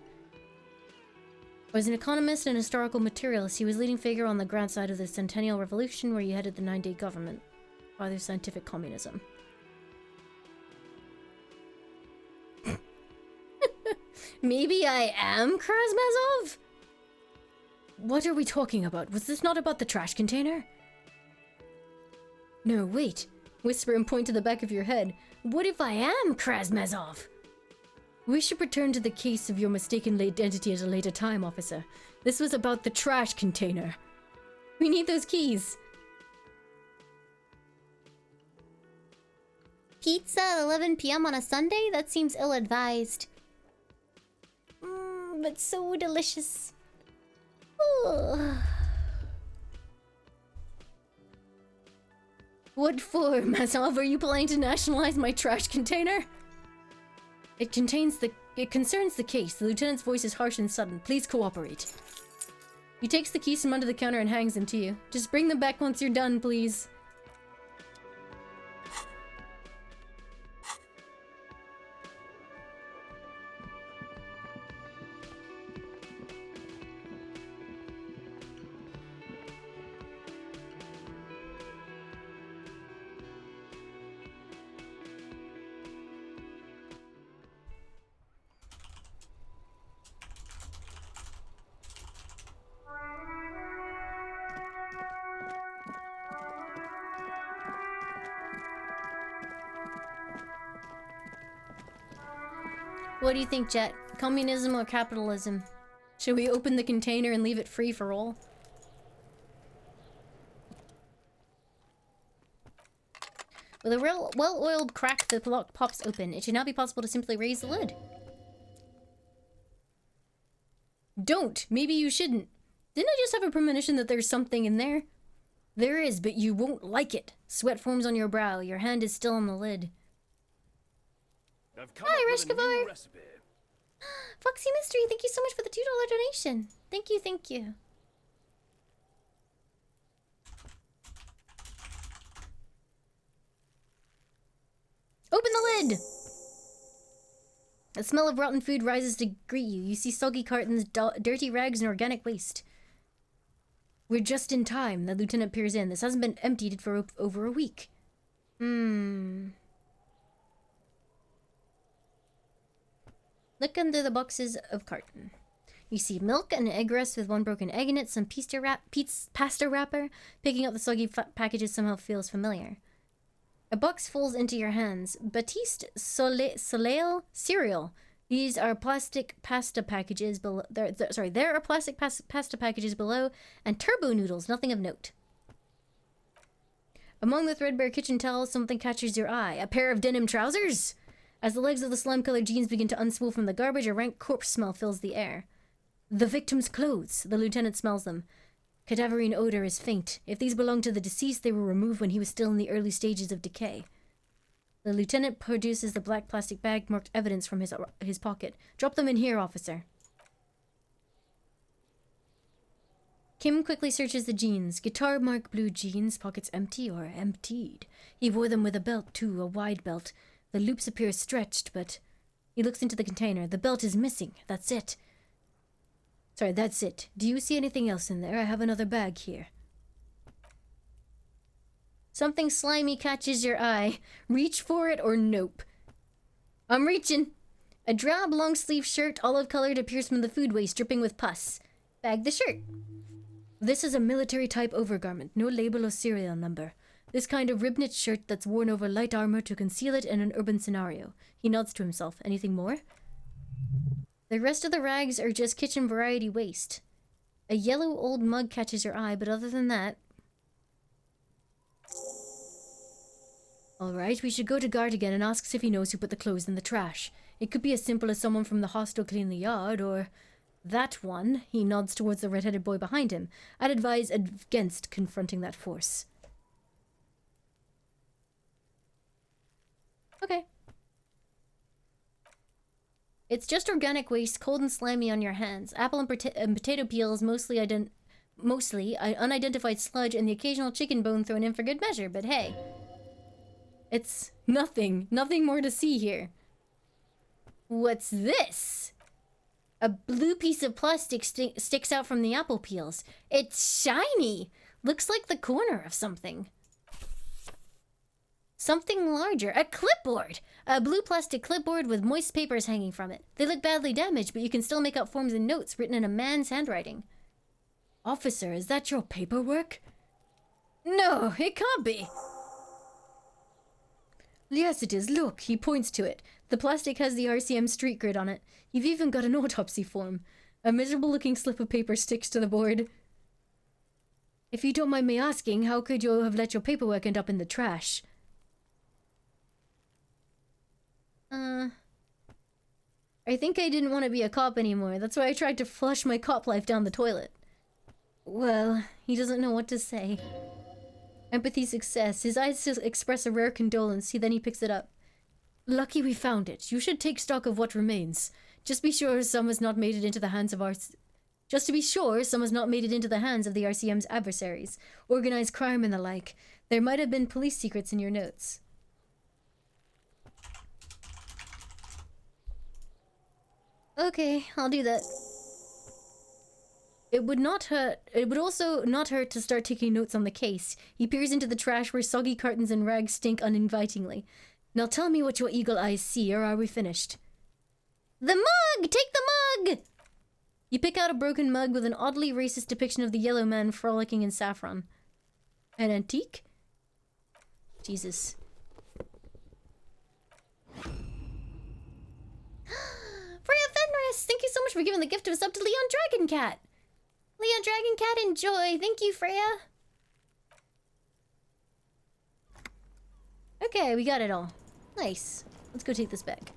Was an economist and historical materialist. He was leading figure on the grand side of the Centennial Revolution, where he headed the 9-day government. Father of scientific communism. Maybe I am Krasmazov? What are we talking about? Was this not about the trash container? No, wait. Whisper and point to the back of your head. What if I am Krasmazov? We should return to the case of your mistaken identity at a later time, officer. This was about the trash container. We need those keys. Pizza at 11 p.m. on a Sunday? That seems ill-advised. But so delicious. What for, Mazov? Are you planning to nationalize my trash container? It concerns the case. The lieutenant's voice is harsh and sudden. Please cooperate. He takes the keys from under the counter and hangs them to you. Just bring them back once you're done, please. What do you think, Jet? Communism or capitalism? Should we open the container and leave it free for all? With a real well-oiled crack, the lock pops open. It should now be possible to simply raise the lid. Don't! Maybe you shouldn't. Didn't I just have a premonition that there's something in there? There is, but you won't like it. Sweat forms on your brow. Your hand is still on the lid. Hi, Reshkavar! Foxy Mystery, thank you so much for the $2 donation. Thank you, thank you. Open the lid! The smell of rotten food rises to greet you. You see soggy cartons, dirty rags, and organic waste. We're just in time. The lieutenant peers in. This hasn't been emptied for over a week. Look under the boxes of carton. You see milk and an egg rest with one broken egg in it, some pasta wrapper. Picking up the soggy packages somehow feels familiar. A box falls into your hands. Batiste Soleil cereal. These are plastic pasta packages below. There are plastic pasta packages below, and turbo noodles, nothing of note. Among the threadbare kitchen towels, something catches your eye. A pair of denim trousers? As the legs of the slime-colored jeans begin to unspool from the garbage, a rank corpse smell fills the air. The victim's clothes. The lieutenant smells them. Cadaverine odor is faint. If these belong to the deceased, they were removed when he was still in the early stages of decay. The lieutenant produces the black plastic bag marked evidence from his pocket. Drop them in here, officer. Kim quickly searches the jeans. Guitar mark blue jeans, pockets empty or emptied. He wore them with a belt too, a wide belt. The loops appear stretched, but... He looks into the container. The belt is missing. That's it. Sorry, that's it. Do you see anything else in there? I have another bag here. Something slimy catches your eye. Reach for it or nope. I'm reaching. A drab long-sleeve shirt, olive-colored, appears from the food waste, dripping with pus. Bag the shirt. This is a military-type overgarment. No label or serial number. This kind of rib-knit shirt that's worn over light armor to conceal it in an urban scenario. He nods to himself. Anything more? The rest of the rags are just kitchen variety waste. A yellow old mug catches your eye, but other than that... Alright, we should go to guard again and ask if he knows who put the clothes in the trash. It could be as simple as someone from the hostel cleaning the yard, or... That one, he nods towards the red-headed boy behind him. I'd advise against confronting that force. Okay. It's just organic waste, cold and slimy on your hands. Apple and potato peels, mostly unidentified sludge, and the occasional chicken bone thrown in for good measure, but hey. It's nothing more to see here. What's this? A blue piece of plastic sticks out from the apple peels. It's shiny! Looks like the corner of something. Something larger. A clipboard! A blue plastic clipboard with moist papers hanging from it. They look badly damaged, but you can still make out forms and notes written in a man's handwriting. Officer, is that your paperwork? No, it can't be. Yes, it is. Look, he points to it. The plastic has the RCM street grid on it. You've even got an autopsy form. A miserable-looking slip of paper sticks to the board. If you don't mind me asking, how could you have let your paperwork end up in the trash? I think I didn't want to be a cop anymore. That's why I tried to flush my cop life down the toilet. Well, he doesn't know what to say. Empathy success. His eyes express a rare condolence. Then he picks it up. Lucky we found it. You should take stock of what remains. Just be sure some has not made it into the hands of the RCM's adversaries. Organized crime and the like. There might have been police secrets in your notes. Okay, I'll do that. It would also not hurt to start taking notes on the case. He peers into the trash where soggy cartons and rags stink uninvitingly. Now tell me what your eagle eyes see, or are we finished? The mug! Take the mug! You pick out a broken mug with an oddly racist depiction of the yellow man frolicking in saffron. An antique? Jesus. much for giving the gift of a sub to Leon Dragon Cat. Leon Dragon Cat, enjoy. Thank you, Freya. Okay, we got it all. Nice. Let's go take this back.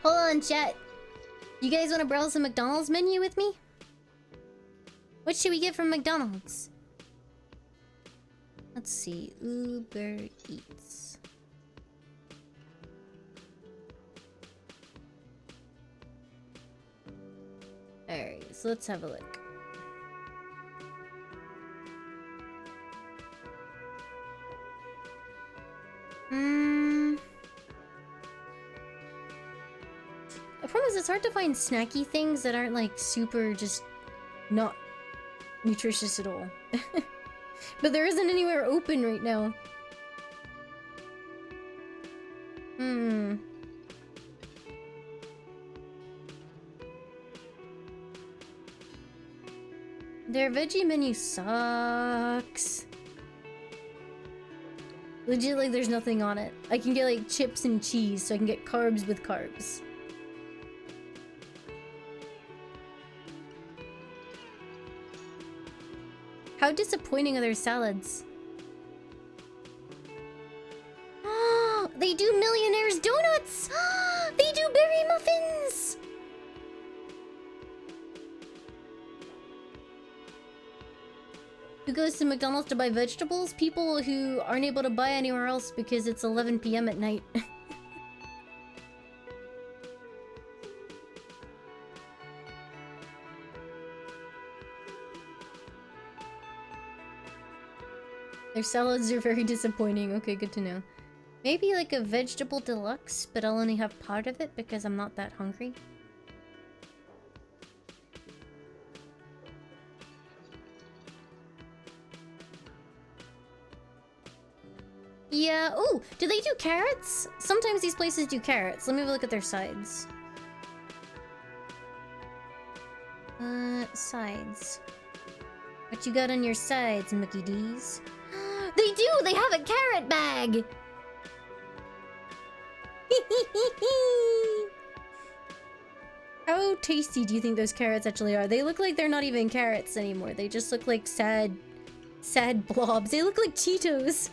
Hold on, chat. You guys want to browse the McDonald's menu with me? What should we get from McDonald's? Let's see. Uber Eats. Alright, so let's have a look. The problem is it's hard to find snacky things that aren't like super just not nutritious at all. But there isn't anywhere open right now. Their veggie menu sucks. Legit, like there's nothing on it. I can get like chips and cheese, so I can get carbs with carbs. How disappointing are their salads? Oh, they do Millionaire's Donuts! They do berry muffins! Who goes to McDonald's to buy vegetables? People who aren't able to buy anywhere else because it's 11 p.m. at night. Their salads are very disappointing. Okay, good to know. Maybe like a vegetable deluxe, but I'll only have part of it because I'm not that hungry. Yeah, ooh, do they do carrots? Sometimes these places do carrots. Let me have a look at their sides. Sides. What you got on your sides, Mickey D's? They do! They have a carrot bag! How tasty do you think those carrots actually are? They look like they're not even carrots anymore. They just look like sad blobs. They look like Cheetos.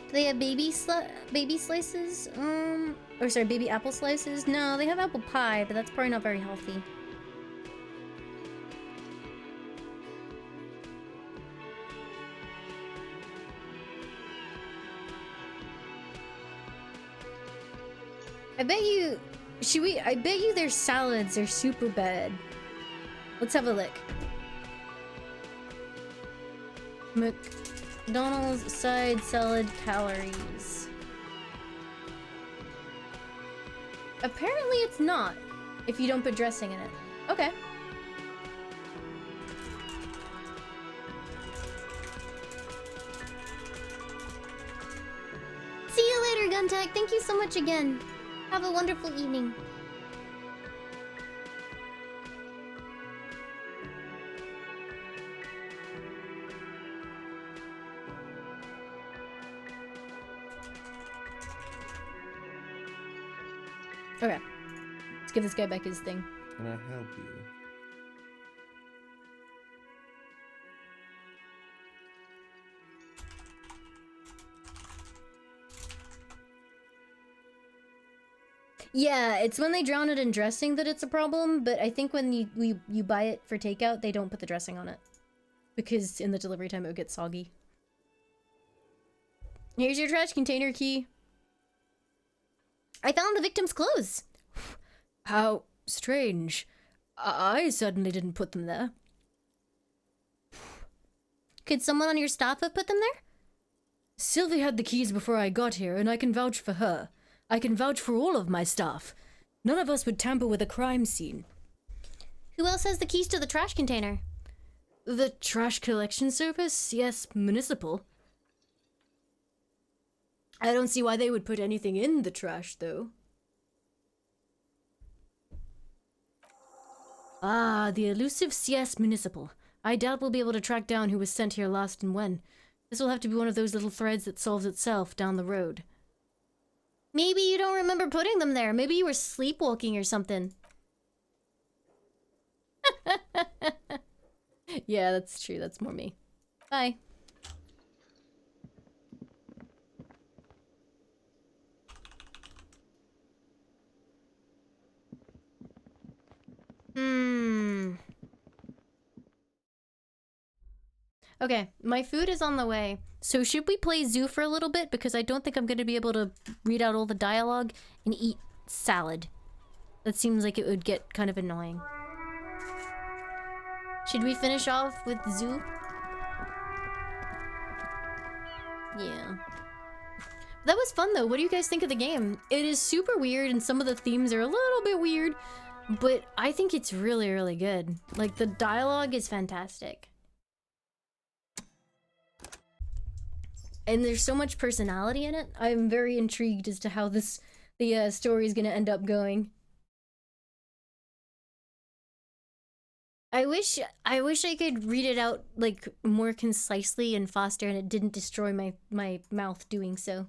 Do they have baby slices? Or sorry, baby apple slices? No, they have apple pie, but that's probably not very healthy. I bet you... I bet you their salads are super bad. Let's have a look. McDonald's side salad calories. Apparently it's not, if you don't put dressing in it. Okay. See you later, Guntag. Thank you so much again. Have a wonderful evening. Okay. Let's give this guy back his thing. Can I help you? Yeah, it's when they drown it in dressing that it's a problem, but I think when you buy it for takeout, they don't put the dressing on it. Because in the delivery time it would get soggy. Here's your trash container key. I found the victim's clothes. How strange. I certainly didn't put them there. Could someone on your staff have put them there? Sylvie had the keys before I got here, and I can vouch for her. I can vouch for all of my staff. None of us would tamper with a crime scene. Who else has the keys to the trash container? The trash collection service? Yes, municipal. I don't see why they would put anything in the trash, though. Ah, the elusive CS Municipal. I doubt we'll be able to track down who was sent here last and when. This will have to be one of those little threads that solves itself down the road. Maybe you don't remember putting them there. Maybe you were sleepwalking or something. Yeah, that's true. That's more me. Bye. Okay, my food is on the way. So should we play Zoo for a little bit? Because I don't think I'm going to be able to read out all the dialogue and eat salad. That seems like it would get kind of annoying. Should we finish off with Zoo? Yeah. That was fun though. What do you guys think of the game? It is super weird and some of the themes are a little bit weird, but I think it's really, really good. Like the dialogue is fantastic. And there's so much personality in it. I'm very intrigued as to how the story is gonna end up going. I wish I could read it out like more concisely and faster, and it didn't destroy my mouth doing so.